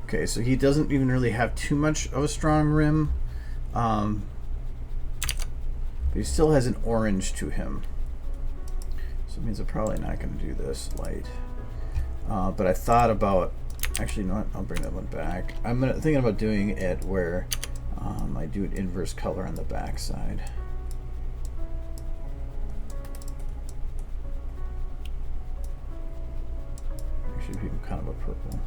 Okay, so he doesn't even really have too much of a strong rim, but he still has an orange to him. So it means I'm probably not going to do this light. But I thought about, actually, you know what? I'll bring that one back. I'm thinking about doing it where I do an inverse color on the back side. Actually, be kind of a purple.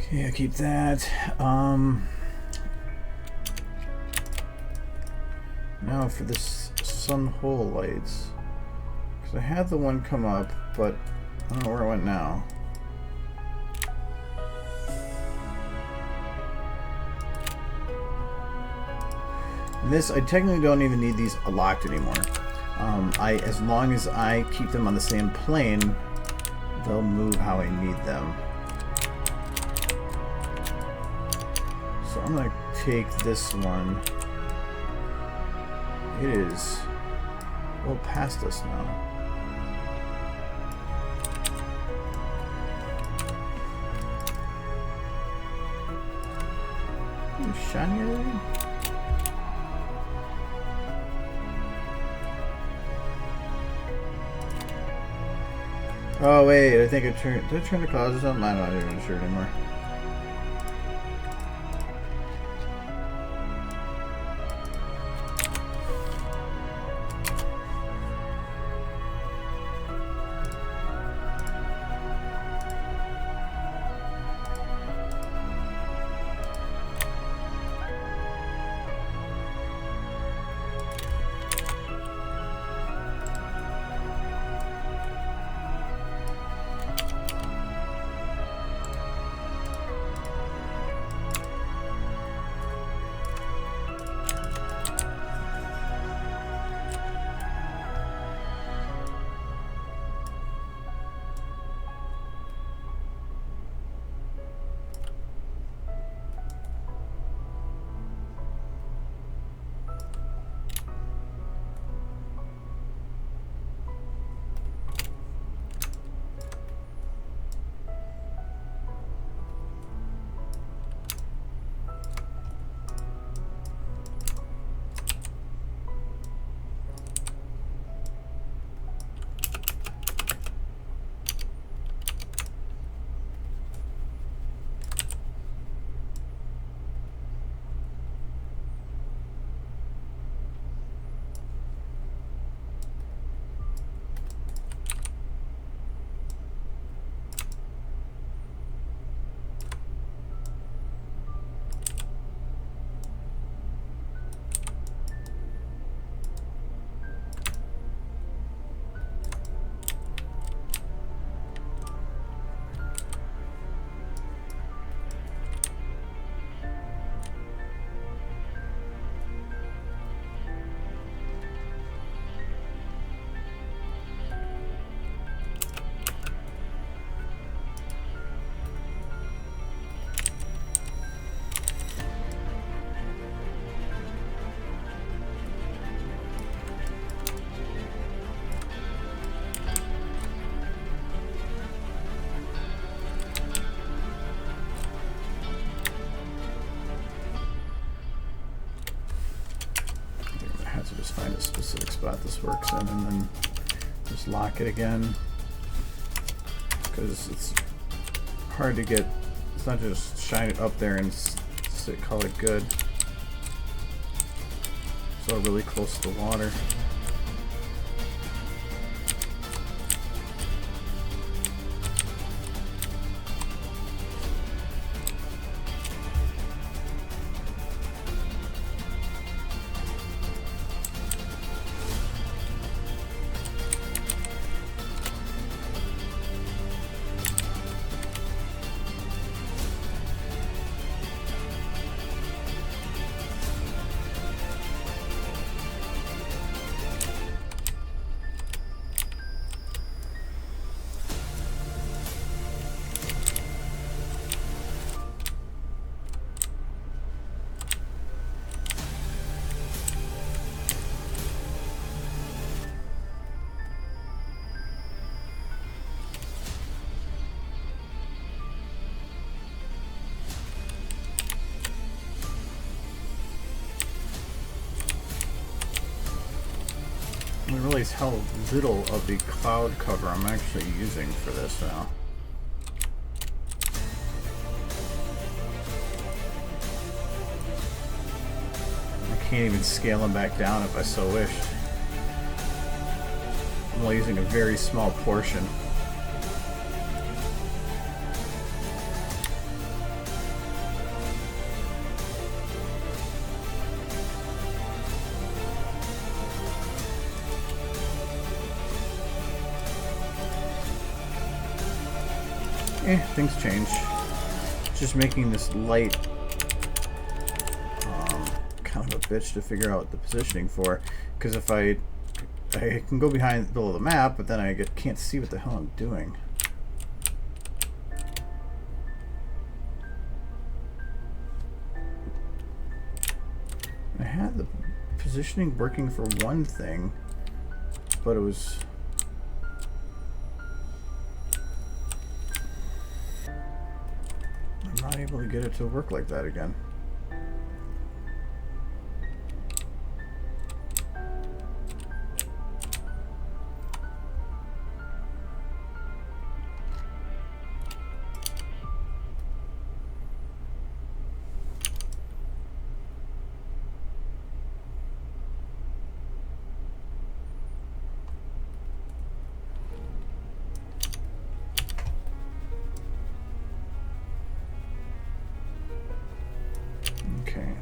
Okay, I'll keep that. Now for this sun hole lights. Because I had the one come up, but I don't know where it went now. And this, I technically don't even need these locked anymore. As long as I keep them on the same plane, they'll move how I need them. So I'm going to take this one. It is well past us now. Ooh, shiny already? Oh wait, I think I turned. Did I turn the clouds or something? I'm not even sure anymore. spot this works in, and then just lock it again, because it's hard to get. It's not just shine it up there and call it good. It's all really close to the water. I realize how little of the cloud cover I'm actually using for this now. I can't even scale them back down if I so wished. I'm only using a very small portion. Things change. It's just making this light kind of a bitch to figure out the positioning for, because if I can go behind below the map, but then I can't see what the hell I'm doing. I had the positioning working for one thing, but it was not able to get it to work like that again.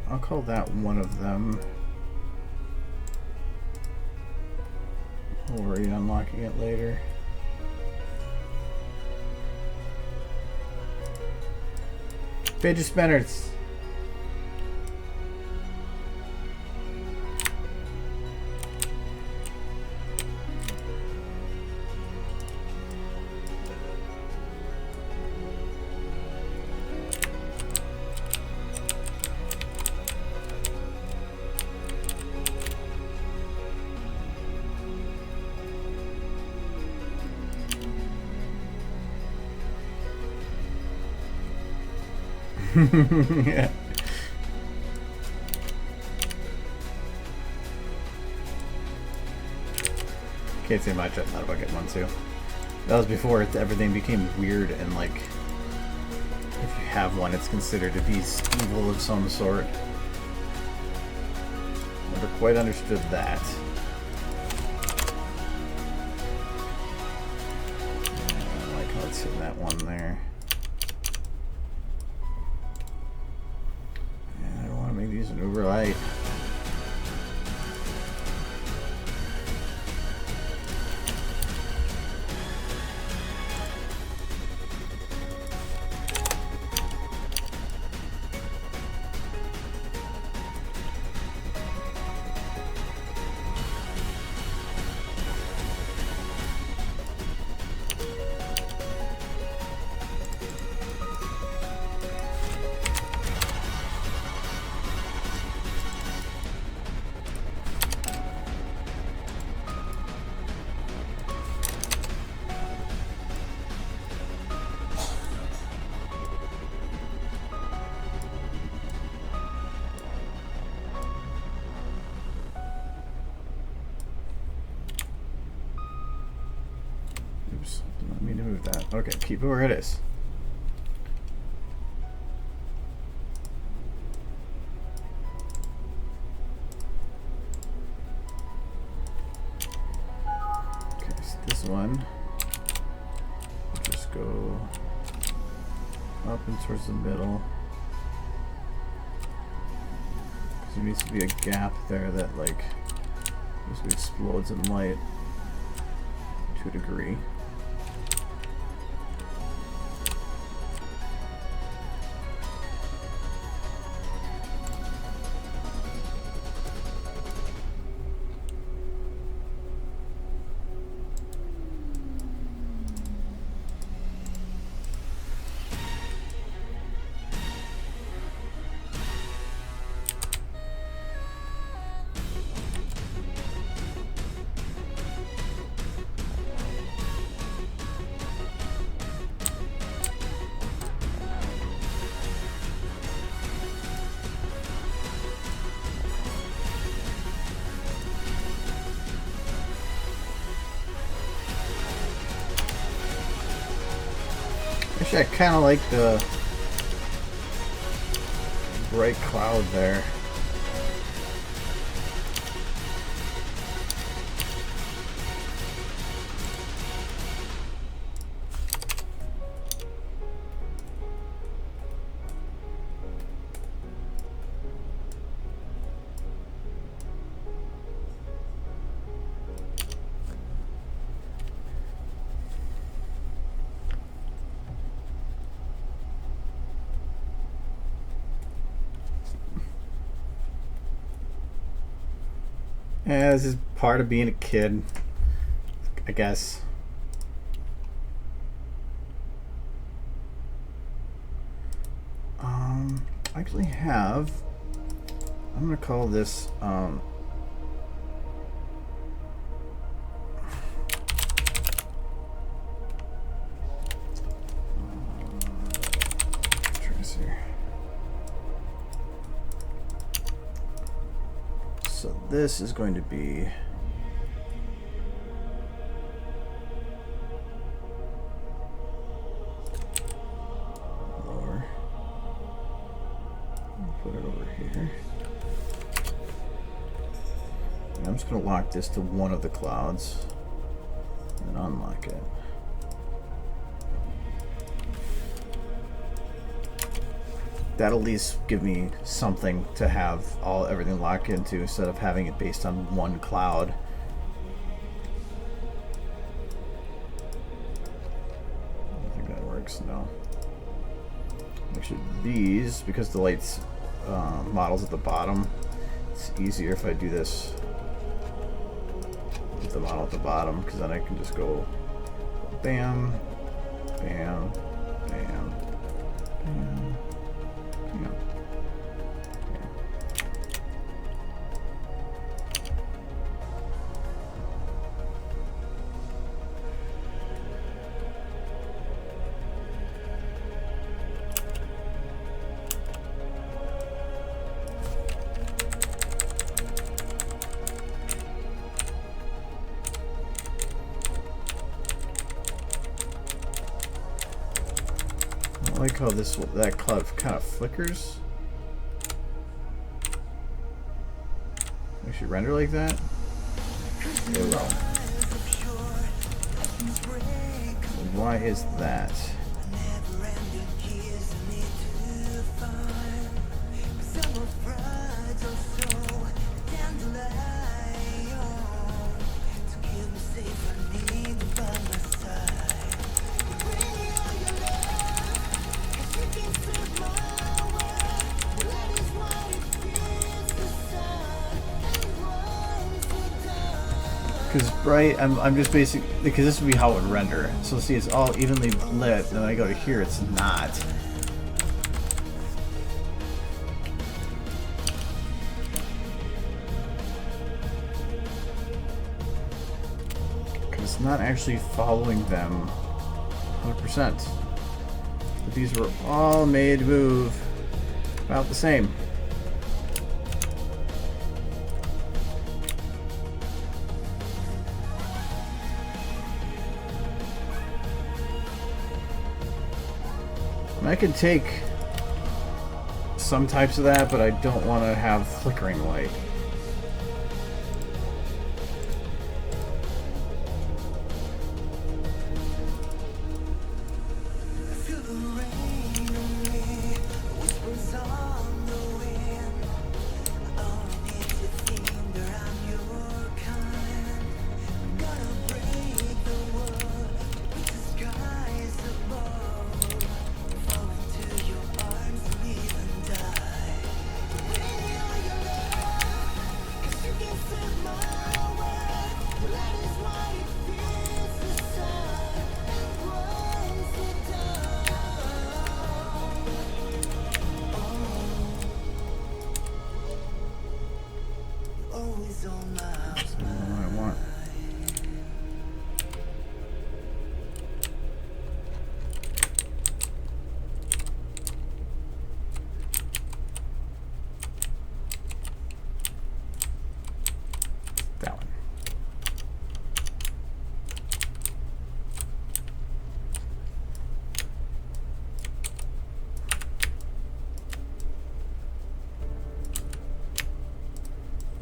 I'll call that one of them. We'll worry unlocking it later. Fidget spinners. Yeah. Can't say much. I thought about getting one too. That was before everything became weird and like, if you have one, it's considered to be evil of some sort. Never quite understood that. I like how it's hitting that one there. Use an Uber light. Okay, keep it where it is. Okay, so this one, we'll just go up and towards the middle. Because there needs to be a gap there that, like, basically explodes in light to a degree. Actually, I kind of like the bright cloud there. Yeah, this is part of being a kid, I guess. I actually have, I'm gonna call this, tracer. So this is going to be lower. Put it over here. And I'm just going to lock this to one of the clouds and unlock it. That'll at least give me something to have everything lock into instead of having it based on one cloud. I don't think that works, no. Actually, these, because the light's model's at the bottom, it's easier if I do this with the model at the bottom, because then I can just go bam, bam, bam, bam. Yeah. I like how that cloud kind of flickers. I should render like that. It will. Why is that? Because bright, I'm just basically, because this would be how it would render. So see, it's all evenly lit, and then I go to here, it's not. Because it's not actually following them 100%. But these were all made to move about the same. And I could take some types of that, but I don't want to have flickering light.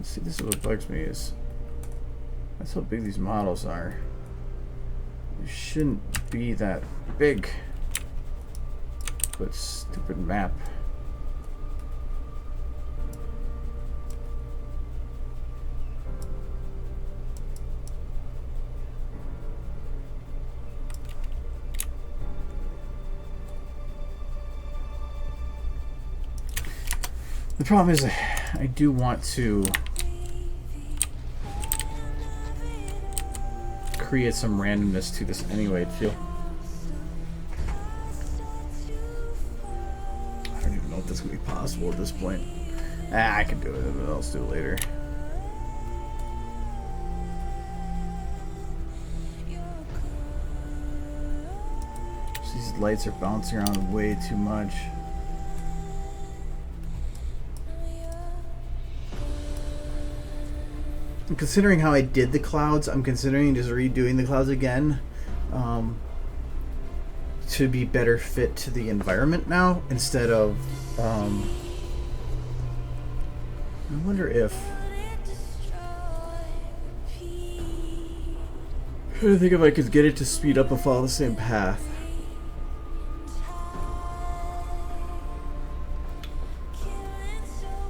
See, this is what bugs me is that's how big these models are. They shouldn't be that big. But stupid map. The problem is I do want to create some randomness to this anyway, too. I don't even know if this could be possible at this point. I can do it, but I'll do it later. These lights are bouncing around way too much. Considering how I did the clouds, I'm considering just redoing the clouds again to be better fit to the environment now instead of I wonder if I'm trying to think if I could get it to speed up and follow the same path.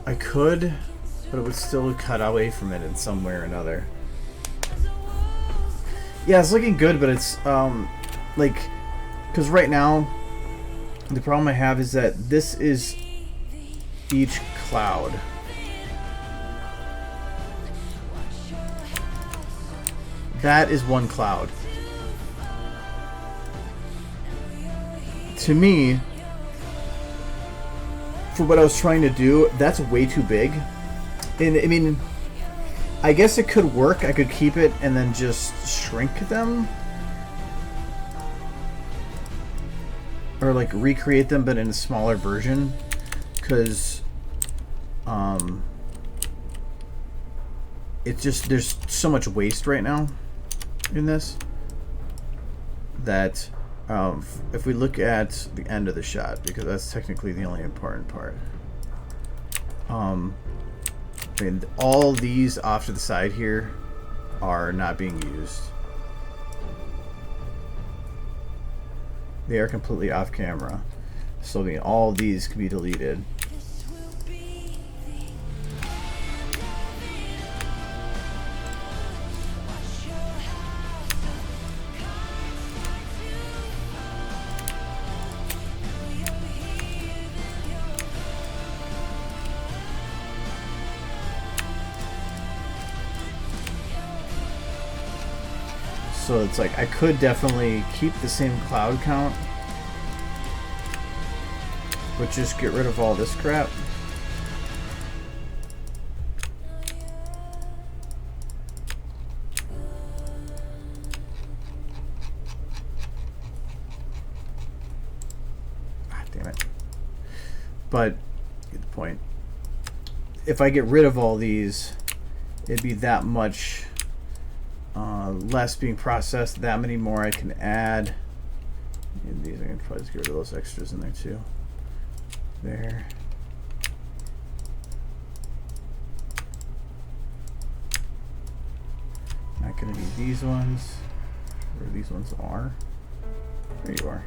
I could, but it would still cut away from it in some way or another. Yeah, it's looking good, but it's like, because right now the problem I have is that this is each cloud. That is one cloud. To me, for what I was trying to do, that's way too big. And I mean, I guess it could work. I could keep it and then just shrink them. Or like recreate them but in a smaller version. Because it's just, there's so much waste right now in this that if we look at the end of the shot, because that's technically the only important part, I mean, all these off to the side here are not being used. They are completely off camera, so I mean, all these can be deleted. So it's like I could definitely keep the same cloud count, but just get rid of all this crap. Ah, damn it. But get the point. If I get rid of all these, it'd be that much less being processed, that many more I can add, And these, I can probably just get rid of those extras in there too. There. Not gonna be these ones. Where these ones are. There you are.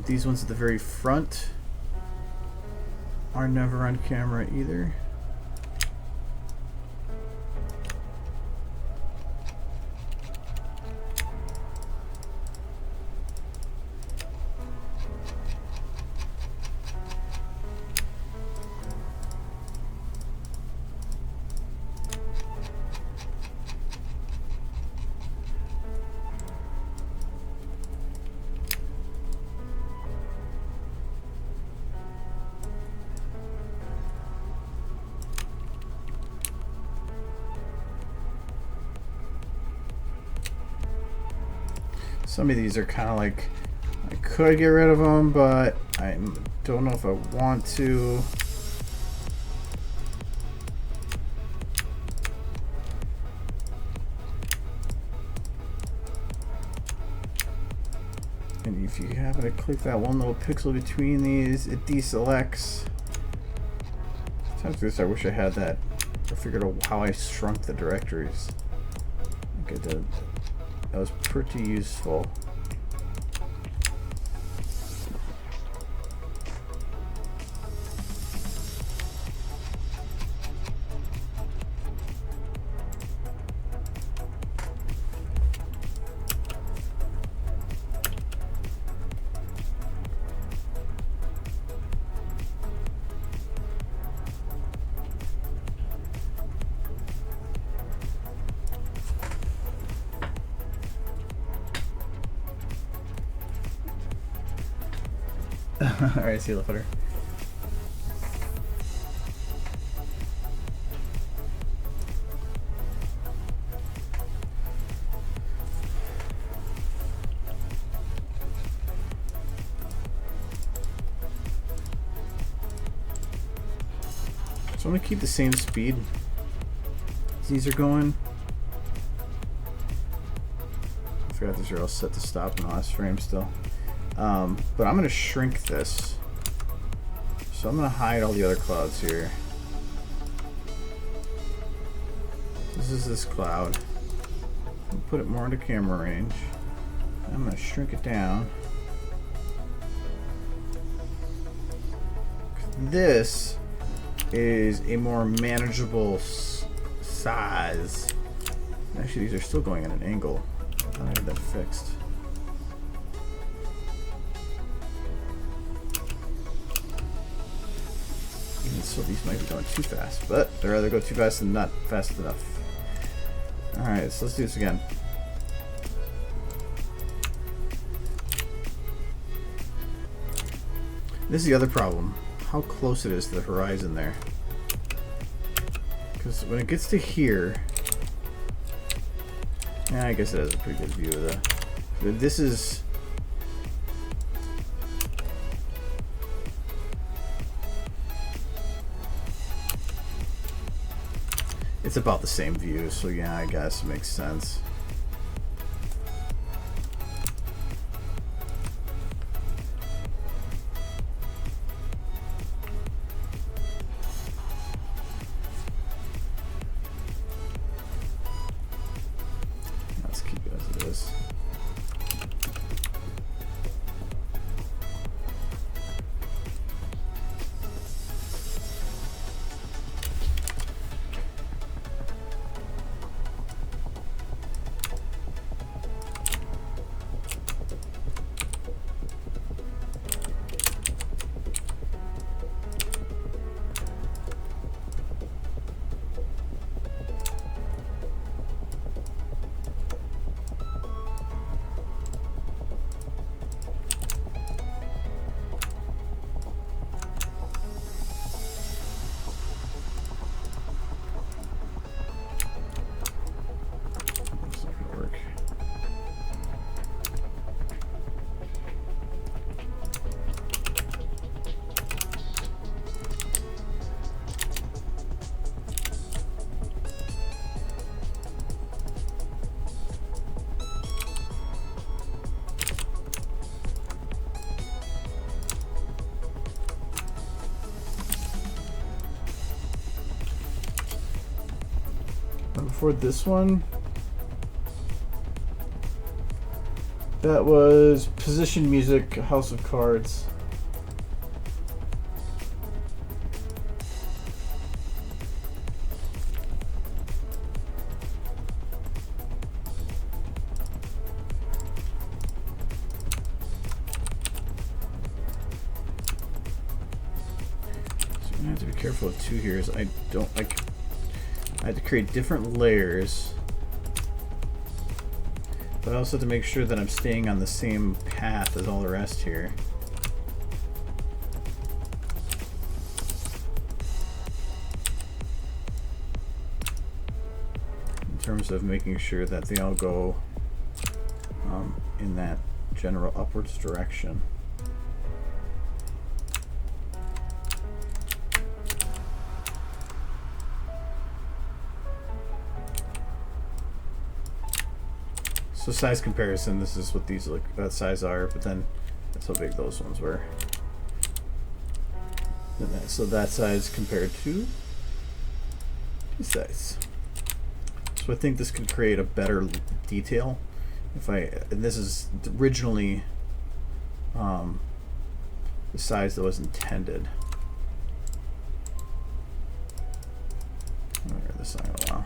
These ones at the very front are never on camera either. Some of these are kind of like, I could get rid of them, but I don't know if I want to. And if you happen to click that one little pixel between these, it deselects. Sometimes this, I wish I had that. I figured out how I shrunk the directories. I think I did. That was pretty useful. Alright, see you later. So I'm going to keep the same speed as these are going. I forgot these are all set to stop in the last frame still. But I'm going to shrink this. So I'm going to hide all the other clouds here. This is this cloud. I'll put it more into camera range. I'm going to shrink it down. This is a more manageable size. Actually, these are still going at an angle. I thought I had that fixed. So these might be going too fast, but they'd rather go too fast than not fast enough. Alright, so let's do this again. This is the other problem. How close it is to the horizon there. Because when it gets to here, yeah, I guess it has a pretty good view of the. This is. It's about the same view, so yeah, I guess it makes sense. Let's keep it as it is. before this one, that was Position Music, House of Cards. So I'm gonna have to be careful of two here. Is I had to create different layers. But I also have to make sure that I'm staying on the same path as all the rest here. In terms of making sure that they all go in that general upwards direction. So size comparison, this is what these look that size are, but then that's how big those ones were. So that size compared to this size. So I think this could create a better detail if and this is originally the size that was intended. I'm gonna wear this on in a while.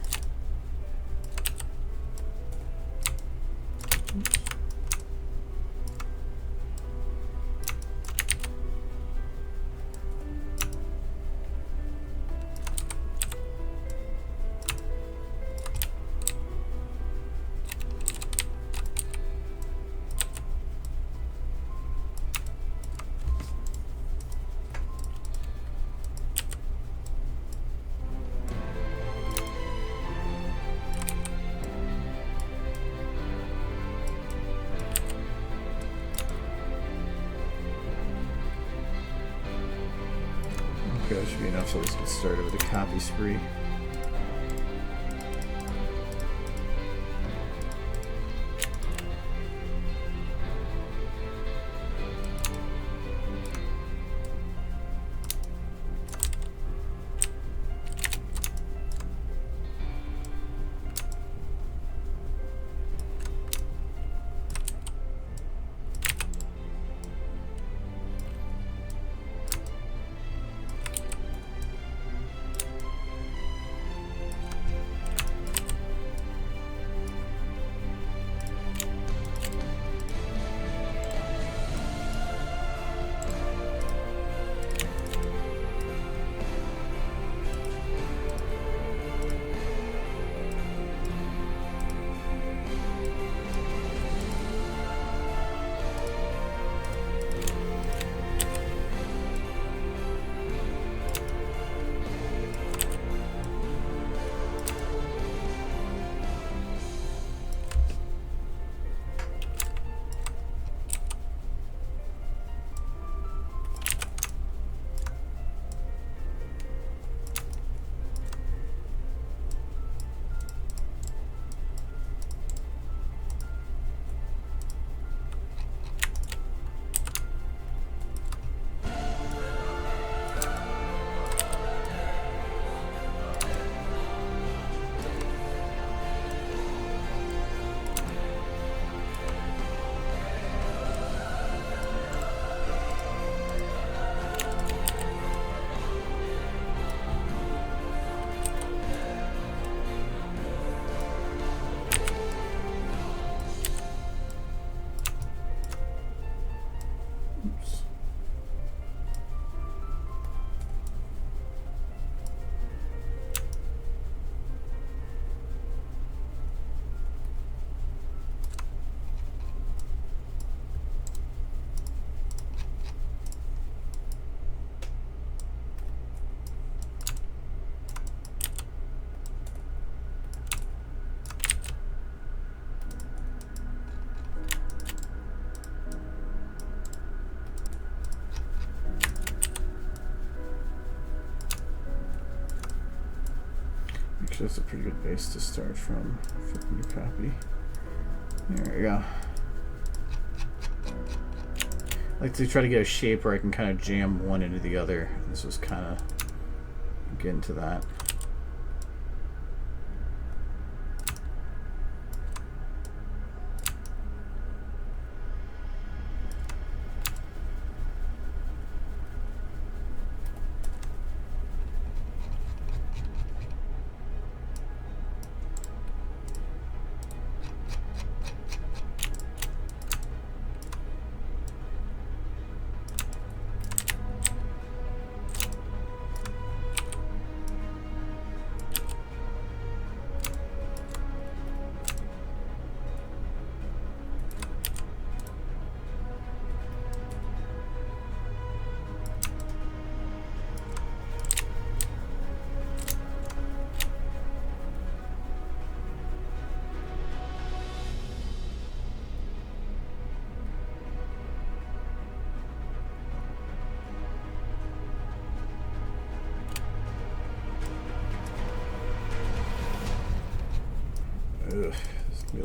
Okay, that should be enough, so let's get started with a copy spree. Actually, that's a pretty good base to start from. Flip a new copy. There we go. I like to try to get a shape where I can kind of jam one into the other. This was kind of getting to that.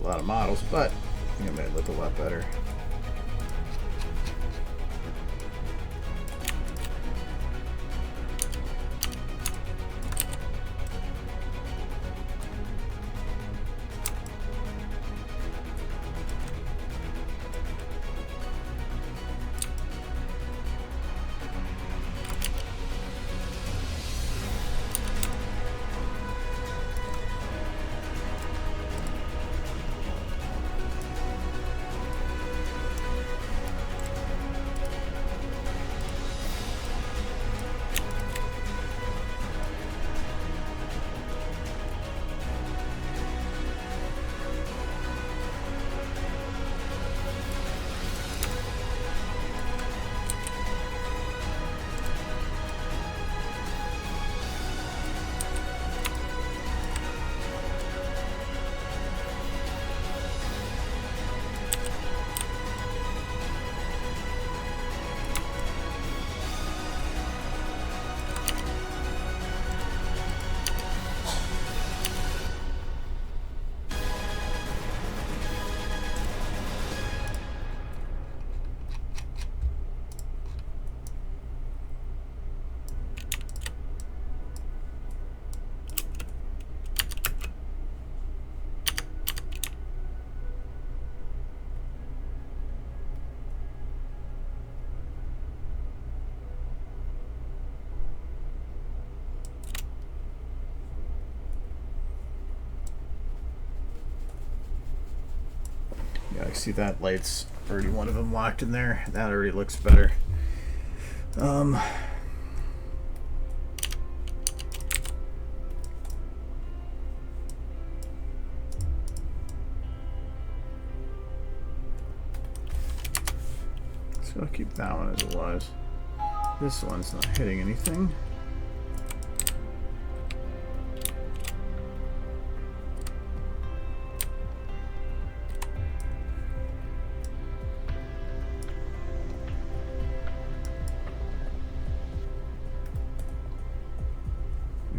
lot of models, but I think it might look a lot better. Yeah, I see that light's already one of them locked in there. That already looks better. So I'll keep that one as it was. This one's not hitting anything.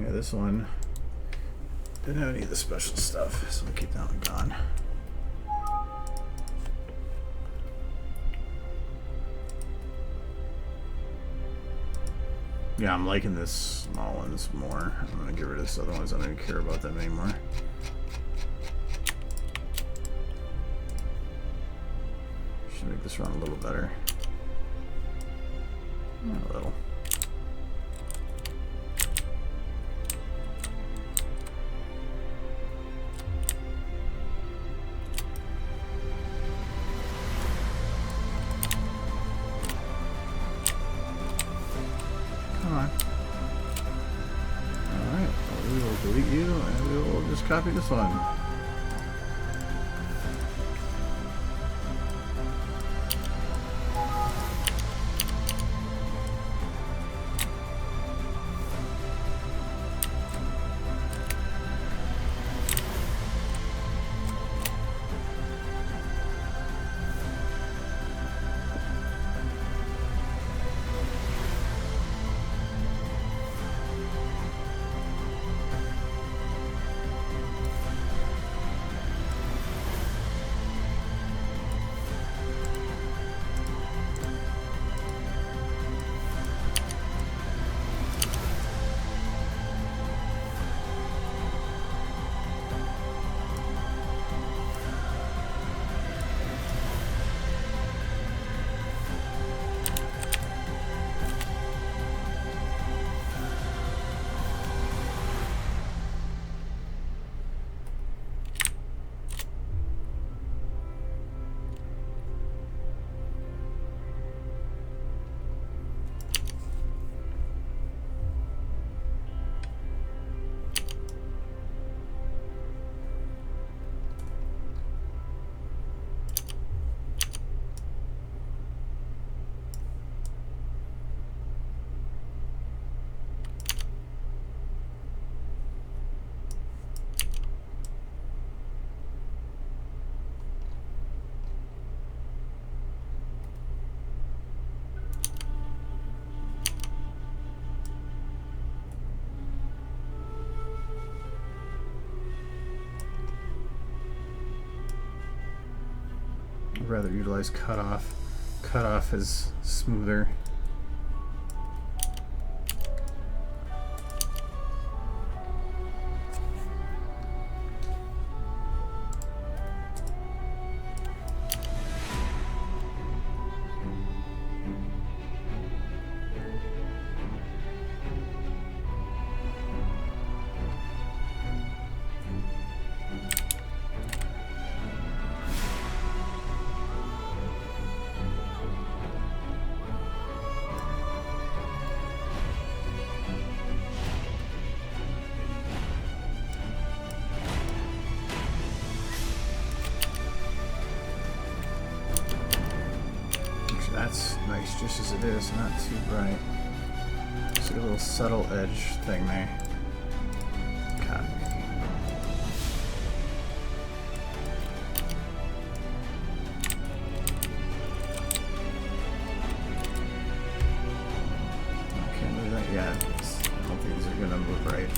Yeah, this one didn't have any of the special stuff, so we'll keep that one gone. Yeah, I'm liking this small ones more. I'm gonna get rid of this other ones. I don't even care about them anymore. Should make this run a little better. A little. Come on. Alright, well, we will delete you and we will just copy this one. I'd rather utilize cutoff. Cutoff is smoother. That's nice just as it is, not too bright. It's like a little subtle edge thing there. Copy. Can't move that yet. I don't think these are gonna move right.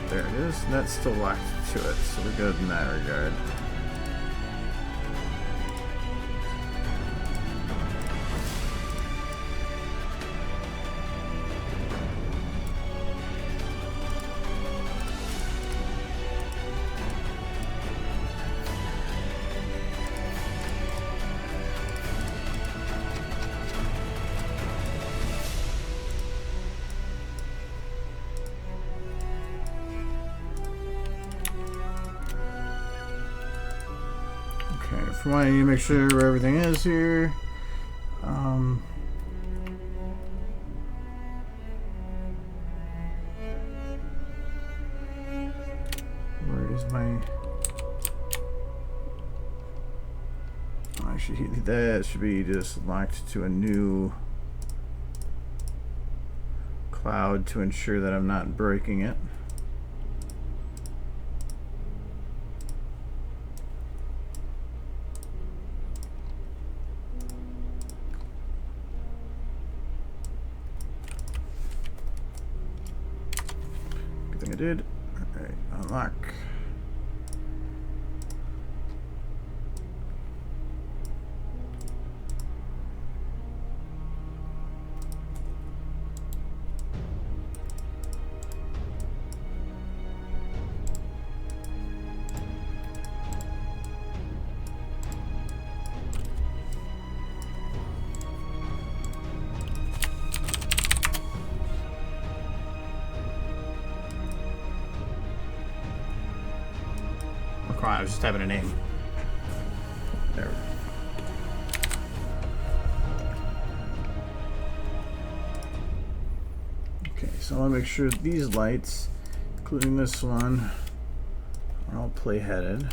There it is, and that's still locked to it, so we're good in that regard. For one, I need to make sure where everything is here. Where is my? That should be just locked to a new cloud to ensure that I'm not breaking it. I did. Alright, unlock. I was just having a name. There. Okay, so I want to make sure these lights, including this one, are all play-headed.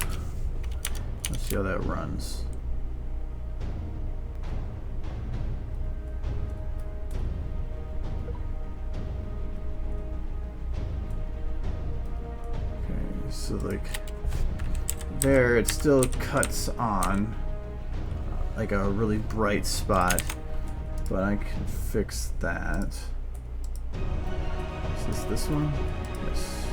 Let's see how that runs. Okay, so like there it still cuts on like a really bright spot, but I can fix that. Is this one? Yes.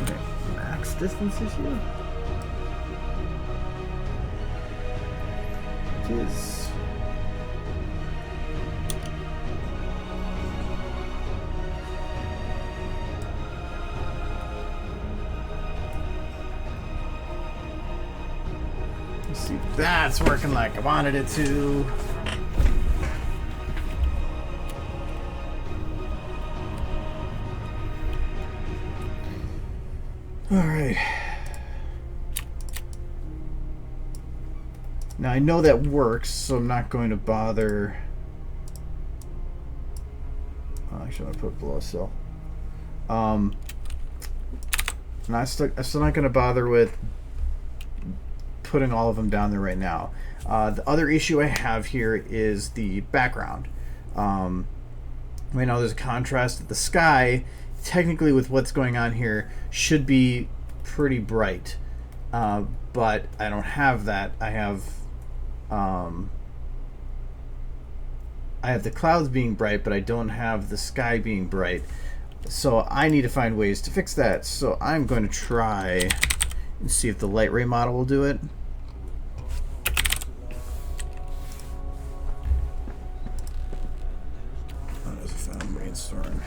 Okay, max distance issue? It is. See, that's working like I wanted it to. All right. Now I know that works, so I'm not going to bother. Actually, I'm gonna put it below sill. I'm still not going to bother with putting all of them down there right now. The other issue I have here is the background. Right now there's a contrast. The sky, technically with what's going on here, should be pretty bright. But I don't have that. I have the clouds being bright, but I don't have the sky being bright. So I need to find ways to fix that. So I'm going to try and see if the light ray model will do it. SFM brainstorm.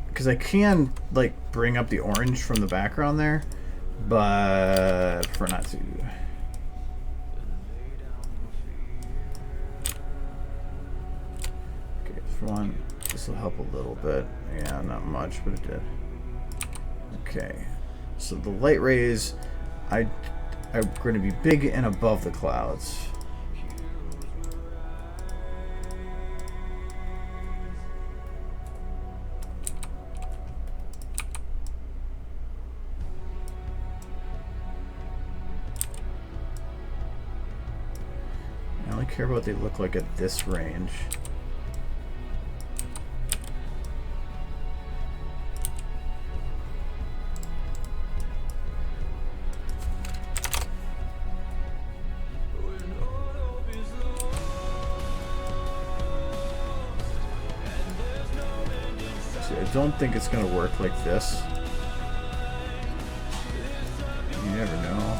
Because I can like bring up the orange from the background there, but for not to. Okay, for one, this will help a little bit. Yeah, not much, but it did. Okay, so the light rays, are going to be big and above the clouds. I only care about what they look like at this range. I don't think it's going to work like this. You never know.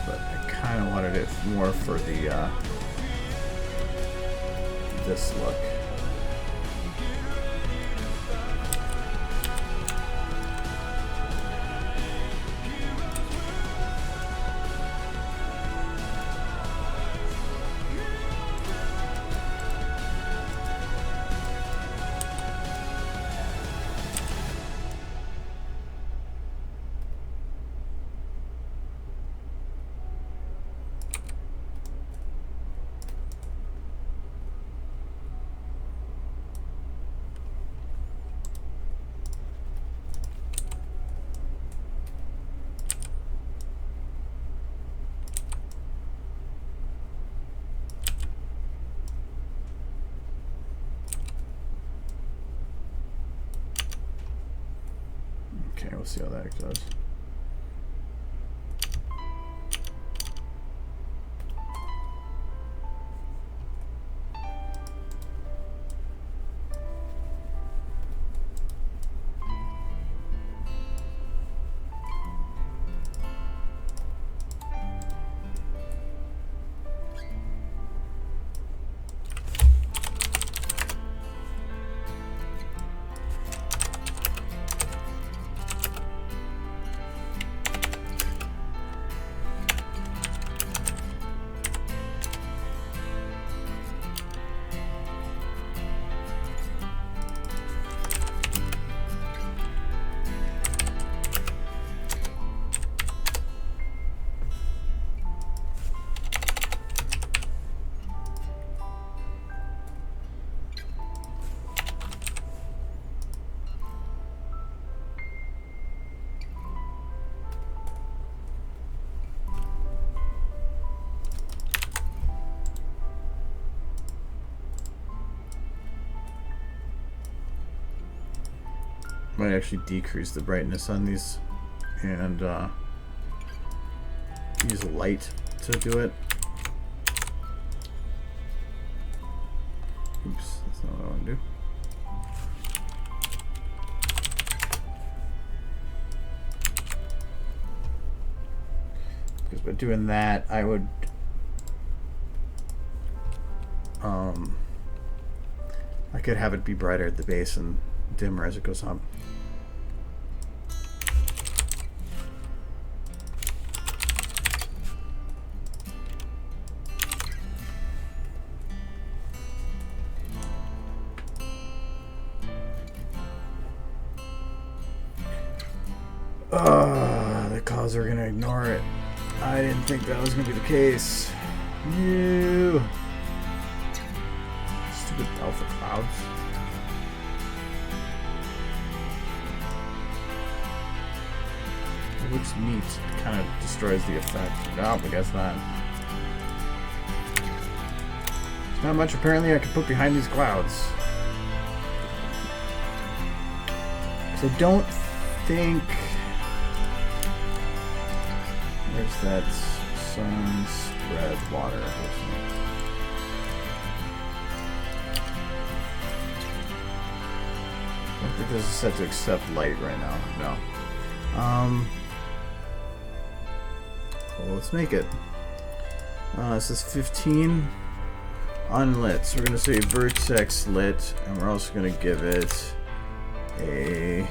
But I kind of wanted it more for the this look. Okay, we'll see how that goes. Might actually decrease the brightness on these and use light to do it. Oops, that's not what I want to do. Because by doing that, I would I could have it be brighter at the base and dimmer as it goes up. clouds are gonna ignore it. I didn't think that was gonna be the case. No. Stupid alpha clouds. It looks neat. It kind of destroys the effect. No, I guess not. There's not much apparently I can put behind these clouds. So don't think... Where's that sun spread water? I don't think this is set to accept light right now. No. Well, let's make it. This is 15 unlit. So we're going to say vertex lit, and we're also going to give it a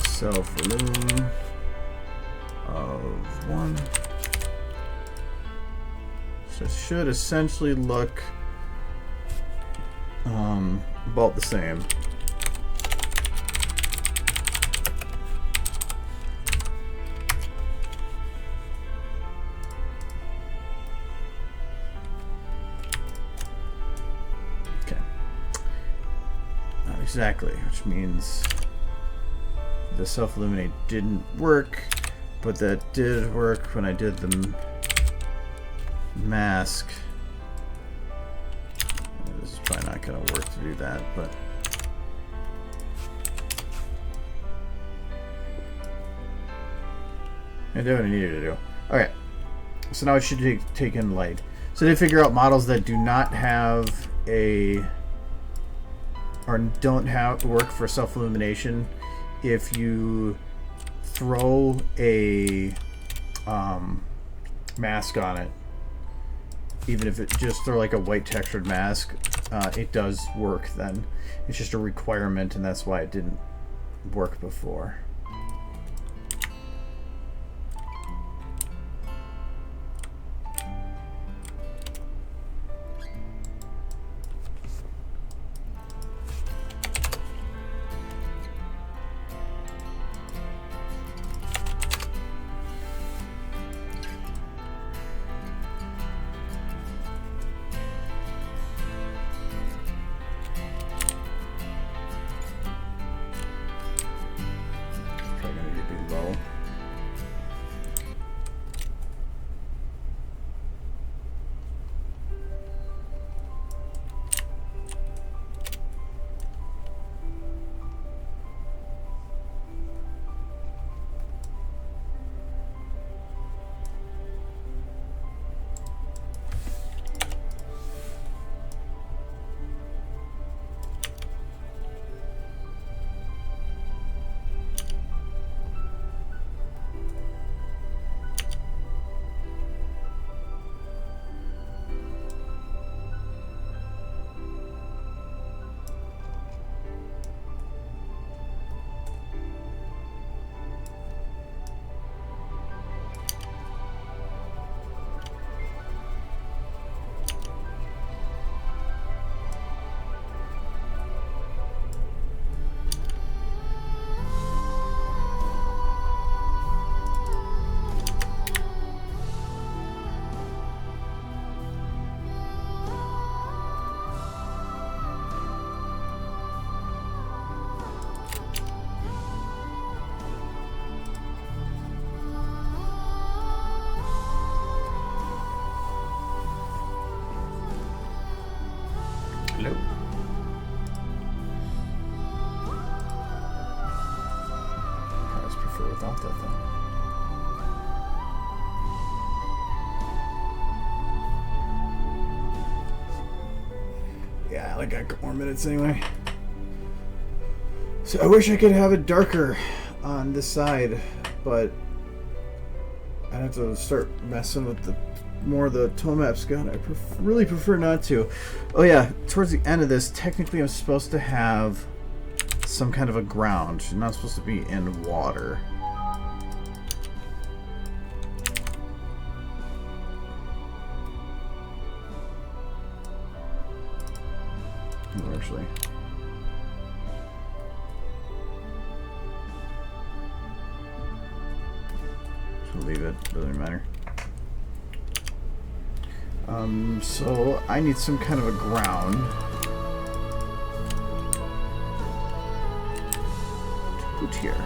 self-illume of 1. So it should essentially look about the same. Okay. Not exactly, which means the self-illuminate didn't work, but that did work when I did the mask. This is probably not going to work to do that, but I did what I needed to do. Okay, so now it should take in light. So they figure out models that do not have a, or don't have work for self-illumination. If you throw a mask on it, even if it just throw like a white textured mask, it does work then. It's just a requirement, and that's why it didn't work before. Hello. I just prefer without that thing. Yeah, I got a couple more minutes anyway. So I wish I could have it darker on this side, but I'd have to start messing with the more of the tone maps gun. I really prefer not to. Oh yeah, towards the end of this, technically I'm supposed to have some kind of a ground. I'm not supposed to be in water. Actually, leave it. Doesn't matter. So I need some kind of a ground to put here.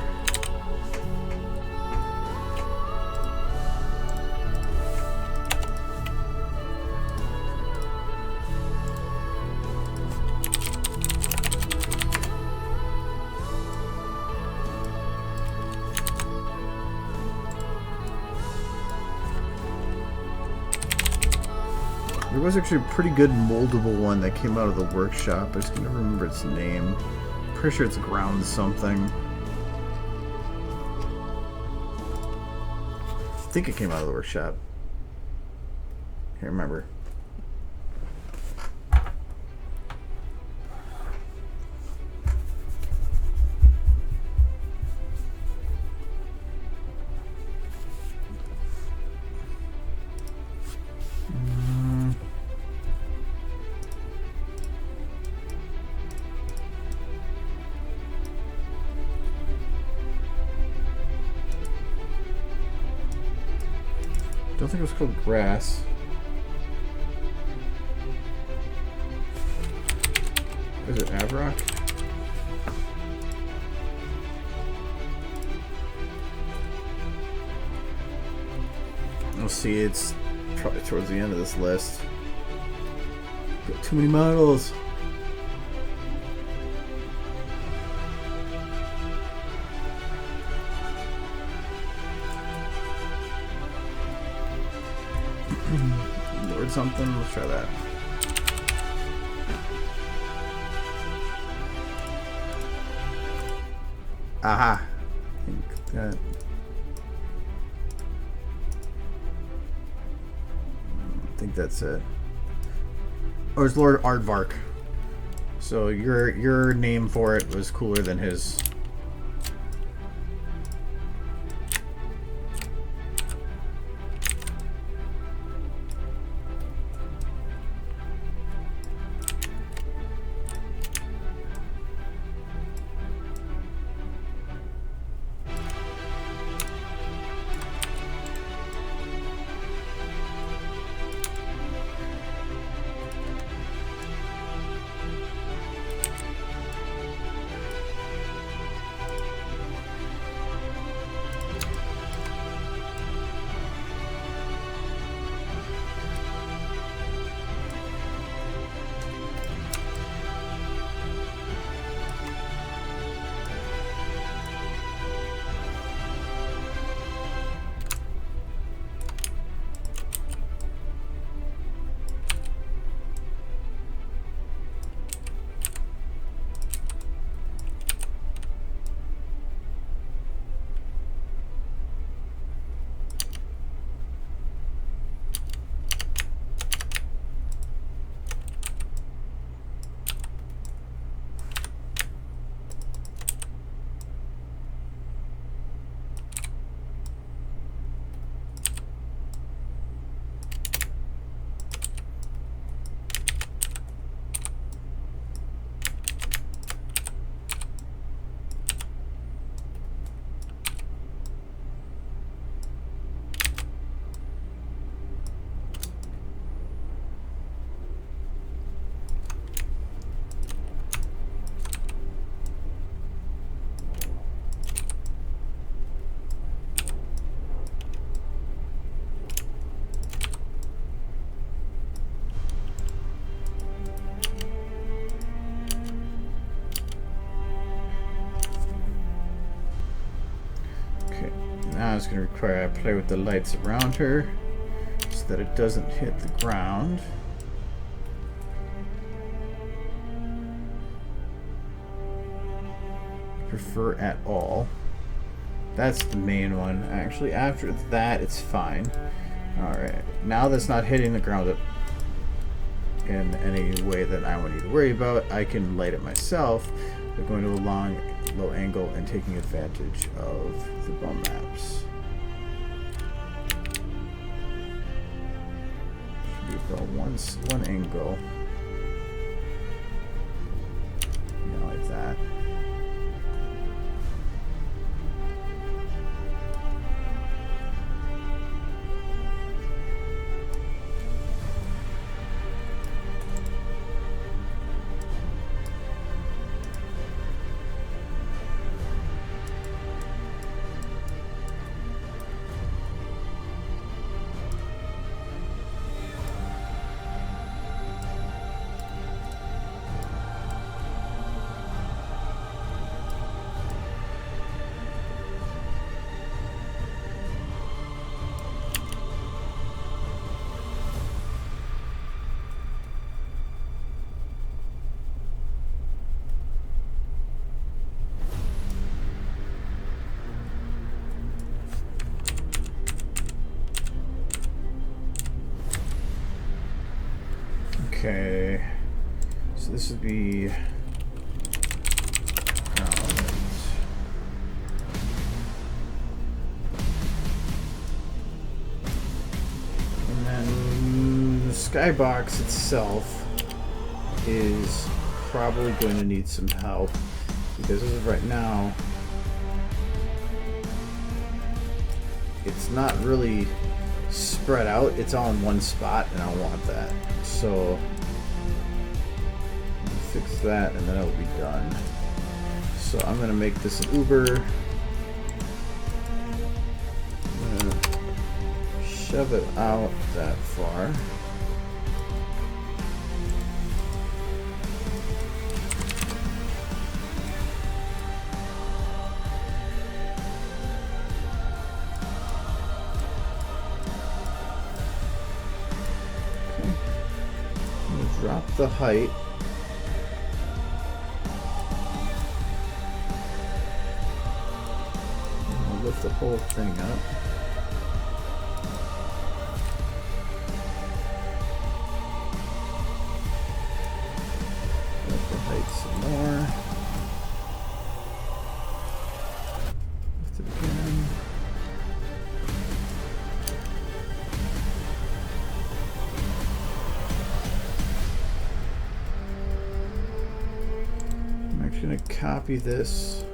There was actually a pretty good moldable one that came out of the workshop. I just can never remember its name. Pretty sure it's ground something. I think it came out of the workshop. Can't remember. I don't think it was called grass. Is it Avrock? We'll see, it's probably towards the end of this list. Got too many models. Lord something, let's try that. Aha! I think that's it. Oh, it's Lord Aardvark. So your name for it was cooler than his. Now it's going to require I play with the lights around her so that it doesn't hit the ground. Prefer at all. That's the main one. Actually, after that, it's fine. Alright, now that's not hitting the ground in any way that I want you to worry about, I can light it myself by going to a low angle and taking advantage of the bum maps. Should be about one angle. Yeah, like that. Okay. So this would be... And then the skybox itself is probably going to need some help, because as of right now, it's not really spread out. It's all in one spot, and I don't want that. So fix that, and then it'll be done. So I'm gonna make this an Uber. I'm gonna shove it out that far. Drop the height. And I'll lift the whole thing up. Lift the height some more. Lift it again. I'm going to copy this,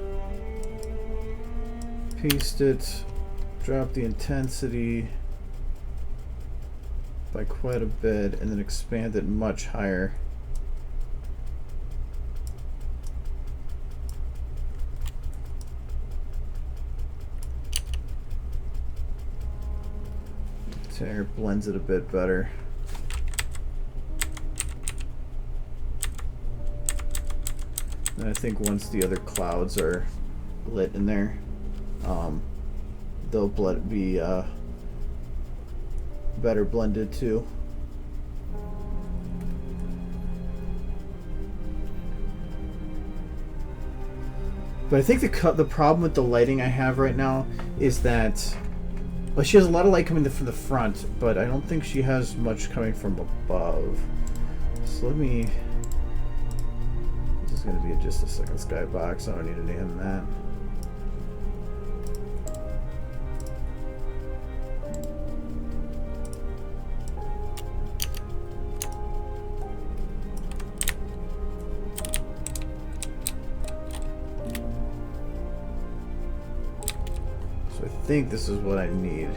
paste it, drop the intensity by quite a bit, and then expand it much higher. There, blends it a bit better. And I think once the other clouds are lit in there, they'll be better blended too. But I think the problem with the lighting I have right now is that, well, she has a lot of light coming from the front, but I don't think she has much coming from above. So let me... This is going to be just a second skybox. I don't need to name that. So I think this is what I need.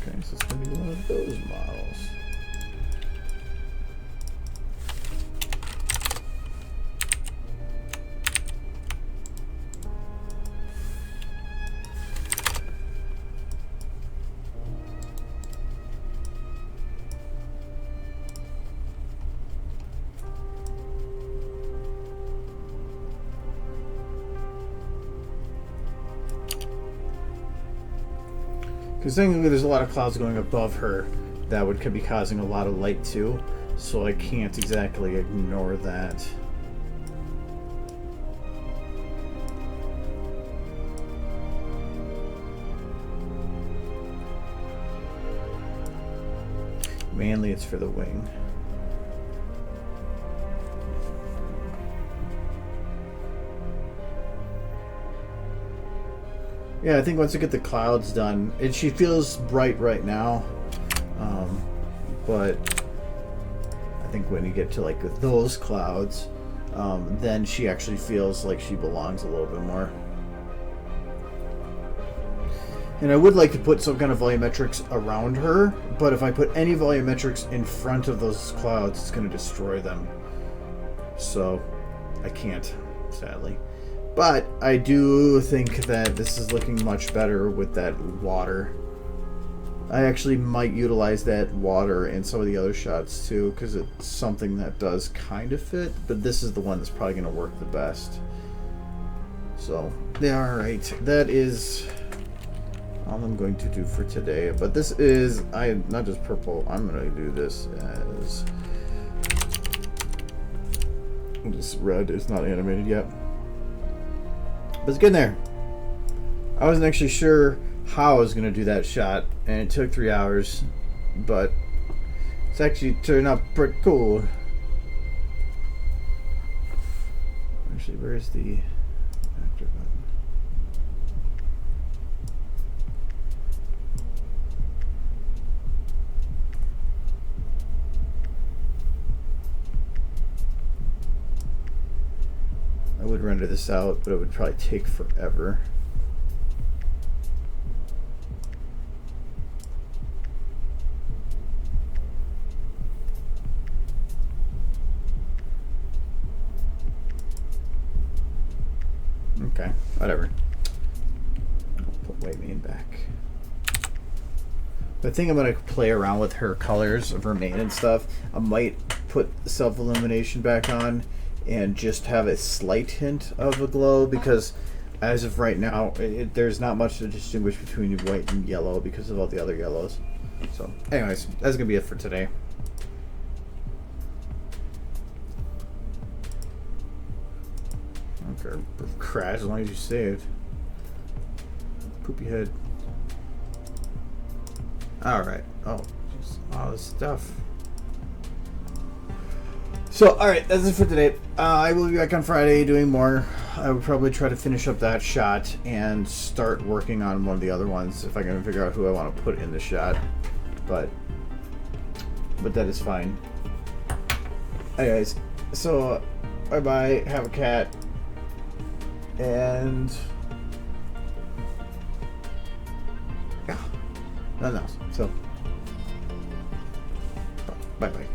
Okay, so it's going to be one of those models. Because technically there's a lot of clouds going above her that could be causing a lot of light too, so I can't exactly ignore that. Mainly it's for the wing. Yeah, I think once I get the clouds done, she feels bright right now, but I think when you get to like those clouds, then she actually feels like she belongs a little bit more. And I would like to put some kind of volumetrics around her, but if I put any volumetrics in front of those clouds, it's going to destroy them. So I can't, sadly. But I do think that this is looking much better with that water. I actually might utilize that water in some of the other shots too, because it's something that does kind of fit, but this is the one that's probably going to work the best. So, yeah, alright. That is all I'm going to do for today. But this is not just purple. I'm going to do this as this red is not animated yet, but it's getting there. I wasn't actually sure how I was going to do that shot, and it took 3 hours, but it's actually turned out pretty cool. Actually, where's the actor button? I would render this out, but it would probably take forever. Okay, whatever. I'll put White Mane back. I think I'm going to play around with her colors of her mane and stuff. I might put self-illumination back on and just have a slight hint of a glow, because as of right now, there's not much to distinguish between white and yellow because of all the other yellows. So, anyways, that's going to be it for today. I don't care. Crash as long as you saved. Poopy head. Alright. Oh, just all this stuff. So, alright, that's it for today. I will be back on Friday doing more. I would probably try to finish up that shot and start working on one of the other ones if I can figure out who I want to put in the shot. But that is fine. Anyways, so bye-bye. Have a cat. And yeah, nothing else. So bye bye.